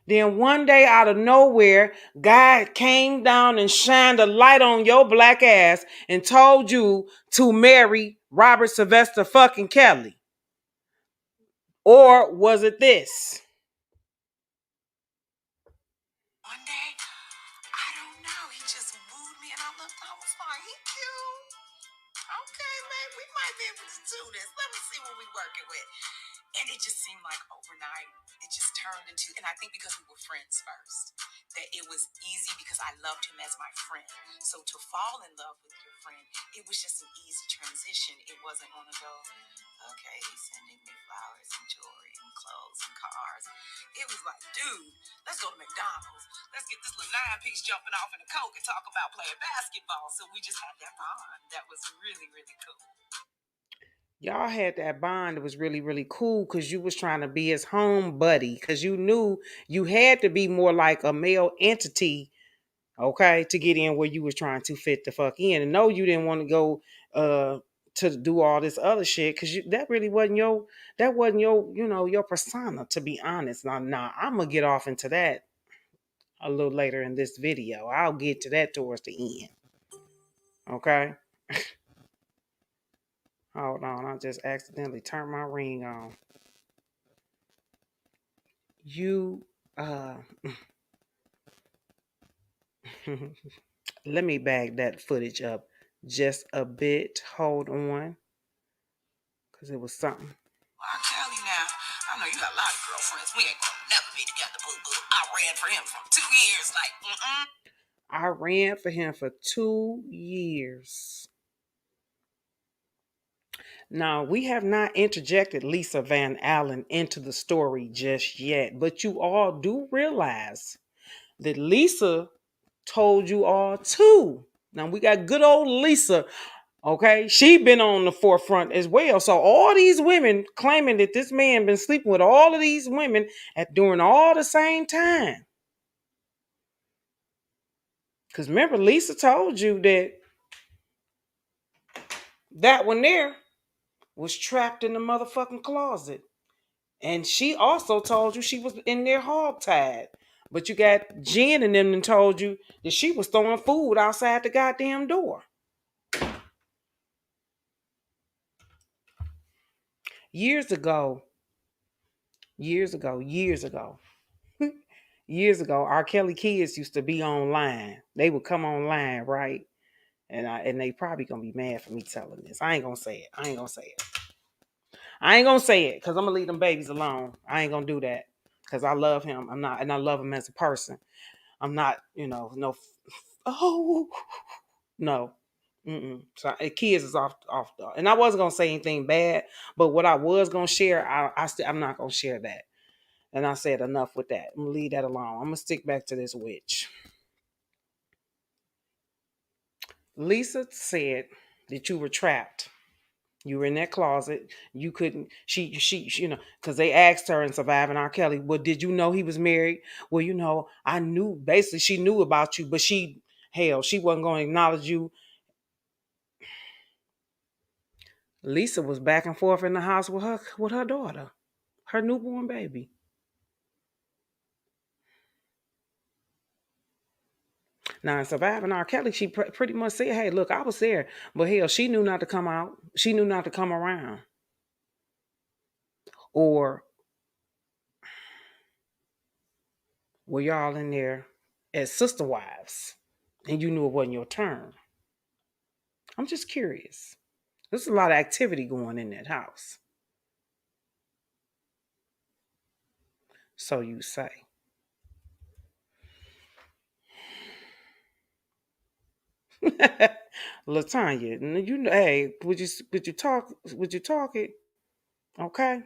Then one day out of nowhere, God came down and shined a light on your black ass and told you to marry Robert Sylvester fucking Kelly. Or was it this? One day, I don't know. He just wooed me and I was like, he cute. Okay, man, we might be able to do this. Let me see what we're working with. And it just seemed like overnight, it just turned into, and I think because we were friends first, that it was easy because I loved him as my friend. So to fall in love with your friend, it was just an easy transition. It wasn't one of those, okay, he's sending me flowers and jewelry and clothes and cars. It was like, dude, let's go to McDonald's. Let's get this little 9-piece jumping off in a Coke and talk about playing basketball. So we just had that bond. That was really, really cool. Y'all had that bond that was really, really cool because you was trying to be his home buddy because you knew you had to be more like a male entity, okay, to get in where you was trying to fit the fuck in. And no, you didn't want to go to do all this other shit because that really wasn't your, your persona, to be honest. Now, I'm going to get off into that a little later in this video. I'll get to that towards the end. Okay? Hold on, I just accidentally turned my ring on. You, let me back that footage up just a bit. Hold on. Because it was something. RKelly now, I know you got a lot of girlfriends. We ain't gonna never be together, boo-boo. I ran for him for 2 years, I ran for him for 2 years. Now, we have not interjected Lisa Van Allen into the story just yet, but you all do realize that Lisa told you all too. Now, we got good old Lisa, okay? She been on the forefront as well. So all these women claiming that this man been sleeping with all of these women during all the same time. Because remember, Lisa told you that one there was trapped in the motherfucking closet. And she also told you she was in there hogtied. But you got Jen and them and told you that she was throwing food outside the goddamn door. Years ago, RKelly kids used to be online. They would come online, right? And they probably gonna be mad for me telling this. I ain't gonna say it because I'm gonna leave them babies alone. I ain't gonna do that because I love him. And I love him as a person. I'm not, no. No. So kids is off. And I wasn't gonna say anything bad, but what I was gonna share, I'm not gonna share that. And I said enough with that. I'm gonna leave that alone. I'm gonna stick back to this witch. Lisa said that you were trapped. You were in that closet. You couldn't, she, because they asked her in Surviving RKelly, well, did you know he was married? Well, I knew, basically she knew about you, but she wasn't going to acknowledge you. Lisa was back and forth in the house with her daughter, her newborn baby. Now, in Surviving RKelly, she pretty much said, hey, look, I was there. But hell, she knew not to come out. She knew not to come around. Or were y'all in there as sister wives and you knew it wasn't your turn? I'm just curious. There's a lot of activity going in that house. So you say. LaTanya, hey, would you talk it? Okay.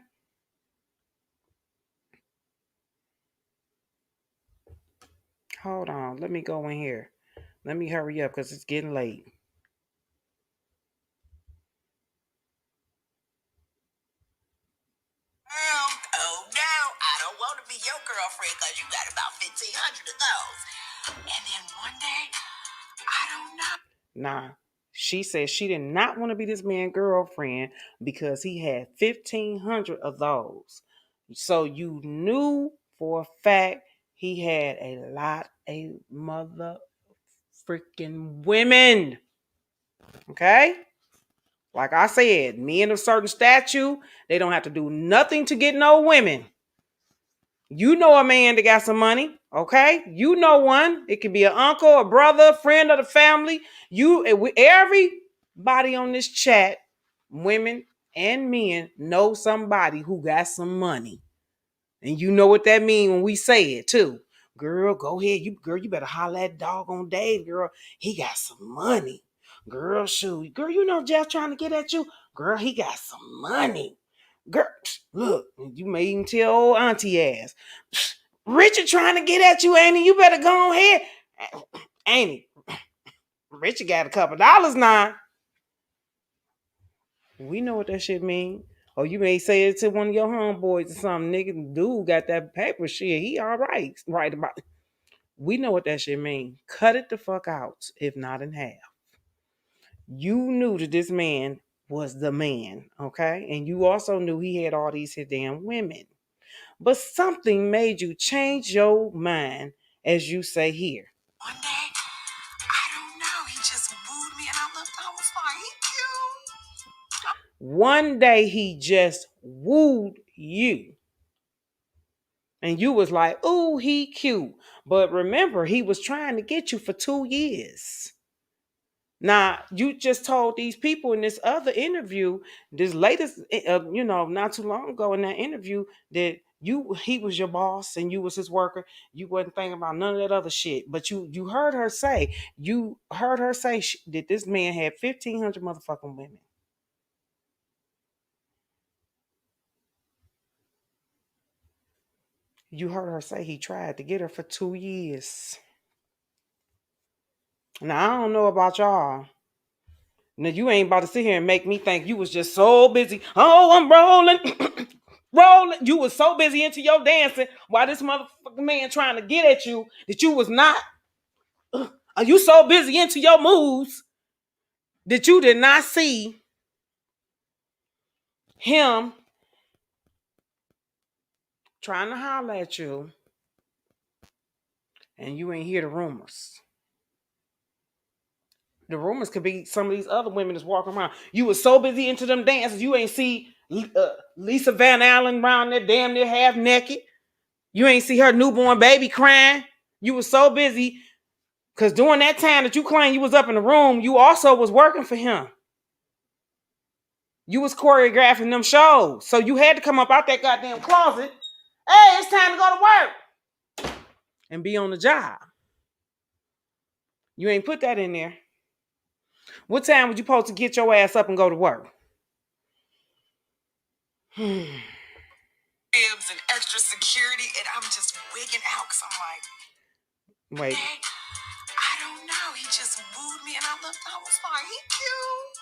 Hold on. Let me go in here. Let me hurry up because it's getting late. Oh, girlfriend because you got about 1,500 of those. And then one day, I don't know. Nah, she said she did not want to be this man's girlfriend because he had 1,500 of those. So you knew for a fact he had a lot of mother freaking women. Okay? Like I said, men of certain stature, they don't have to do nothing to get no women. You know a man that got some money, okay? You know one. It could be an uncle, a brother, a friend of the family. Everybody on this chat, women and men, know somebody who got some money. And you know what that means when we say it too. Girl, go ahead. You better holler at dog on Dave, girl. He got some money. Girl, shoot. Girl, you know Jeff trying to get at you. Girl, he got some money. Girl, look, you may even tell old auntie ass. Richard trying to get at you, ain't he? You better go ahead. Ain't he? Richard got a couple dollars now. We know what that shit mean. Or you may say it to one of your homeboys or something. Nigga, dude got that paper shit. He all right. Right about it. We know what that shit mean. Cut it the fuck out, if not in half. You knew that this man was the man, okay? And you also knew he had all these damn women. But something made you change your mind, as you say here. One day, I don't know. He just wooed me, and I was like, he cute. One day he just wooed you. And you was like, ooh, he cute. But remember, he was trying to get you for 2 years. Now, you just told these people in this other interview, this latest, not too long ago in that interview, that he was your boss and you was his worker. You wasn't thinking about none of that other shit. But you heard her say, that this man had 1,500 motherfucking women. You heard her say he tried to get her for 2 years. Now, I don't know about y'all. Now, you ain't about to sit here and make me think you was just so busy. Oh, I'm rolling. Rolling. You was so busy into your dancing while this motherfucking man trying to get at you that you was not. Are you so busy into your moves that you did not see him trying to holler at you and you ain't hear the rumors? The rumors could be some of these other women that's walking around. You was so busy into them dances, you ain't see Lisa Van Allen around there damn near half naked. You ain't see her newborn baby crying. You was so busy because during that time that you claimed you was up in the room, you also was working for him. You was choreographing them shows. So you had to come up out that goddamn closet. Hey, it's time to go to work. And be on the job. You ain't put that in there. What time was you supposed to get your ass up and go to work? Ribs and extra security, and I'm just wigging out because I'm like, wait. Hey, I don't know. He just wooed me, and I was like, he cute.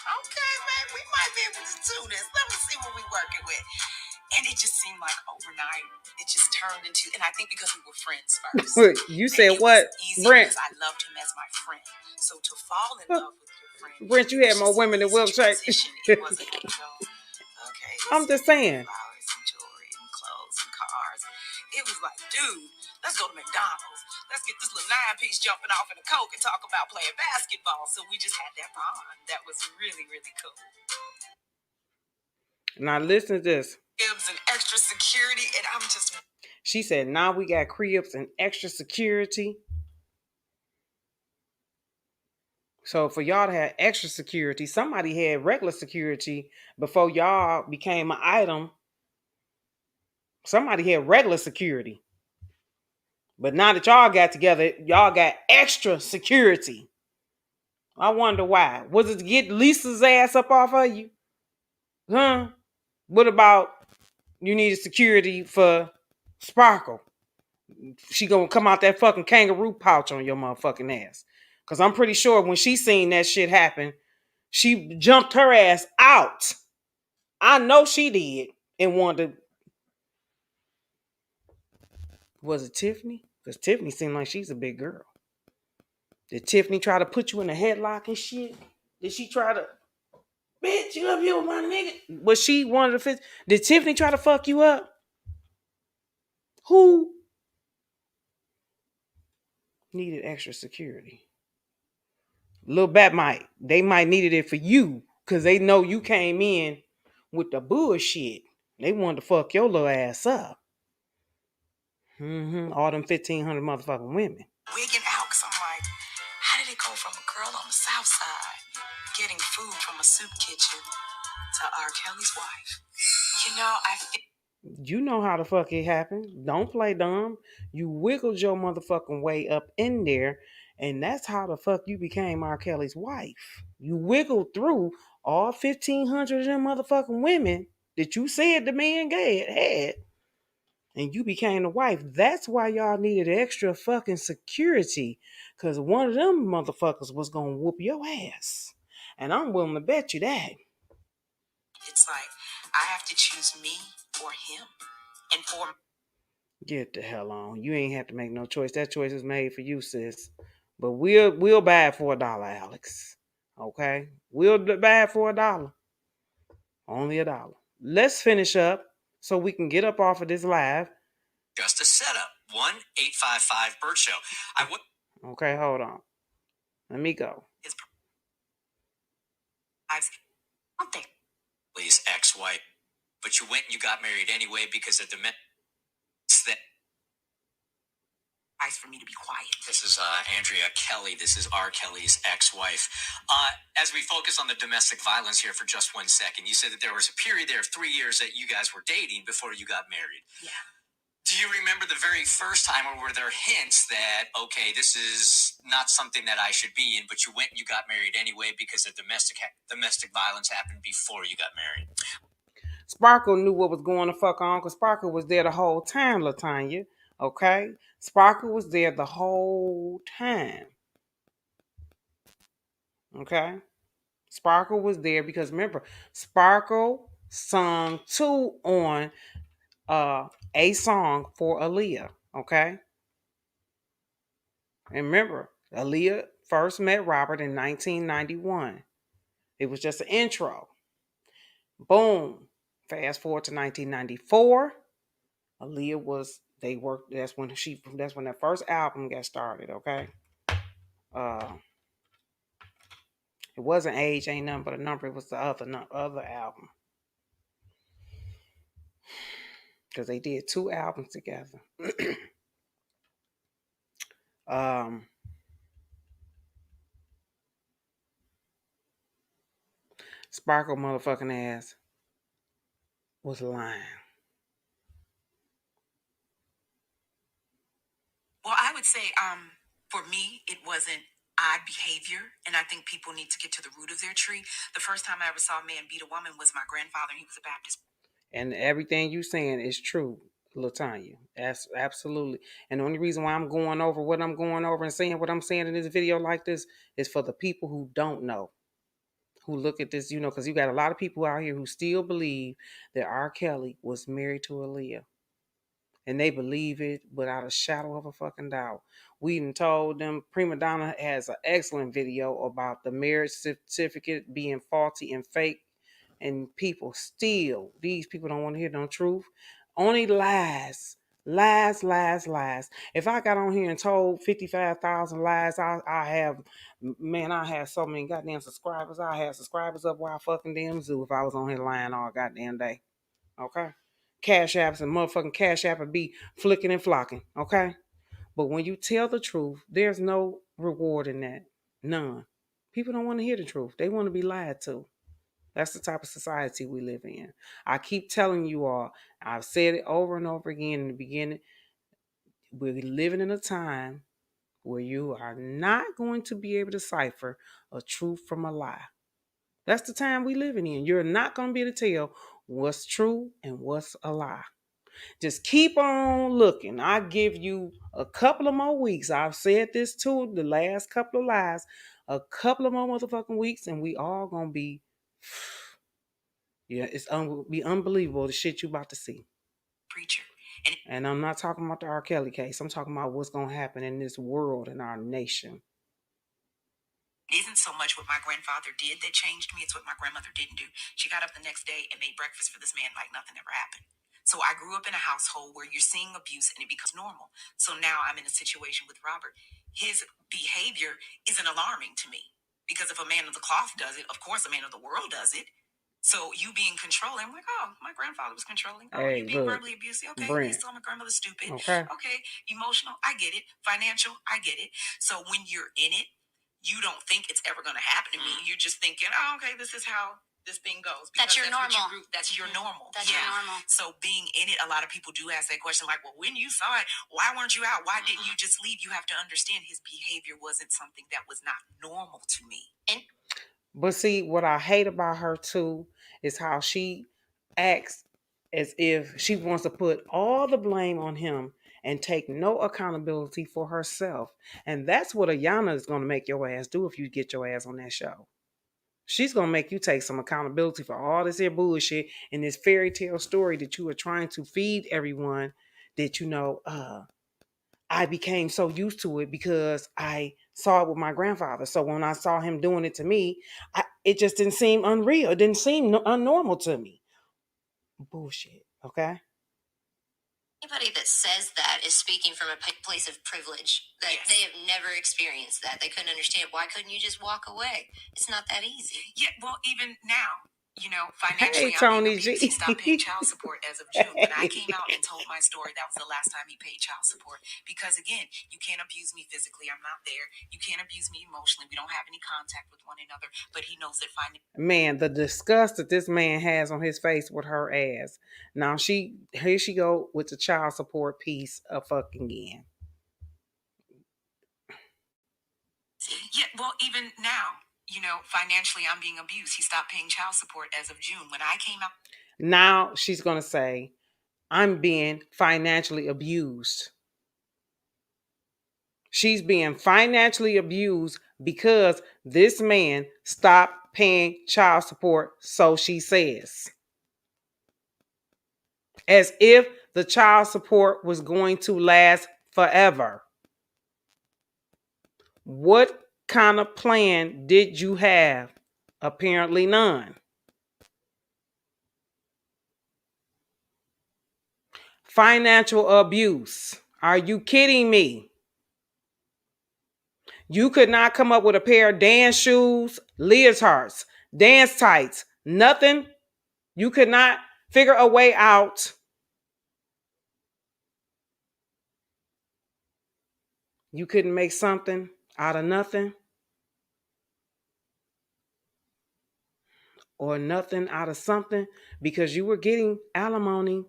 Okay, man, we might be able to do this. Let me see what we're working with. And it just seemed like overnight, it just turned into, and I think because we were friends first. You said what, Brent? I loved him as my friend. So to fall in love with your friend, Brent, you had more women than Wilkshire. It wasn't okay. I'm just saying. Flowers and jewelry and clothes and cars. It was like, dude, let's go to McDonald's. Let's get this little 9-piece jumping off in a Coke and talk about playing basketball. So we just had that bond. That was really, really cool. Now listen to this. Cribs and extra security, and I'm just. She said, now we got cribs and extra security. So for y'all to have extra security, somebody had regular security before y'all became an item. Somebody had regular security. But now that y'all got together, y'all got extra security. I wonder why. Was it to get Lisa's ass up off of you? Huh? What about you needed security for Sparkle? She gonna come out that fucking kangaroo pouch on your motherfucking ass. Because I'm pretty sure when she seen that shit happen, she jumped her ass out. I know she did and wanted to. Was it Tiffany? Because Tiffany seemed like she's a big girl. Did Tiffany try to put you in a headlock and shit? Did she try to, bitch, you up here with my nigga? Was she one of the fifth? Did Tiffany try to fuck you up? Who needed extra security? Lil Bat they might needed it for you because they know you came in with the bullshit. They wanted to fuck your little ass up. All them 1,500 motherfucking women. Wigging out, because I'm like, how did it go from a girl on the south side getting food from a soup kitchen to RKelly's wife? You know how the fuck it happened. Don't play dumb. You wiggled your motherfucking way up in there, and that's how the fuck you became RKelly's wife. You wiggled through all 1,500 of them motherfucking women that you said the man had, and you became the wife. That's why y'all needed extra fucking security, because one of them motherfuckers was gonna whoop your ass. And I'm willing to bet you that. It's like, I have to choose me or him. And for... Get the hell on. You ain't have to make no choice. That choice is made for you, sis. But we'll buy it for $1, Alex. Okay? We'll buy it for $1. Only $1. Let's finish up so we can get up off of this live. Just a setup. 1-855-BIRD show. Okay, hold on. Let me go. His ex-wife, but you went and you got married anyway because of the that. For me to be quiet. This is Drea Kelly. This is RKelly's ex-wife. As we focus on the domestic violence here for just 1 second, you said that there was a period there of 3 years that you guys were dating before you got married. Yeah. Do you remember the very first time, or were there hints that, okay, this is not something that I should be in, but you went and you got married anyway because of domestic violence happened before you got married? Sparkle knew what was going to fuck on because Sparkle was there the whole time, LaTanya. Okay? Sparkle was there the whole time. Okay? Sparkle was there because remember, Sparkle sung too on a song for Aaliyah. Okay? And remember, Aaliyah first met Robert in 1991. It was just an intro. Boom. Fast forward to 1994. Aaliyah was, that's when that first album got started, okay? It wasn't Age Ain't Nothing But a Number, it was the other album. Because they did 2 albums together. Sparkle motherfucking ass was lying. Well, I would say, for me, it wasn't odd behavior, and I think people need to get to the root of their tree. The first time I ever saw a man beat a woman was my grandfather, and he was a Baptist. And everything you saying is true, LaTanya. That's absolutely. And the only reason why I'm going over what I'm going over and saying what I'm saying in this video like this is for the people who don't know, who look at this, because you got a lot of people out here who still believe that R. Kelly was married to Aaliyah. And they believe it without a shadow of a fucking doubt. We even told them Prima Donna has an excellent video about the marriage certificate being faulty and fake. And these people don't want to hear no truth. Only lies. Lies. If I got on here and told 55,000 lies, I have so many goddamn subscribers. I have subscribers up where I fucking damn zoo if I was on here lying all goddamn day. Okay? Cash apps and motherfucking cash app would be flicking and flocking, okay? But when you tell the truth, there's no reward in that. None. People don't want to hear the truth. They want to be lied to. That's the type of society we live in. I keep telling you all, I've said it over and over again in the beginning, we're living in a time where you are not going to be able to decipher a truth from a lie. That's the time we living in. You're not going to be able to tell what's true and what's a lie. Just keep on looking. I give you a couple of more weeks. I've said this too, the last couple of lies. A couple of more motherfucking weeks and we all going to be, it's be unbelievable the shit you about to see. Preacher. And I'm not talking about the RKelly case. I'm talking about what's going to happen in this world, in our nation. It isn't so much what my grandfather did that changed me. It's what my grandmother didn't do. She got up the next day and made breakfast for this man like nothing ever happened. So I grew up in a household where you're seeing abuse and it becomes normal. So now I'm in a situation with Robert. His behavior isn't alarming to me because if a man of the cloth does it, of course a man of the world does it. So you being controlling, I'm like, oh, my grandfather was controlling. Oh, Hey, you being look, verbally abusive. Okay, Brent. you saw my grandmother stupid. Okay. Okay, emotional, I get it. Financial, I get it. So when you're in it, you don't think it's ever going to happen to me. You're just thinking, oh, okay, this is how this thing goes. That's your normal. That's your normal. That's your normal. So being in it, a lot of people do ask that question, like, well, when you saw it, why weren't you out? Why didn't you just leave? You have to understand his behavior wasn't something that was not normal to me. But see, what I hate about her too is how she acts as if she wants to put all the blame on him and take no accountability for herself. And that's what Ayana is going to make your ass do if you get your ass on that show. She's going to make you take some accountability for all this here bullshit and this fairy tale story that you are trying to feed everyone that, I became so used to it because I saw it with my grandfather. So when I saw him doing it to me, it just didn't seem unreal. It didn't seem unnormal to me. Bullshit, okay? Anybody that says that is speaking from a place of privilege. That Yes. They have never experienced that. They couldn't understand. Why couldn't you just walk away? It's not that easy. Yeah, well, even now, financially, Hey, Tony I'm being abused. He G. stopped paying child support as of June. When I Hey. came out and told my story, that was the last time he paid child support. Because again, you can't abuse me physically. I'm not there. You can't abuse me emotionally. We don't have any contact with one another. But he knows that Man, the disgust that this man has on his face with her ass. Now here she go with the child support piece of fucking again. Yeah, well, even now, financially, I'm being abused. He stopped paying child support as of June. When I came out. Now she's going to say, I'm being financially abused. She's being financially abused because this man stopped paying child support, so she says. As if the child support was going to last forever. What kind of plan did you have? Apparently none. Financial abuse. Are you kidding me? You could not come up with a pair of dance shoes, leotards, dance tights, nothing. You could not figure a way out. You couldn't make something out of nothing. Or nothing out of something because you were getting alimony.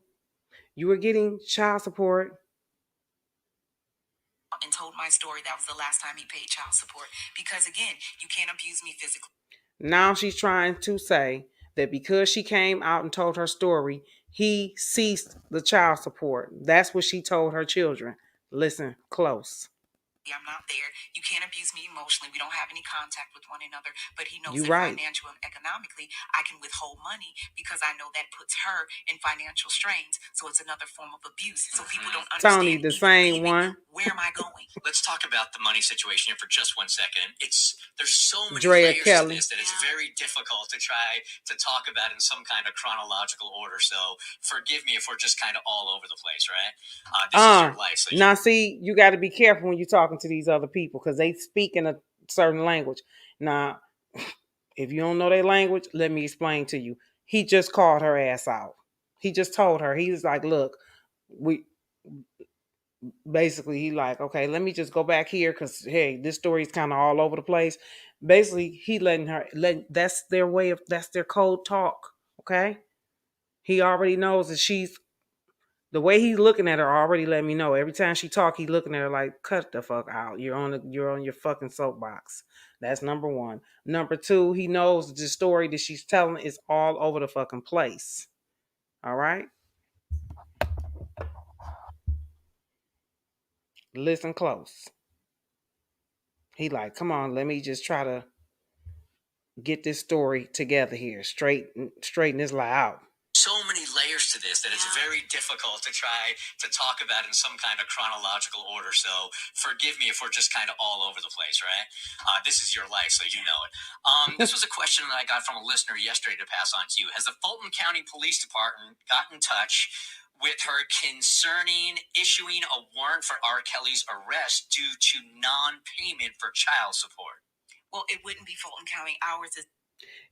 You were getting child support. And told my story, that was the last time he paid child support. Because again, you can't abuse me physically. Now she's trying to say that because she came out and told her story, he ceased the child support. That's what she told her children. Listen close. I'm not there. You can't abuse me emotionally. We don't have any contact with one another. But he knows You that right. financially and economically, I can withhold money because I know that puts her in financial strains. So it's another form of abuse. So people don't understand. Tony, the same one. Where am I going? Let's talk about the money situation here for just 1 second. There's so many Drea layers Kelly. to this that it's very difficult to try to talk about in some kind of chronological order. So forgive me if we're just kind of all over the place, right? This is your life. So now, see, you got to be careful when you're talking to these other people because they speak in a certain language. Now, if you don't know their language, let me explain to you. He just called her ass out. He just told her. He was like, look, basically, he like, okay, let me just go back here because, hey, this story is kind of all over the place. Basically, he that's their code talk, okay? He already knows that the way he's looking at her already let me know. Every time she talk, he's looking at her like, cut the fuck out. You're on your fucking soapbox. That's number one. Number two, he knows the story that she's telling is all over the fucking place. All right? Listen close. He like, come on, let me just try to get this story together here. Straighten this lie out. So many layers to this that it's very difficult to try to talk about in some kind of chronological order. So forgive me if we're just kind of all over the place, right? This is your life, so you know it. This was a question that I got from a listener yesterday to pass on to you. Has the Fulton County Police Department got in touch with her concerning issuing a warrant for RKelly's arrest due to non-payment for child support? Well, it wouldn't be Fulton County. Ours is.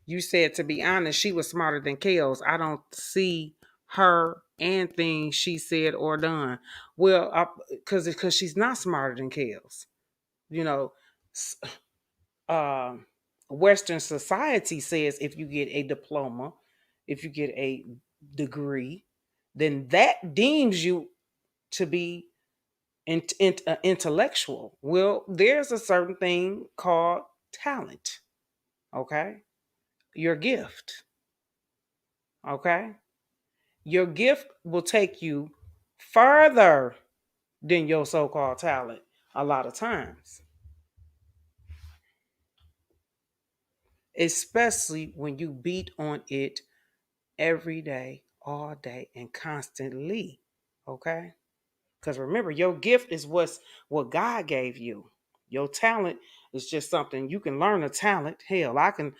You said, to be honest, she was smarter than kellz. I don't see her and things she said or done. Well, because she's not smarter than kellz. You know, Western society says if you get a diploma, if you get a degree, then that deems you to be intellectual. Well, there's a certain thing called talent. Okay? Your gift. Okay? Your gift will take you further than your so-called talent a lot of times. Especially when you beat on it every day, all day, and constantly. Okay? Because remember, your gift is what God gave you. Your talent is just something you can learn. A talent. Hell, I can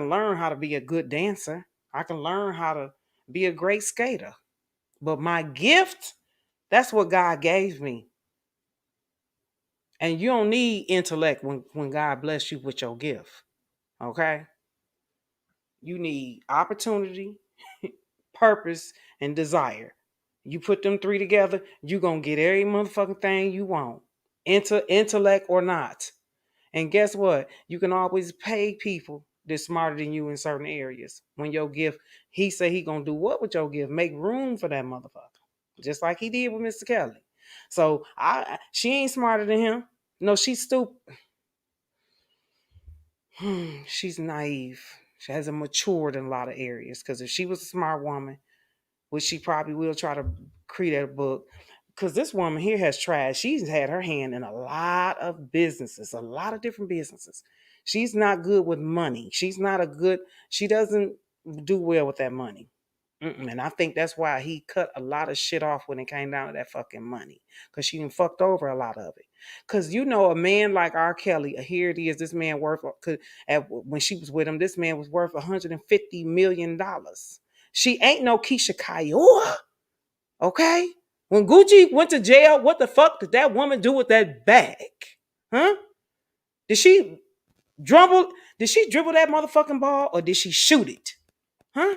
learn how to be a good dancer. I can learn how to be a great skater. But my gift, that's what God gave me. And you don't need intellect when God bless you with your gift. Okay? You need opportunity, purpose, and desire. You put them three together, you're going to get every motherfucking thing you want. Intellect or not. And guess what? You can always pay people that's smarter than you in certain areas. When your gift, he say he going to do what with your gift? Make room for that motherfucker. Just like he did with Mr. Kelly. So she ain't smarter than him. No, she's stupid. She's naive. She hasn't matured in a lot of areas. Because if she was a smart woman, which she probably will try to create a book, because this woman here has tried. She's had her hand in a lot of businesses, a lot of different businesses. She's not good with money. She doesn't do well with that money. And I think that's why he cut a lot of shit off when it came down to that fucking money. Because she done fucked over a lot of it. Because a man like RKelly, here it is, this man when she was with him, this man was worth $150 million. She ain't no Keisha Kaior. Okay? When Gucci went to jail, what the fuck did that woman do with that bag? Huh? Did she dribble that motherfucking ball or did she shoot it? Huh?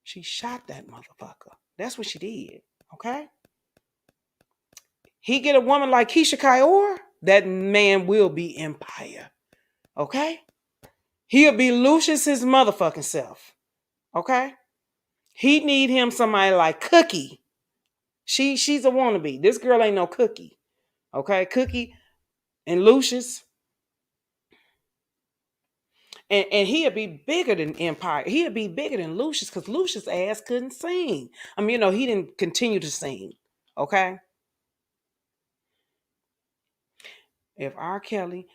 She shot that motherfucker. That's what she did. Okay? He get a woman like Keisha Kaior, that man will be empire. Okay? He'll be Lucius his motherfucking self. Okay? He need him somebody like Cookie. She's a wannabe. This girl ain't no Cookie. Okay? Cookie and Lucius. And he'll be bigger than Empire. He'll be bigger than Lucius because Lucius' ass couldn't sing. I mean, he didn't continue to sing. Okay? If RKelly,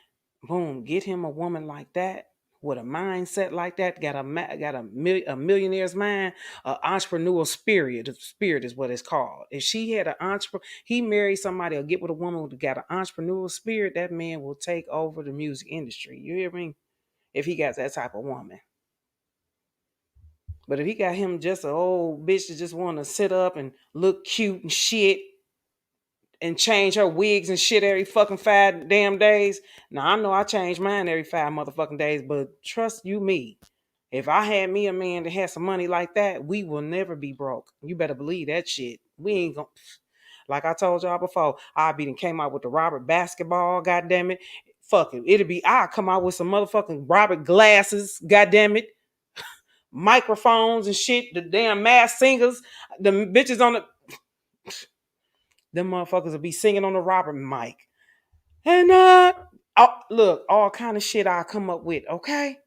boom, get him a woman like that, with a mindset like that, got a millionaire's mind, an entrepreneurial spirit. The spirit is what it's called. If she had he married somebody or get with a woman who got an entrepreneurial spirit, that man will take over the music industry. You hear me? If he got that type of woman. But if he got him just an old bitch that just want to sit up and look cute and shit and change her wigs and shit every fucking 5 damn days. Now, I know I change mine every 5 motherfucking days, but trust you me, if I had me a man that had some money like that, we will never be broke. You better believe that shit. We ain't gonna, like I told y'all before, came out with the Robert basketball, goddamn it. Fuck it. I'll come out with some motherfucking Robert glasses, goddamn it. Microphones and shit, the damn mass singers, the bitches on the... Them motherfuckers will be singing on the Robert mic. And look, all kind of shit I'll come up with, okay?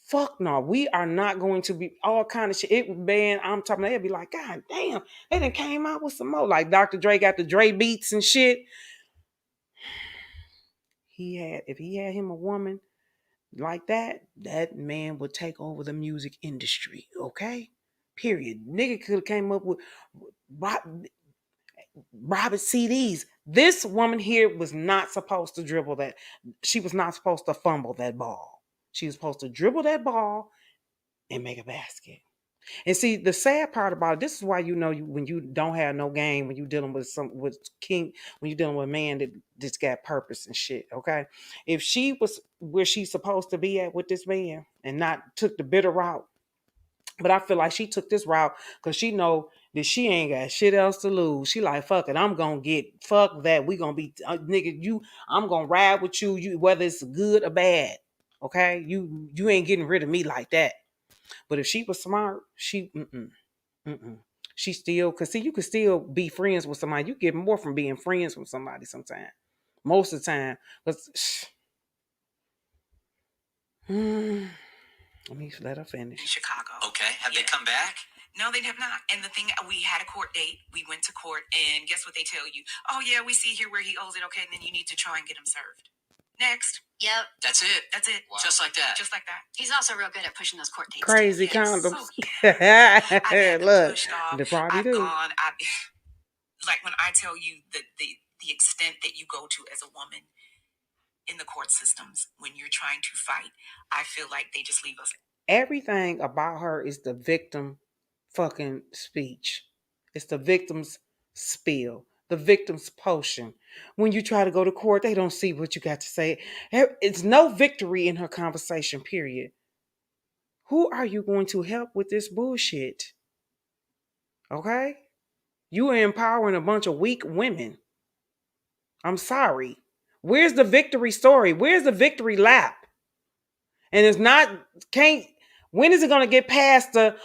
Fuck no, we are not going to be all kind of shit. I'm talking, they'll be like, God damn, they done came out with some more. Like Dr. Dre got the Dre beats and shit. If he had him a woman like that, that man would take over the music industry, okay? Period. Nigga could have came up with Robert CDs. This woman here was not supposed to dribble that. She was not supposed to fumble that ball. She was supposed to dribble that ball and make a basket. And see, the sad part about it, this is why when you don't have no game, when you're dealing with when you're dealing with a man that just got purpose and shit. Okay, if she was where she's supposed to be at with this man and not took the bitter route, but I feel like she took this route because she know that she ain't got shit else to lose. She like, fuck it, I'm gonna fuck that. We gonna be nigga. I'm gonna ride with you. Whether it's good or bad. Okay, you ain't getting rid of me like that. But if she was smart, she she still, cause see, you can still be friends with somebody. You get more from being friends with somebody sometimes. Most of the time. Let me let her finish. In Chicago. Okay. Have they come back? No, they have not. And the thing, we had a court date. We went to court, and guess what they tell you? Oh, yeah, we see here where he owes it. Okay, and then you need to try and get him served. Next. Yep. That's it. That's it. Wow. Just like that. Just like that. He's also real good at pushing those court dates. Crazy too. Yes. condoms. Oh, yeah. Look, they probably do. Like when I tell you the extent that you go to as a woman in the court systems when you're trying to fight, I feel like they just leave us. Everything about her is the victim fucking speech. It's the victim's spill, the victim's potion. When you try to go to court, they don't see what you got to say. It's no victory in her conversation, period. Who are you going to help with this bullshit? Okay? You are empowering a bunch of weak women. I'm sorry. Where's the victory story? Where's the victory lap? And it's not, when is it going to get past the,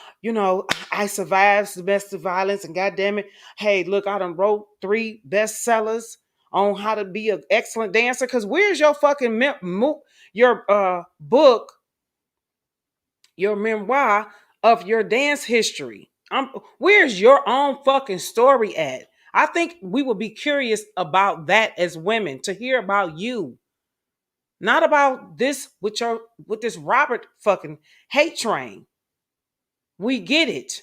I survived domestic violence and goddamn it, hey, look, I done wrote 3 bestsellers on how to be an excellent dancer. Because where's your fucking book, your memoir of your dance history? Where's your own fucking story at? I think we would be curious about that as women, to hear about you. Not about this with this Robert fucking hate train. We get it.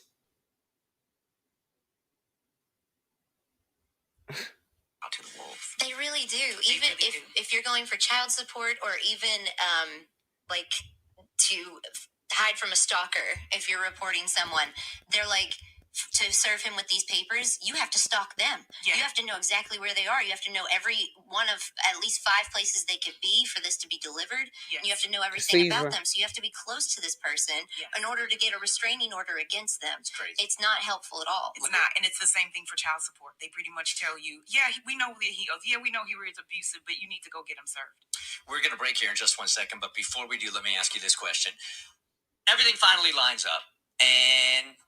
They really do. Even if you're going for child support or even like to hide from a stalker, if you're reporting someone, they're like, to serve him with these papers, you have to stalk them. Yeah. You have to know exactly where they are. You have to know every one of at least 5 places they could be for this to be delivered. Yes. And you have to know everything about them. So you have to be close to this person in order to get a restraining order against them. It's crazy. It's not helpful at all. It's not. And it's the same thing for child support. They pretty much tell you, yeah, we know that he owes. Yeah, we know he was abusive, but you need to go get him served. We're going to break here in just 1 second. But before we do, let me ask you this question. Everything finally lines up. And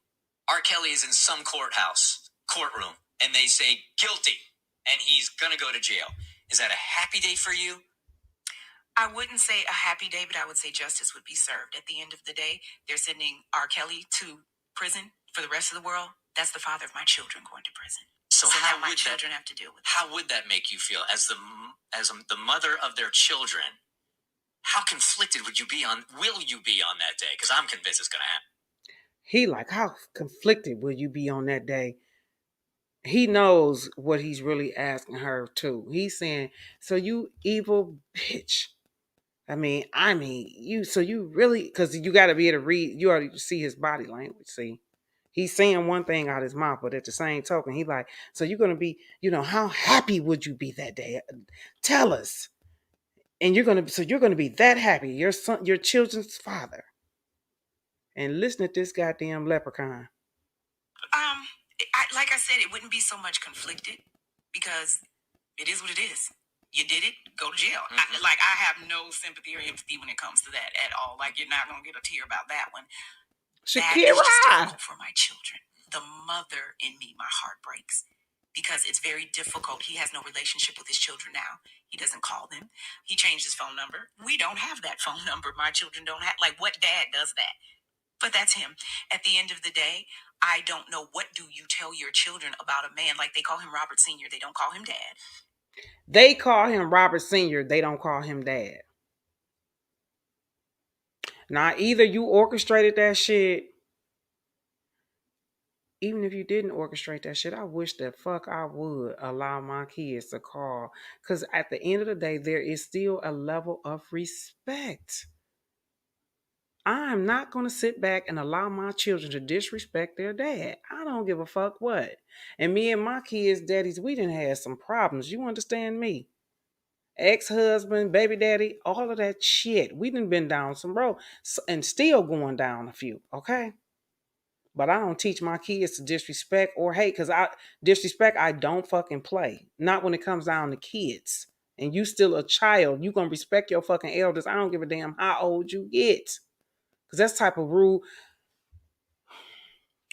RKelly is in some courtroom, and they say guilty, and he's gonna go to jail. Is that a happy day for you? I wouldn't say a happy day, but I would say justice would be served. At the end of the day, they're sending RKelly to prison for the rest of the world. That's the father of my children going to prison. So how now my children have to deal with it. How would that make you feel as the mother of their children? How conflicted will you be on that day? Because I'm convinced it's gonna happen. He like, how conflicted will you be on that day? He knows what he's really asking her too. He's saying, so you evil bitch. I mean, so you really, because you got to be able to read, you already see his body language, see? He's saying one thing out of his mouth, but at the same token, he like, so you're going to be, how happy would you be that day? Tell us. And you're going to be that happy, your son, your children's father. And listen to this goddamn leprechaun. Like I said, it wouldn't be so much conflicted because it is what it is. You did it, go to jail. Mm-hmm. I have no sympathy or empathy when it comes to that at all. Like, you're not going to get a tear about that one. That is just difficult for my children. The mother in me, my heart breaks because it's very difficult. He has no relationship with his children now. He doesn't call them. He changed his phone number. We don't have that phone number. My children don't have. Like, what dad does that? But that's him. At the end of the day, I don't know, what do you tell your children about a man? Like, they call him Robert Sr., they don't call him dad. They call him Robert Sr., they don't call him dad. Now, either you orchestrated that shit even if you didn't orchestrate that shit, I wish that fuck I would allow my kids to call. Because at the end of the day, there is still a level of respect. I'm not going to sit back and allow my children to disrespect their dad. I don't give a fuck what. And me and my kids' daddies, we done had some problems. You understand me? Ex-husband, baby daddy, all of that shit. We done been down some road and still going down a few, okay? But I don't teach my kids to disrespect or hate, because I don't fucking play. Not when it comes down to kids. And you still a child. You gonna respect your fucking elders. I don't give a damn how old you get. Because that's type of rule.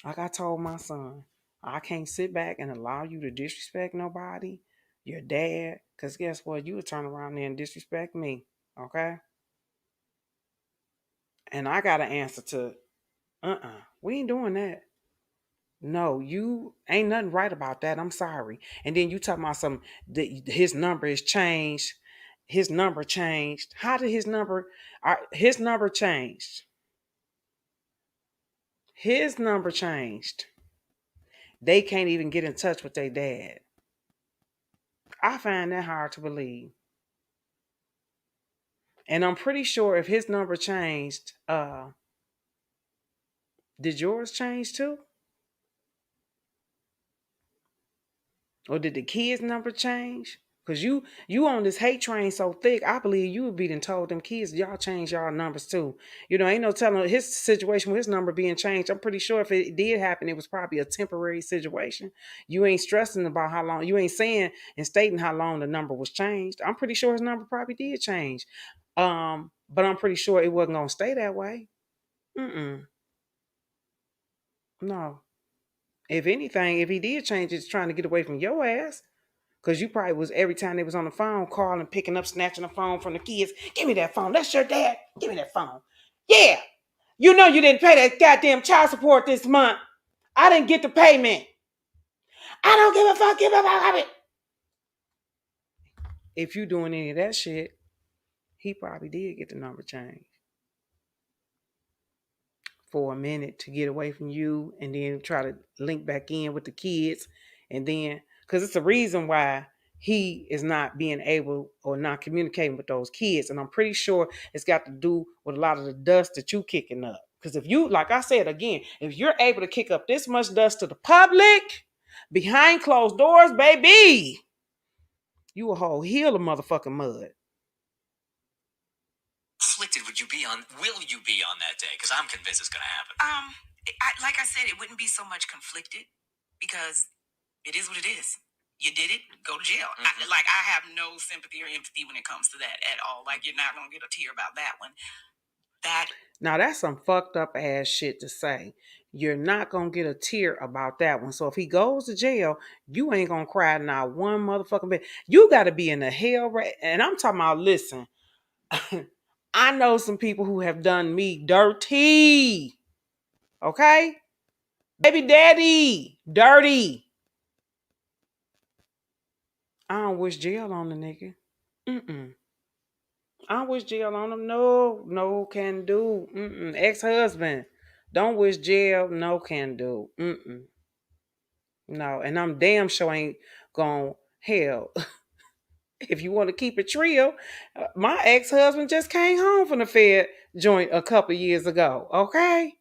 Like I told my son, I can't sit back and allow you to disrespect nobody, your dad, because guess what? You would turn around there and disrespect me, okay? And I got to answer to, we ain't doing that. No, you ain't nothing right about that. I'm sorry. And then you talking about his number is changed. His number changed. How did his number changed? His number changed. They can't even get in touch with their dad. I find that hard to believe. And I'm pretty sure if his number changed, did yours change too? Or did the kids' number change? Because you on this hate train so thick, I believe you would be done told them kids, y'all change y'all numbers too. You know, ain't no telling his situation with his number being changed. I'm pretty sure if it did happen, it was probably a temporary situation. You ain't stressing about how long, you ain't saying and stating how long the number was changed. I'm pretty sure his number probably did change. But I'm pretty sure it wasn't going to stay that way. No. If anything, if he did change, it's trying to get away from your ass. Because you probably was, every time they was on the phone, calling, picking up, snatching the phone from the kids. Give me that phone. That's your dad. Give me that phone. Yeah. You know you didn't pay that goddamn child support this month. I didn't get the payment. I don't give a fuck. Give a fuck. If you doing any of that shit, he probably did get the number changed for a minute to get away from you and then try to link back in with the kids. And then, because it's a reason why he is not being able or not communicating with those kids. And I'm pretty sure it's got to do with a lot of the dust that you kicking up. Because if you, like I said again, if you're able to kick up this much dust to the public, behind closed doors, baby, you a whole hill of motherfucking mud. Conflicted will you be on that day? Because I'm convinced it's going to happen. Like I said, it wouldn't be so much conflicted because it is what it is. You did it, go to jail. Mm-hmm. I have no sympathy or empathy when it comes to that at all. Like, you're not going to get a tear about that one. Now, that's some fucked up ass shit to say. You're not going to get a tear about that one. So if he goes to jail, you ain't going to cry not one motherfucking bit. You got to be in the hell. And I'm talking about, listen, I know some people who have done me dirty. Okay? Baby daddy, dirty. I don't wish jail on the nigga. I don't wish jail on him. No can do. Ex-husband, don't wish jail. No can do. No, and I'm damn sure ain't gonna hell. If you want to keep it real, my ex-husband just came home from the Fed joint a couple years ago. Okay,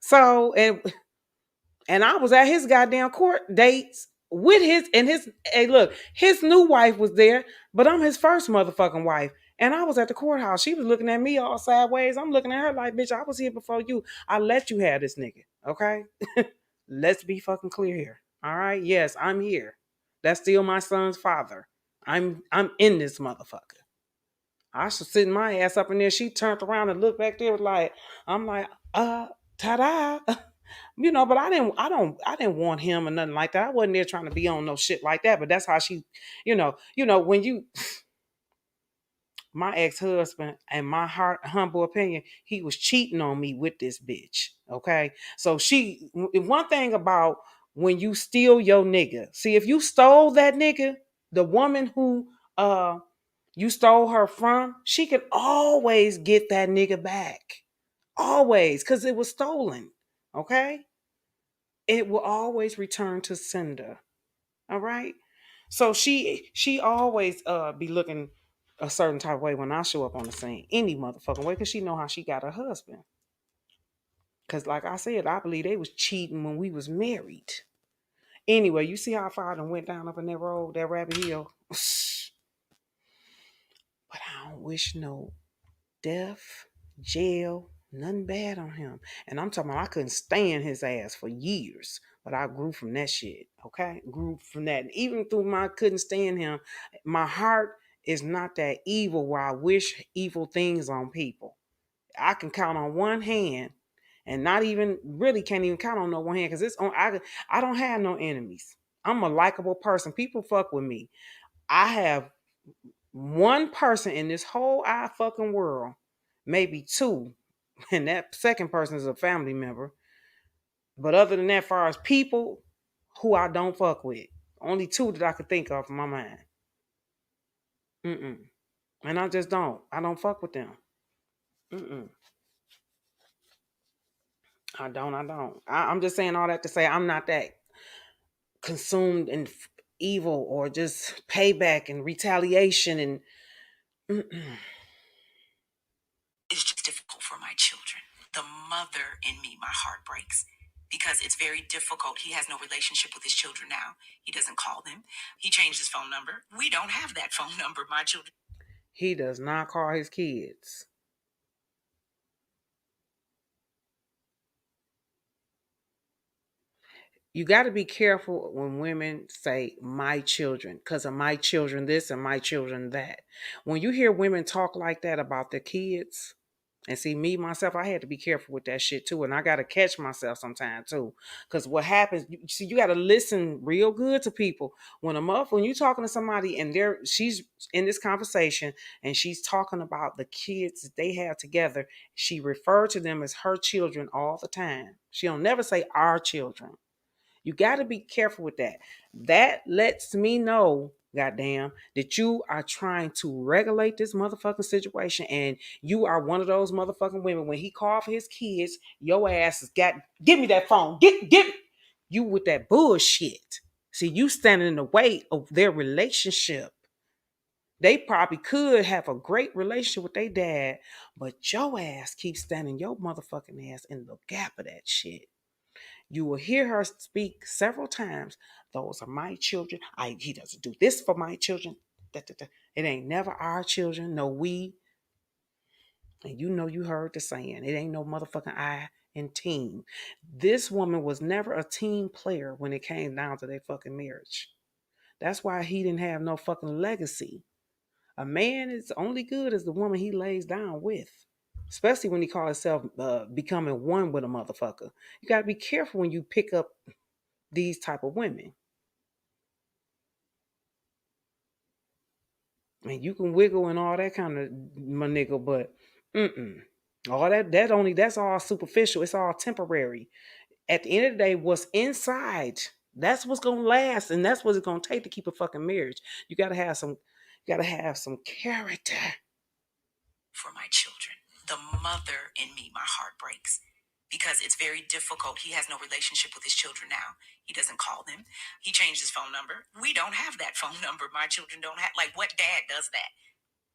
so and I was at his goddamn court dates with his new wife was there, but I'm his first motherfucking wife. And I was at the courthouse. She was looking at me all sideways. I'm looking at her like, bitch, I was here before you. I let you have this nigga. Okay? Let's be fucking clear here. All right? Yes, I'm here. That's still my son's father. I'm in this motherfucker. I should sit my ass up in there. She turned around and looked back there like, I'm like, ta-da. You know, but I didn't want him or nothing like that. I wasn't there trying to be on no shit like that. But that's how she, when my ex-husband, in my humble opinion, he was cheating on me with this bitch. Okay. So one thing about when you steal your nigga, see, if you stole that nigga, the woman who you stole her from, she could always get that nigga back. Always, because it was stolen. Okay. it will always return to sender. All right. So she always be looking a certain type of way when I show up on the scene, any motherfucking way, because she know how she got her husband. Because like I said, I believe they was cheating when we was married. Anyway, you see how far I done went down up in that road, that rabbit hill. But I don't wish no death, jail, nothing bad on him. And I'm talking about I couldn't stand his ass for years. But I grew from that shit. Okay? Grew from that. And even through my couldn't stand him, my heart is not that evil where I wish evil things on people. I can count on one hand, and not even really can't even count on no one hand because it's on. I don't have no enemies. I'm a likable person. People fuck with me. I have one person in this whole fucking world, maybe two, and that second person is a family member. But other than that, far as people who I don't fuck with, only two that I could think of in my mind. And I just don't. I don't fuck with them. I don't. I'm just saying all that to say I'm not that consumed in evil or just payback and retaliation and It's just difficult for my children. The mother in me, my heart breaks because it's very difficult. He has no relationship with his children now. He doesn't call them. He changed his phone number. We don't have that phone number, my children. He does not call his kids. You got to be careful when women say my children because of my children this and my children that. When you hear women talk like that about their kids, and see me, myself, I had to be careful with that shit too. And I got to catch myself sometimes too. Because what happens, you got to listen real good to people. When you're talking to somebody and she's in this conversation and she's talking about the kids that they have together, she referred to them as her children all the time. She'll never say our children. You got to be careful with that. That lets me know, goddamn, that you are trying to regulate this motherfucking situation, and you are one of those motherfucking women. When he called for his kids, your ass has got, give me that phone. Get you with that bullshit. See, you standing in the way of their relationship. They probably could have a great relationship with their dad, but your ass keeps standing your motherfucking ass in the gap of that shit. You will hear her speak several times. Those are my children. He doesn't do this for my children. It ain't never our children. No, we. And you know you heard the saying. It ain't no motherfucking I in team. This woman was never a team player when it came down to their fucking marriage. That's why he didn't have no fucking legacy. A man is only good as the woman he lays down with. Especially when he calls himself becoming one with a motherfucker. You got to be careful when you pick up these type of women. And you can wiggle and all that kind of maniggle, but all that's all superficial. It's all temporary. At the end of the day, what's inside, that's what's gonna last, and that's what it's gonna take to keep a fucking marriage. You gotta have some character. For my children, the mother in me, my heart breaks because it's very difficult. He has no relationship with his children now. He doesn't call them. He changed his phone number. We don't have that phone number. My children don't have, like, what dad does that?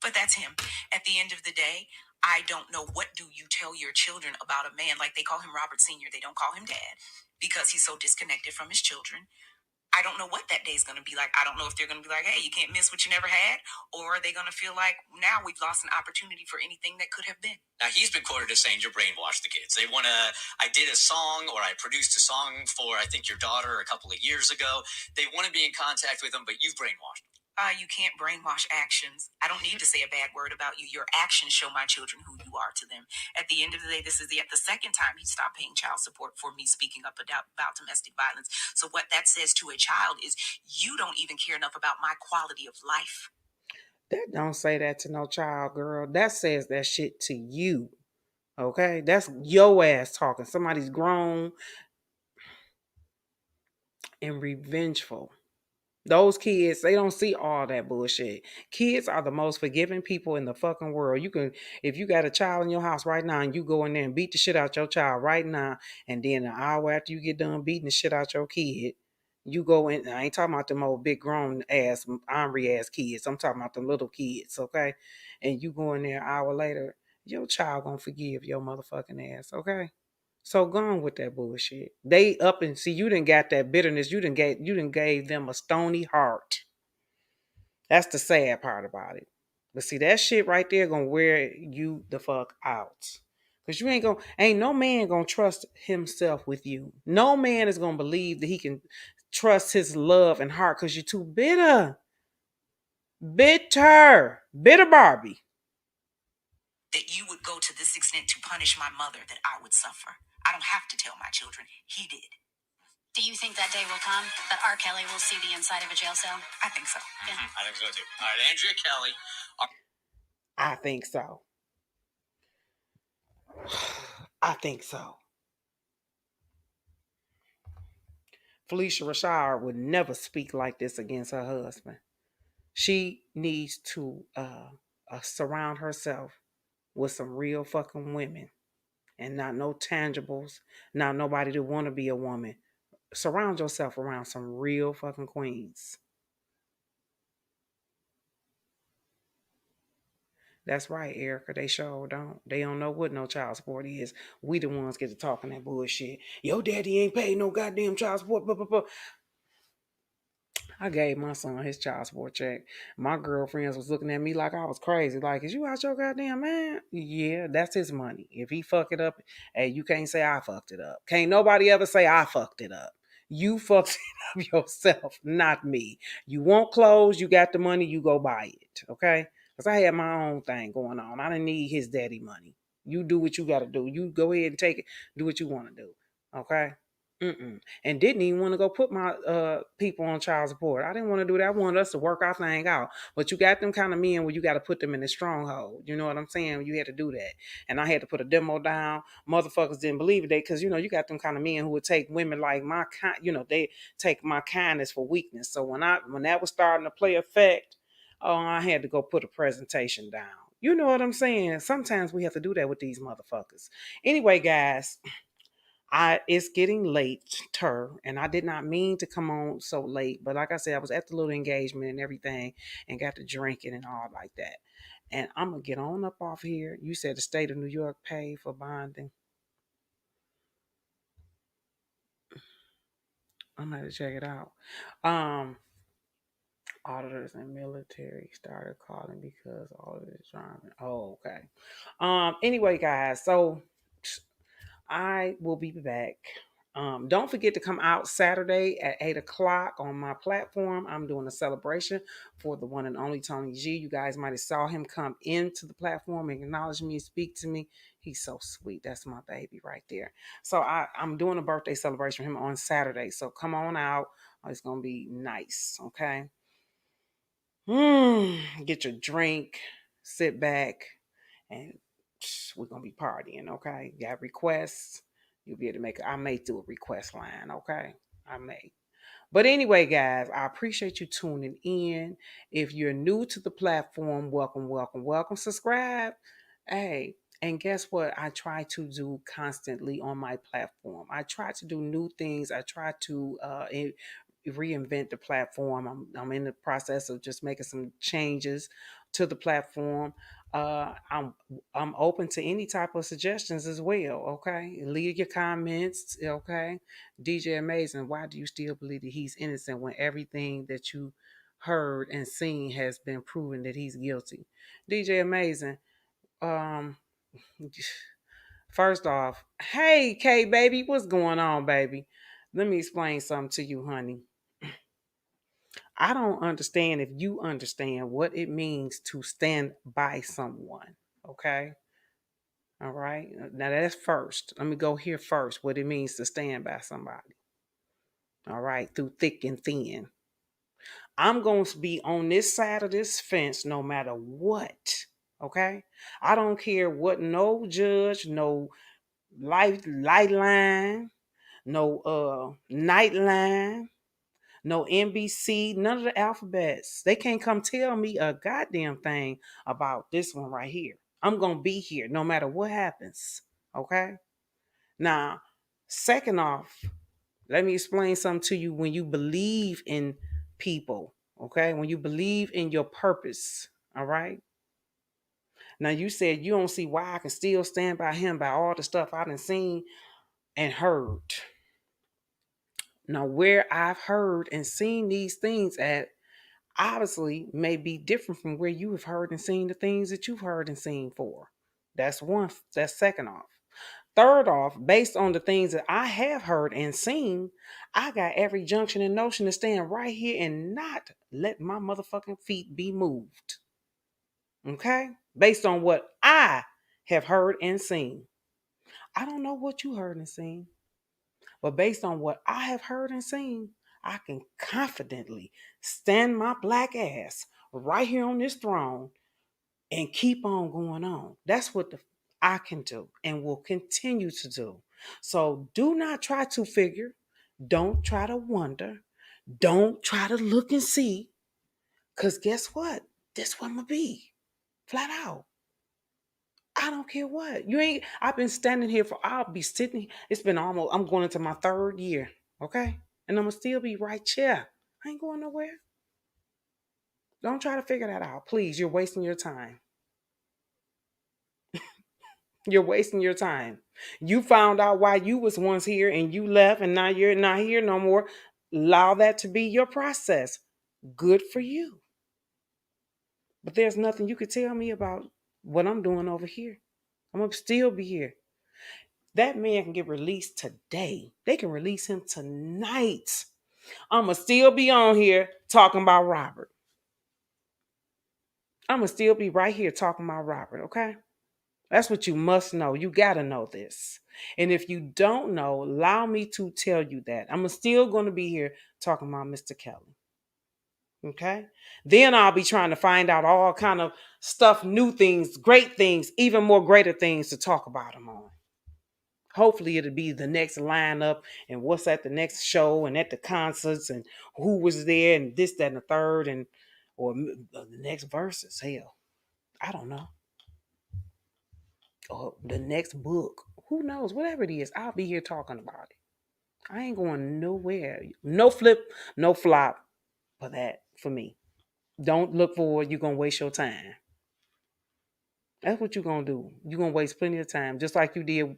But that's him. At the end of the day, I don't know, what do you tell your children about a man? Like, they call him Robert Sr., they don't call him dad because he's so disconnected from his children. I don't know what that day is going to be like. I don't know if they're going to be like, hey, you can't miss what you never had. Or are they going to feel like now we've lost an opportunity for anything that could have been? Now, he's been quoted as saying, you brainwashed the kids. I did a song, or I produced a song for, I think, your daughter a couple of years ago. They want to be in contact with them, but you've brainwashed them. You can't brainwash actions. I don't need to say a bad word about you. Your actions show my children who you are to them. At the end of the day, this is the second time he stopped paying child support for me speaking up about domestic violence. So what that says to a child is you don't even care enough about my quality of life. That don't say that to no child, girl. That says that shit to you. Okay? That's your ass talking. Somebody's grown and revengeful. Those kids, they don't see all that bullshit. Kids are the most forgiving people in the fucking world. You can, if you got a child in your house right now and you go in there and beat the shit out your child right now, and then an hour after you get done beating the shit out your kid, you go in. I ain't talking about them old big grown ass, ornery ass kids. I'm talking about them little kids, okay? And you go in there an hour later, your child gonna forgive your motherfucking ass, okay? So gone with that bullshit. They up and see you didn't got that bitterness. You didn't gave them a stony heart. That's the sad part about it. But see that shit right there gonna wear you the fuck out. Cause you ain't no man gonna trust himself with you. No man is gonna believe that he can trust his love and heart because you're too bitter. Bitter Barbie. That you would go to this extent to punish my mother, that I would suffer. I don't have to tell my children. He did. Do you think that day will come that RKelly will see the inside of a jail cell? I think so. Yeah. I think so too. All right, Drea Kelly. I think so. I think so. Felicia Rashard would never speak like this against her husband. She needs to surround herself with some real fucking women and not no tangibles, not nobody that want to be a woman. Surround yourself around some real fucking queens. That's right, Erica. They sure don't. They don't know what no child support is. We the ones get to talking that bullshit. Your daddy ain't paid no goddamn child support. Blah, blah, blah. I gave my son his child support check. My girlfriends was looking at me like I was crazy. Like, is you out your goddamn man? Yeah, that's his money. If he fuck it up, hey, you can't say I fucked it up. Can't nobody ever say I fucked it up. You fucked it up yourself, not me. You want clothes, you got the money, you go buy it. Okay? Because I had my own thing going on. I didn't need his daddy money. You do what you got to do. You go ahead and take it. Do what you want to do. Okay? And didn't even want to go put my people on child support. I didn't want to do that. I wanted us to work our thing out. But you got them kind of men where you got to put them in the stronghold. You know what I'm saying? You had to do that. And I had to put a demo down. Motherfuckers didn't believe it because, you got them kind of men who would take women like my kind, they take my kindness for weakness. So when that was starting to play effect, I had to go put a presentation down. You know what I'm saying? Sometimes we have to do that with these motherfuckers. Anyway, guys, it's getting later, and I did not mean to come on so late, but like I said, I was at the little engagement and everything and got to drinking and all like that. And I'm going to get on up off here. You said the state of New York paid for bonding. I'm going to check it out. Auditors and military started calling because all of this drama. Oh, okay. Anyway, guys, so I will be back. Don't forget to come out Saturday at 8 o'clock on my platform. I'm doing a celebration for the one and only Tony G. You guys might have saw him come into the platform and acknowledge me and speak to me. He's so sweet. That's my baby right there. So I'm doing a birthday celebration for him on Saturday. So come on out. It's going to be nice. Okay. Get your drink, sit back, and we're going to be partying, okay? Got requests? You'll be able to I may do a request line, okay? I may. But anyway, guys, I appreciate you tuning in. If you're new to the platform, welcome, welcome, welcome. Subscribe. Hey, and guess what? I try to do constantly on my platform. I try to do new things. I try to reinvent the platform. I'm in the process of just making some changes to the platform. I'm open to any type of suggestions as well. Okay, leave your comments. Okay, DJ Amazing, why do you still believe that he's innocent when everything that you heard and seen has been proven that he's guilty? DJ Amazing, first off, hey K baby, what's going on, baby? Let me explain something to you, honey. I don't understand if you understand what it means to stand by someone. Okay. All right. Now that's first. Let me go here first. What it means to stand by somebody. All right. Through thick and thin. I'm going to be on this side of this fence no matter what. Okay. I don't care what no judge, no light line, no night line, no NBC, none of the alphabets. They can't come tell me a goddamn thing about this one right here. I'm going to be here no matter what happens. Okay? Now, second off, let me explain something to you. When you believe in people, okay? When you believe in your purpose, all right? Now, you said you don't see why I can still stand by him by all the stuff I done seen and heard. Now, where I've heard and seen these things at obviously may be different from where you have heard and seen the things that you've heard and seen for. That's one. That's second off. Third off, based on the things that I have heard and seen, I got every junction and notion to stand right here and not let my motherfucking feet be moved. Okay? Based on what I have heard and seen. I don't know what you heard and seen, but based on what I have heard and seen, I can confidently stand my black ass right here on this throne and keep on going on. That's what I can do and will continue to do. So do not try to figure. Don't try to wonder. Don't try to look and see. Because guess what? This what I'm going to be. Flat out. I don't care what. I've been standing here I'll be sitting. It's been I'm going into my 3rd year. Okay? And I'm going to still be right here. I ain't going nowhere. Don't try to figure that out. Please, you're wasting your time. You're wasting your time. You found out why you was once here and you left and now you're not here no more. Allow that to be your process. Good for you. But there's nothing you could tell me about what I'm doing over here. I'm going to still be here. That man can get released today. They can release him tonight. I'm going to still be on here talking about Robert. I'm going to still be right here talking about Robert, okay? That's what you must know. You got to know this. And if you don't know, allow me to tell you that. I'm still going to be here talking about Mr. Kelly. Okay? Then I'll be trying to find out all kind of stuff, new things, great things, even more greater things to talk about him on. Hopefully it'll be the next lineup and what's at the next show and at the concerts and who was there and this, that, and the third or the next verses. Hell, I don't know. Or the next book. Who knows? Whatever it is, I'll be here talking about it. I ain't going nowhere. No flip, no flop for me. Don't look forward. You're going to waste your time. That's what you're going to do. You're going to waste plenty of time, just like you did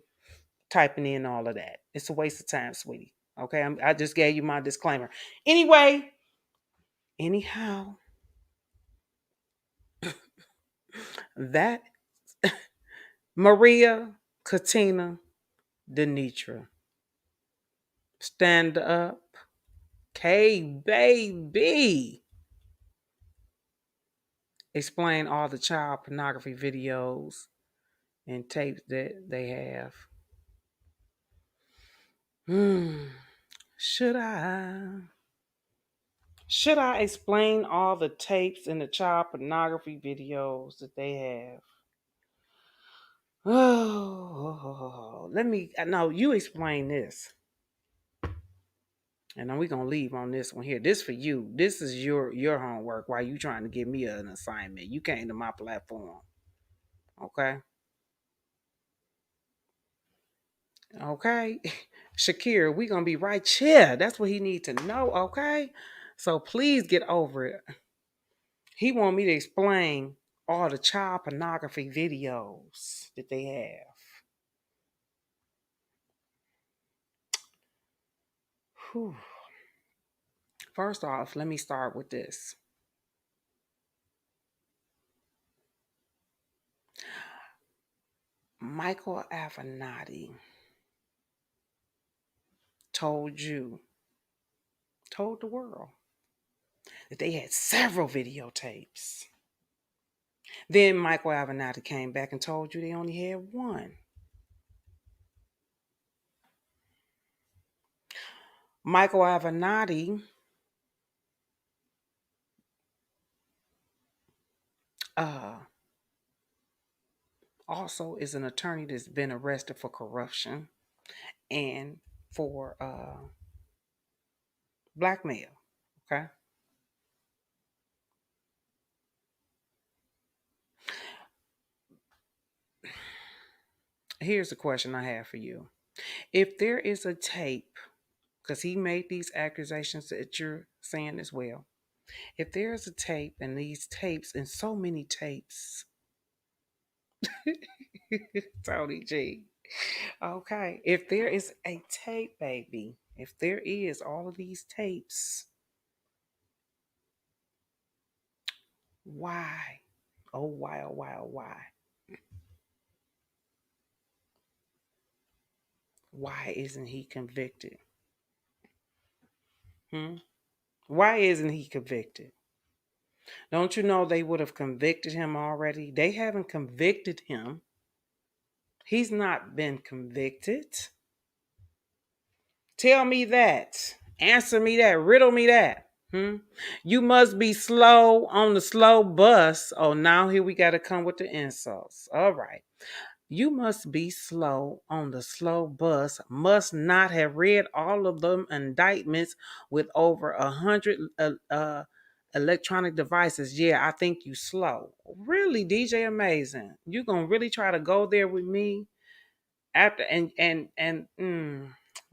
typing in all of that. It's a waste of time, sweetie. Okay? I just gave you my disclaimer. Anyhow, that Maria, Katina, Denitra. Stand up. K baby. Explain all the child pornography videos and tapes that they have. Should I explain all the tapes and the child pornography videos that they have? Oh, you explain this. And then we're going to leave on this one here. This for you. This is your homework while you trying to give me an assignment. You came to my platform. Okay? Okay? Shakir, we're going to be right here. That's what he needs to know, okay? So please get over it. He want me to explain all the child pornography videos that they have. Whew. First off, let me start with this. Michael Avenatti told the world that they had several videotapes. Then Michael Avenatti came back and told you they only had one. Michael Avenatti also is an attorney that's been arrested for corruption and for blackmail. Okay. Here's a question I have for you. If there is a tape, because he made these accusations that you're saying as well. If there's a tape and these tapes and so many tapes, Tony G. Okay. If there is a tape, baby, if there is all of these tapes, why? Oh, why, oh, why, oh, why? Why isn't he convicted? Why isn't he convicted? Don't you know they would have convicted him already? They haven't convicted him. He's not been convicted. Tell me that. Answer me that. Riddle me that. You must be slow on the slow bus. Oh, now here we got to come with the insults. All right. You must be slow on the slow bus. Must not have read all of them indictments with over 100 electronic devices. Yeah, I think you slow. Really, DJ Amazing. You gonna really try to go there with me? After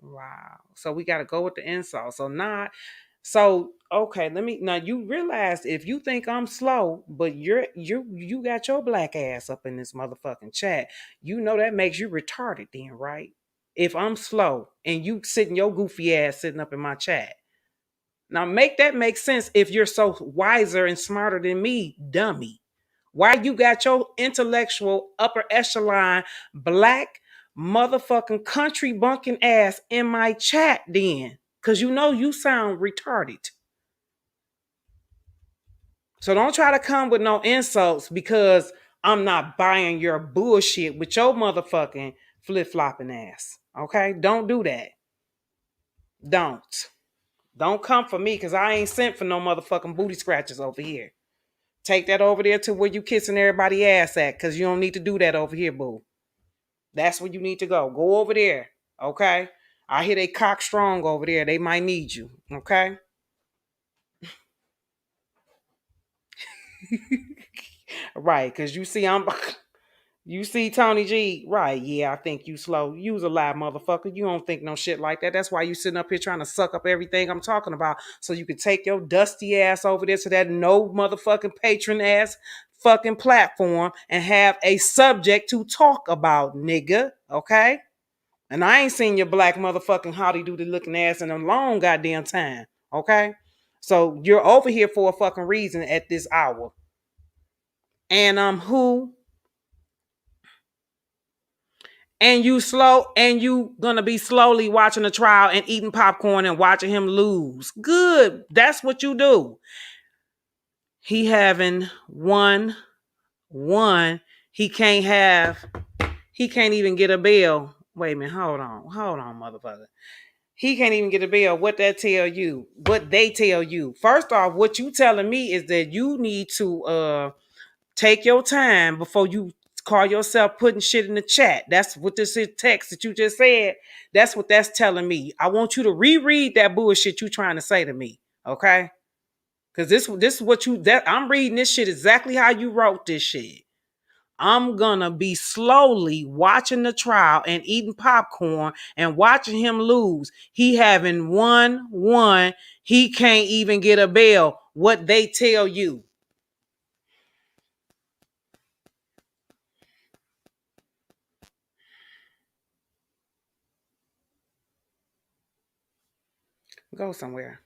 wow. So we got to go with the insult. Okay, let me now you realize if you think I'm slow, but you got your black ass up in this motherfucking chat, you know that makes you retarded then, right? If I'm slow and you sitting your goofy ass sitting up in my chat. Now make that make sense if you're so wiser and smarter than me, dummy. Why you got your intellectual upper echelon black motherfucking country bunking ass in my chat then? Cause you know you sound retarded. So don't try to come with no insults because I'm not buying your bullshit with your motherfucking flip-flopping ass. Okay? Don't do that. Don't come for me because I ain't sent for no motherfucking booty scratches over here. Take that over there to where you kissing everybody ass at because you don't need to do that over here, boo. That's where you need to go. Go over there. Okay? I hear they cock strong over there. They might need you. Okay? Right, because you see Tony G, right? Yeah, I think you slow. You's a lie, motherfucker. You don't think no shit like that. That's why you sitting up here trying to suck up everything I'm talking about, so you can take your dusty ass over there to that no motherfucking patron ass fucking platform and have a subject to talk about, nigga. Okay? And I ain't seen your black motherfucking howdy doody looking ass in a long goddamn time. Okay? So you're over here for a fucking reason at this hour. And who? And you gonna be slowly watching the trial and eating popcorn and watching him lose. Good. That's what you do. He having one. He can't even get a bail. Wait a minute. Hold on, motherfucker. He can't even get a bail. What that tell you? What they tell you? First off, what you telling me is that you need to take your time before you call yourself putting shit in the chat. That's what this is text that you just said. That's what that's telling me. I want you to reread that bullshit you trying to say to me. Okay? Because this is what I'm reading this shit exactly how you wrote this shit. I'm gonna be slowly watching the trial and eating popcorn and watching him lose. He having 1-1. He can't even get a bail. What they tell you. Go somewhere.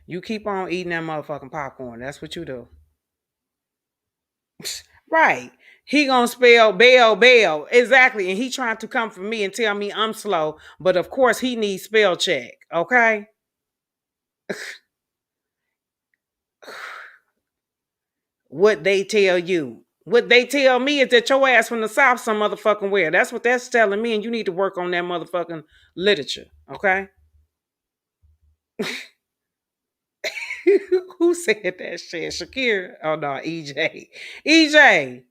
You keep on eating that motherfucking popcorn. That's what you do. Right. He gonna spell bail. Exactly. And he trying to come for me and tell me I'm slow. But of course he needs spell check. Okay? What they tell you. What they tell me is that your ass from the South some motherfucking where. That's what that's telling me. And you need to work on that motherfucking literature. Okay? Who said that shit? Shakir? Oh no, EJ. EJ.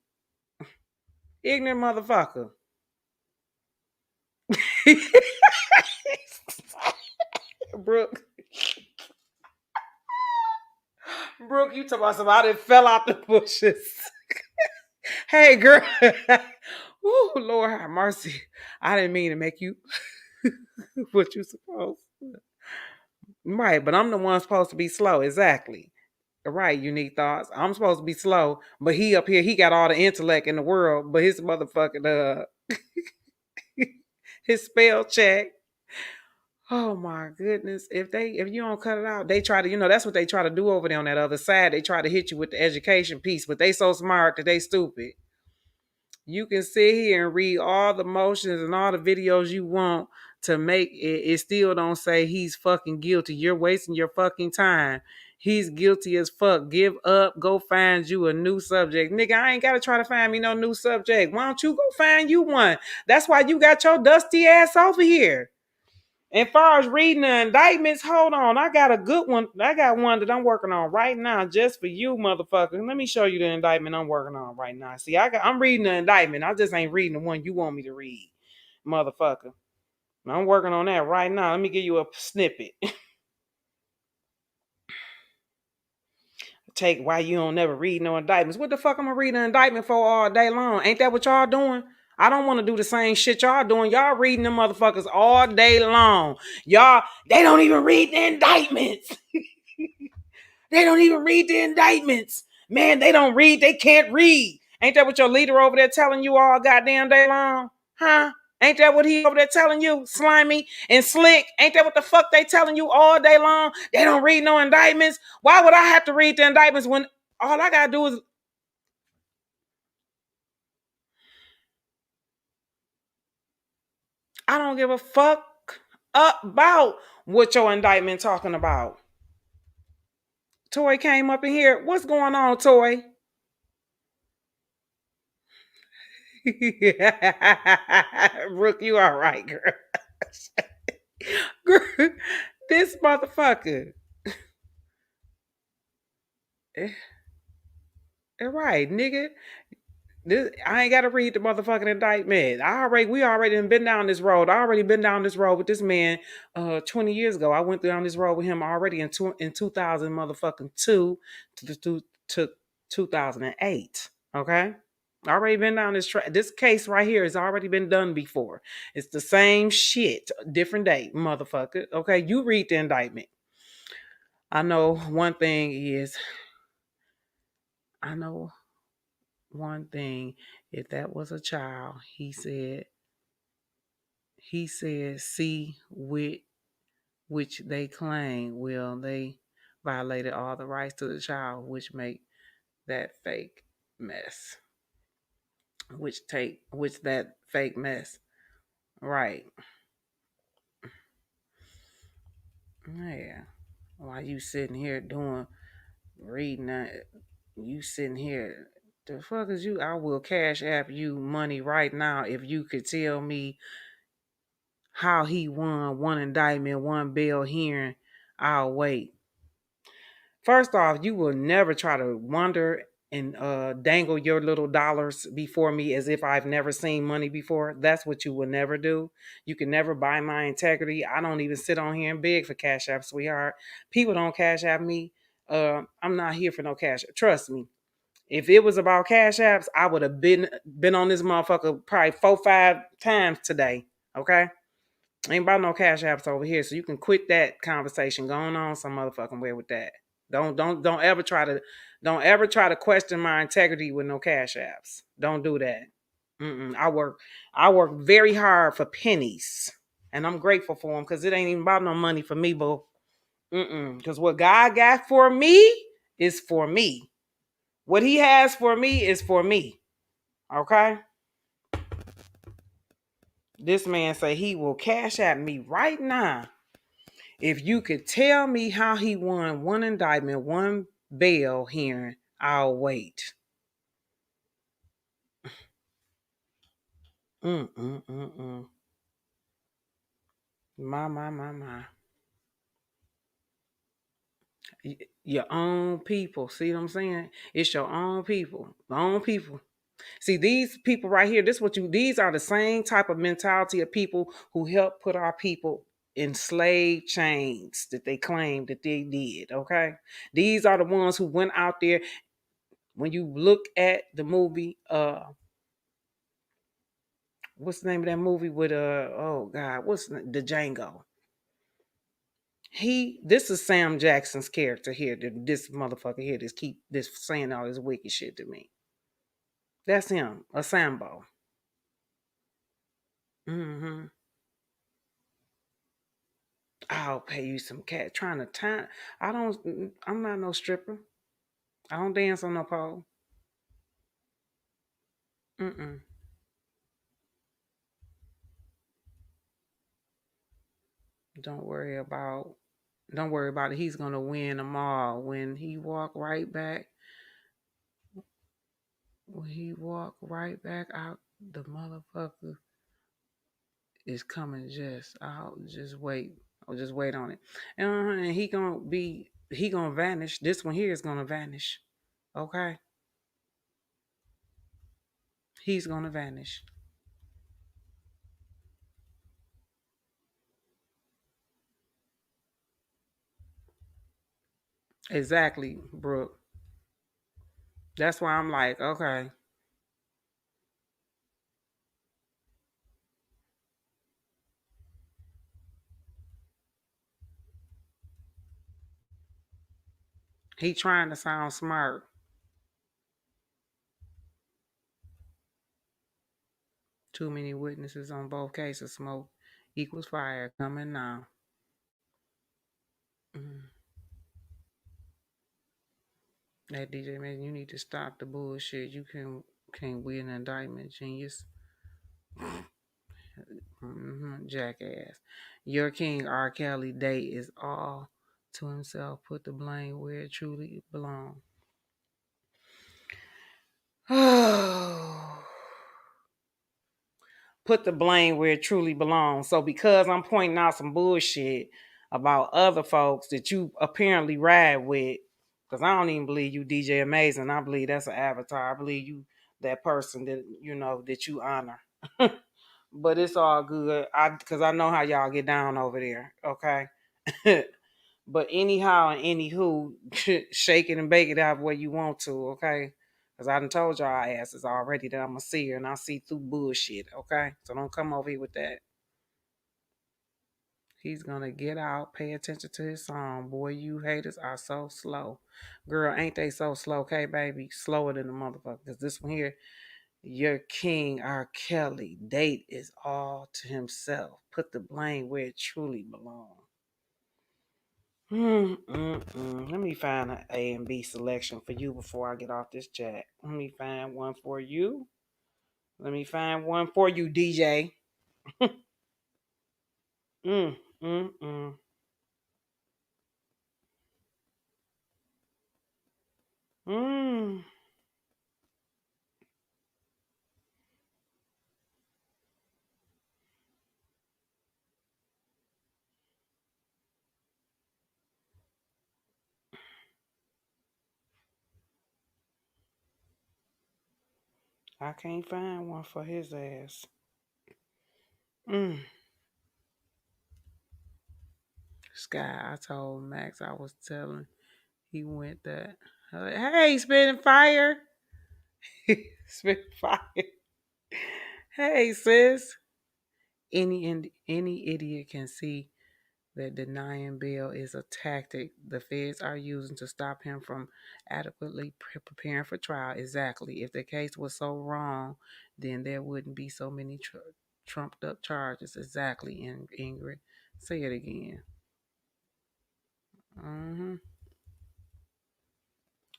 Ignorant motherfucker. Brooke. Brooke, you talking about somebody that fell out the bushes. Hey, girl. Ooh, Lord have mercy. I didn't mean to make you what you supposed. Right, but I'm the one supposed to be slow. Exactly. Right, unique thoughts. I'm supposed to be slow, but he up here, he got all the intellect in the world, but his motherfucking his spell check. Oh my goodness. If you don't cut it out, they try to, that's what they try to do over there on that other side. They try to hit you with the education piece, but they so smart that they stupid. You can sit here and read all the motions and all the videos you want to make it. It still don't say he's fucking guilty. You're wasting your fucking time. He's guilty as fuck. Give up. Go find you a new subject. Nigga, I ain't got to try to find me no new subject. Why don't you go find you one? That's why you got your dusty ass over here. And far as reading the indictments, hold on. I got a good one. I got one that I'm working on right now just for you, motherfucker. Let me show you the indictment I'm working on right now. See, I'm reading the indictment. I just ain't reading the one you want me to read, motherfucker. I'm working on that right now. Let me give you a snippet. Take why you don't never read no indictments. What the fuck I'm gonna read an indictment for all day long? Ain't that what y'all doing? I don't want to do the same shit y'all doing. Y'all reading them motherfuckers all day long. Y'all, they don't even read the indictments. They don't even read the indictments. Man, they don't read. They can't read. Ain't that what your leader over there telling you all goddamn day long? Huh? Ain't that what he over there telling you? Slimy and slick. Ain't that what the fuck they telling you all day long? They don't read no indictments. Why would I have to read the indictments when all I gotta do is... I don't give a fuck about what your indictment talking about. Toy came up in here. What's going on, Toy? Brooke, you all right, girl. Girl, this motherfucker. Right, nigga. I ain't gotta read the motherfucking indictment. We already been down this road. I already been down this road with this man 20 years ago. I went down this road with him already in 2000 motherfucking 2 to 2008. Okay? Already been down this track. This case right here has already been done before. It's the same shit, different day, motherfucker. Okay, you read the indictment. I know one thing, if that was a child, he said, see which they claim, well, they violated all the rights to the child, which make that fake mess. That fake mess. Right. Yeah. While you sitting here reading that, you sitting here, the fuck is you? I will cash app you money right now if you could tell me how he won one indictment, one bail hearing. I'll wait. First off, you will never try to wonder and dangle your little dollars before me as if I've never seen money before. That's what you will never do. You can never buy my integrity. I don't even sit on here and beg for cash app, sweetheart. People don't cash app me. I'm not here for no cash. Trust me. If it was about cash apps, I would have been on this motherfucker probably 4-5 times today. Okay? Ain't about no cash apps over here. So you can quit that conversation. Going on some motherfucking way with that. Don't ever try to question my integrity with no cash apps. Don't do that. I work very hard for pennies, and I'm grateful for them because it ain't even about no money for me, boo. Because what God got for me is for me. What He has for me is for me. Okay. This man say he will cash at me right now. If you could tell me how he won one indictment, one bail hearing, I'll wait. My. Your own people. See what I'm saying? It's your own people. Own people. See, these people right here, these are the same type of mentality of people who help put our people enslaved chains that they claim that they did. Okay, these are the ones who went out there. When you look at the movie, what's the name of that movie with oh God, what's the Django? This is Sam Jackson's character here. This motherfucker here that's keep this saying all this wicked shit to me. That's him, a Sambo. Mm-hmm. I'll pay you some cash. Trying to time. I'm not no stripper. I don't dance on no pole. Mm-mm. Don't worry about it. He's gonna win them all. When he walk right back out, the motherfucker is coming I'll just wait on it. And he gonna vanish. This one here is gonna vanish. Okay? He's gonna vanish. Exactly, Brooke. That's why I'm like, okay. He trying to sound smart. Too many witnesses on both cases. Smoke equals fire. Coming now. That DJ man, you need to stop the bullshit. You can't win an indictment, genius. Jackass. Your king RKelly date is all to himself. Put the blame where it truly belongs. Put the blame where it truly belongs. So because I'm pointing out some bullshit about other folks that you apparently ride with, because I don't even believe you DJ Amazing. I believe that's an avatar. I believe you that person that that you honor. But it's all good. Because I know how y'all get down over there. Okay. But anyhow and anywho, shake it and bake it out where you want to. Okay. Because I done told y'all asses already that I'm a seer and I see through bullshit. Okay. So don't come over here with that. He's going to get out. Pay attention to his song. Boy, you haters are so slow. Girl, ain't they so slow? Okay, baby. Slower than the motherfucker. Because this one here, your king, RKelly, date is all to himself. Put the blame where it truly belongs. Let me find an A and B selection for you before I get off this chat. Let me find one for you. DJ. mm. I can't find one for his ass. Sky, I told Max I was telling he went that. Hey, spitting fire. Spitting fire. Hey, sis. Any idiot can see that denying bail is a tactic the feds are using to stop him from adequately preparing for trial. Exactly. If the case was so wrong, then there wouldn't be so many trumped up charges. Exactly, Ingrid. Say it again.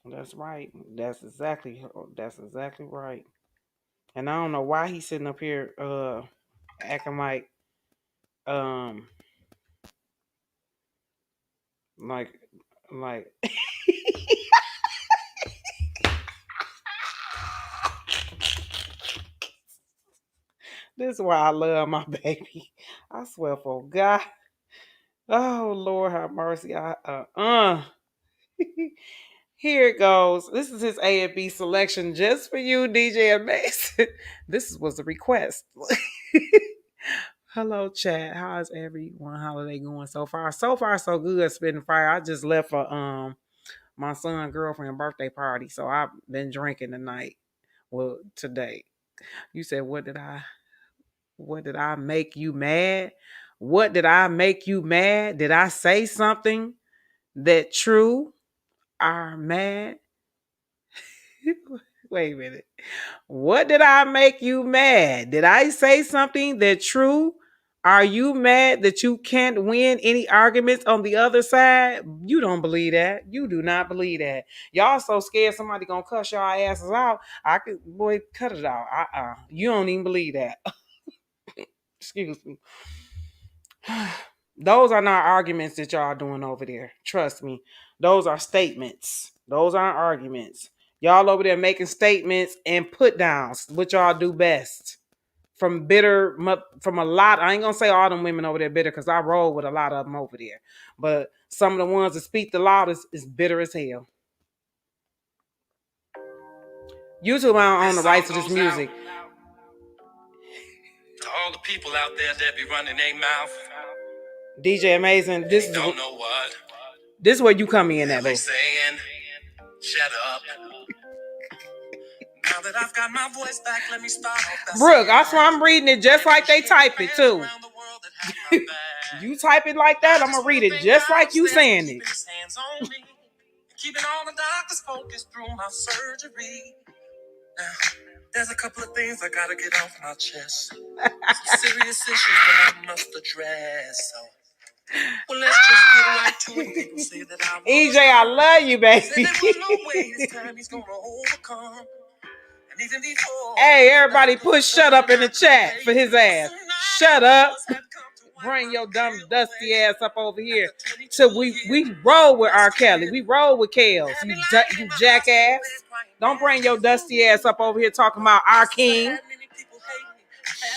That's right. That's exactly right. And I don't know why he's sitting up here acting like like this is why I love my baby. I swear for God. Oh Lord have mercy. Here it goes. This is his A and B selection just for you, DJ Amazing. This was a request. Hello, chat. How's everyone holiday going so far? So far, so good. Spitting fire. I just left for my son's girlfriend birthday party, so I've been drinking tonight. Well, today. You said, what did I make you mad? What did I make you mad? Did I say something that true are mad? Wait a minute. What did I make you mad? Did I say something that true? Are you mad that you can't win any arguments on the other side? You don't believe that. You do not believe that. Y'all so scared somebody gonna cuss y'all asses out. I could, boy, cut it out. You don't even believe that. Excuse me. Those are not arguments that y'all doing over there. Trust me. Those are statements. Those aren't arguments. Y'all over there making statements and put downs, which y'all do best. From a lot, I ain't gonna say all them women over there bitter, because I roll with a lot of them over there. But some of the ones that speak the loudest is bitter as hell. YouTube, I don't own the rights to this music. To all the people out there that be running their mouth. DJ Amazing, this is don't know what. This is where you come in at, bro. Saying, shut up. Now that I've got my voice back, let me start off. Brooke, I swear I'm reading it just like they type it too. You type it like that, I'm gonna read it just like you saying it. Keeping all the doctors focused through my surgery. Now, there's a couple of things I gotta get off my chest. Some serious issues that I must address. So, well, let's just get right to it. People say that EJ, I love you, baby. Say there was no way this time he's gonna overcome. And even before, hey, everybody push shut up in the chat for his ass. Shut up. Bring your dumb dusty ass up over here. So we roll with RKelly. We roll with kellz. You jackass. Don't bring your dusty ass up over here talking about our king.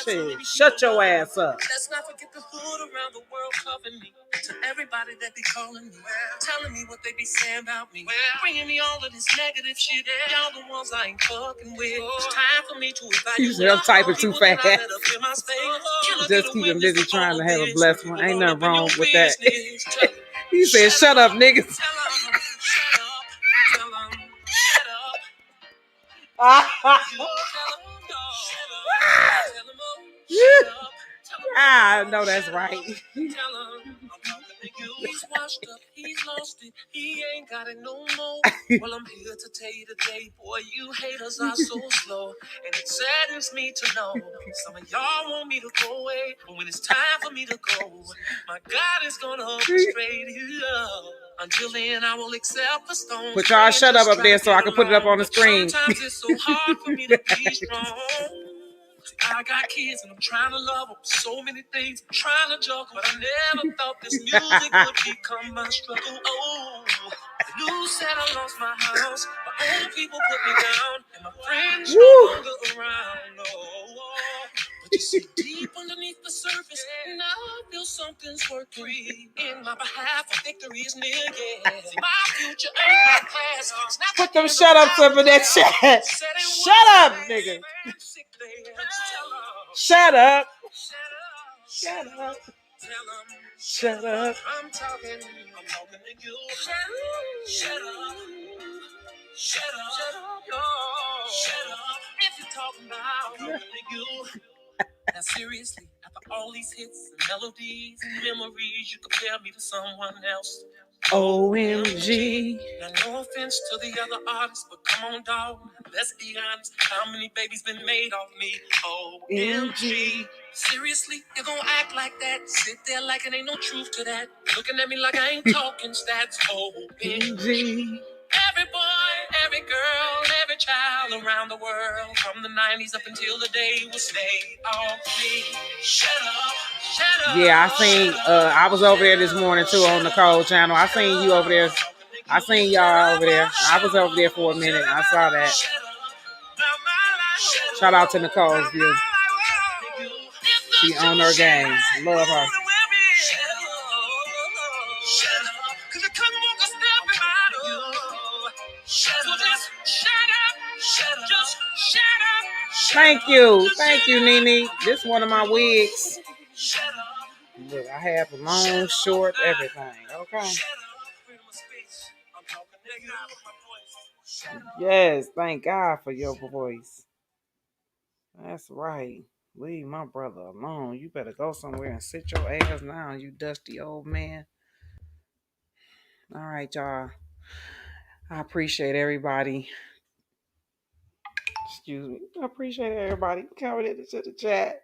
Shit, shut your ass up. Let's not forget the hood around the world covering me. To everybody that be calling me, telling me what they be saying about me, bringing me all of this negative shit. Y'all the ones I ain't fucking with. It's time for me to evaluate. I'm typing too fast. Just keeping busy trying to have a blessed one. Ain't nothing wrong with that. He said, "Shut up, niggas." Shut up. I know that's right. He's washed up, he's lost it, he ain't got it no more. Well, I'm here to tell you today, boy, you haters are so slow. And it saddens me to know some of y'all want me to go away. But when it's time for me to go, my God is gonna orchestrate you. Until then, I will accept the stone. But y'all shut up there so I can put it up on the screen. Sometimes it's so hard for me to be strong. I got kids and I'm trying to love them. So many things I'm trying to juggle, but I never thought this music would become my struggle. Oh, the news said I lost my house. My own people put me down, and my friends no longer around. Oh, but you see deep underneath the surface, and I feel something's working in my behalf. A victory is near. Yeah, my future ain't my past. Put them shut ups up in that chat. Shut up, nigga. Shut up. Shut up. Shut up. I'm talking to you. Shut up. Shut up. Shut up. If you're talking about you. Now seriously, after all these hits and melodies and memories, you compare me to someone else. OMG. Now no offense to the other artists, but come on, dog. Let's be honest. How many babies been made off me? OMG. Seriously, you gonna act like that? Sit there like it ain't no truth to that. Looking at me like I ain't talking stats. OMG. Every boy, every girl, every child around the world, from the 90s up until the day will stay off me. Shut up, shut up. Yeah, I seen, I was over there this morning too on the Cole channel. I seen you over there. I seen y'all over there. I was over there for a minute. I saw that. Shout out to Nicole's view. She on her game. Love her. Thank you, Nene. This is one of my wigs. Look, I have a long, short, everything. Okay. Yes, thank God for your voice. That's right. Leave my brother alone. You better go somewhere and sit your ass down, you dusty old man. All right, y'all. I appreciate everybody. Excuse me. I appreciate everybody coming into the chat.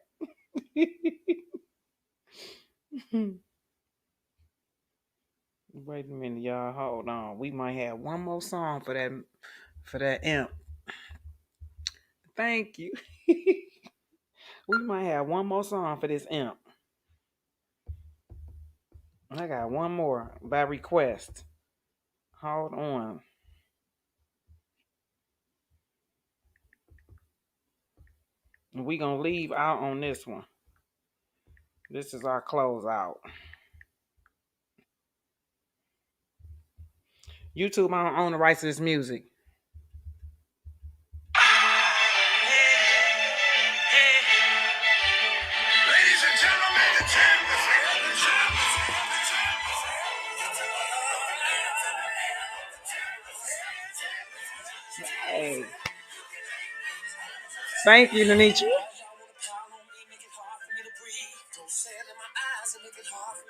Wait a minute, y'all. Hold on. We might have one more song for that imp. Thank you. We might have one more song for this imp. I got one more by request. Hold on. We gonna leave out on this one. This is our closeout. YouTube, I don't own the rights to this music. Ladies and gentlemen, the champions. Hey. Thank you, Nanichi.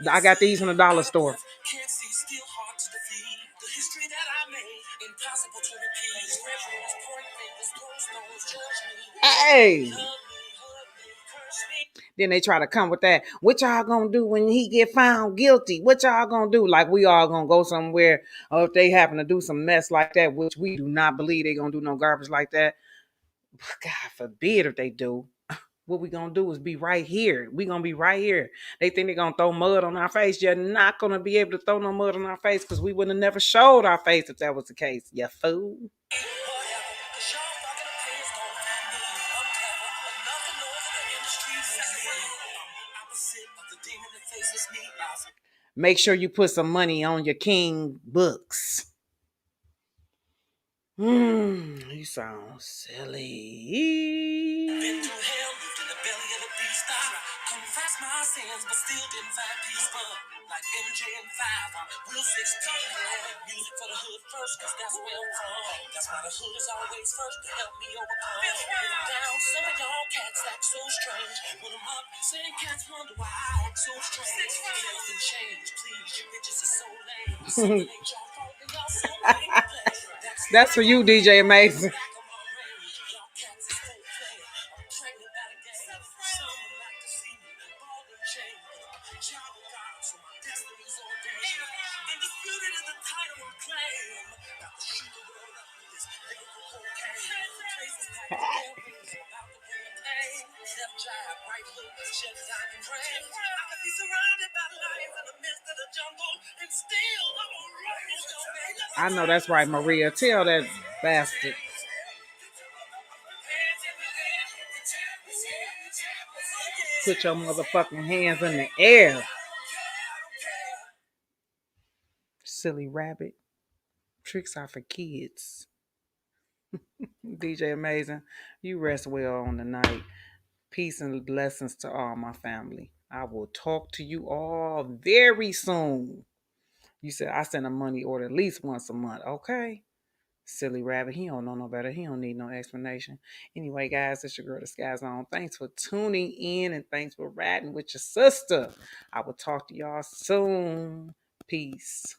I got these from the dollar store. Hey. Then they try to come with that. What y'all gonna do when he get found guilty? What y'all gonna do? Like we all gonna go somewhere, or if they happen to do some mess like that, which we do not believe they gonna do no garbage like that. God forbid if they do. What we gonna do is be right here. We gonna be right here. They think they gonna throw mud on our face. You're not gonna be able to throw no mud on our face because we would have never showed our face if that was the case. You fool. Make sure you put some money on your king books. You sound silly. Been through hell, lived in the belly of the beast. I confessed my sins, but still didn't find peace. But like MJ and 5, I'm real 16. Music for the hood first, cause that's where I'm from. That's why the hood is always first to help me overcome. When I'm down, some of y'all cats act so strange. When I'm up, saying cats wonder why I act so strange. Health and change, please, you bitches are so lame. Something ain't y'all fault, and y'all so lame to play. That's for you, DJ Amazing. I know that's right, Maria. Tell that bastard. Put your motherfucking hands in the air. Silly rabbit. Tricks are for kids. DJ Amazing, you rest well on the night. Peace and blessings to all my family. I will talk to you all very soon. You said I send a money order at least once a month. Okay. Silly rabbit. He don't know no better. He don't need no explanation. Anyway, guys, it's your girl, the SkkyZone. Thanks for tuning in and thanks for riding with your sister. I will talk to y'all soon. Peace.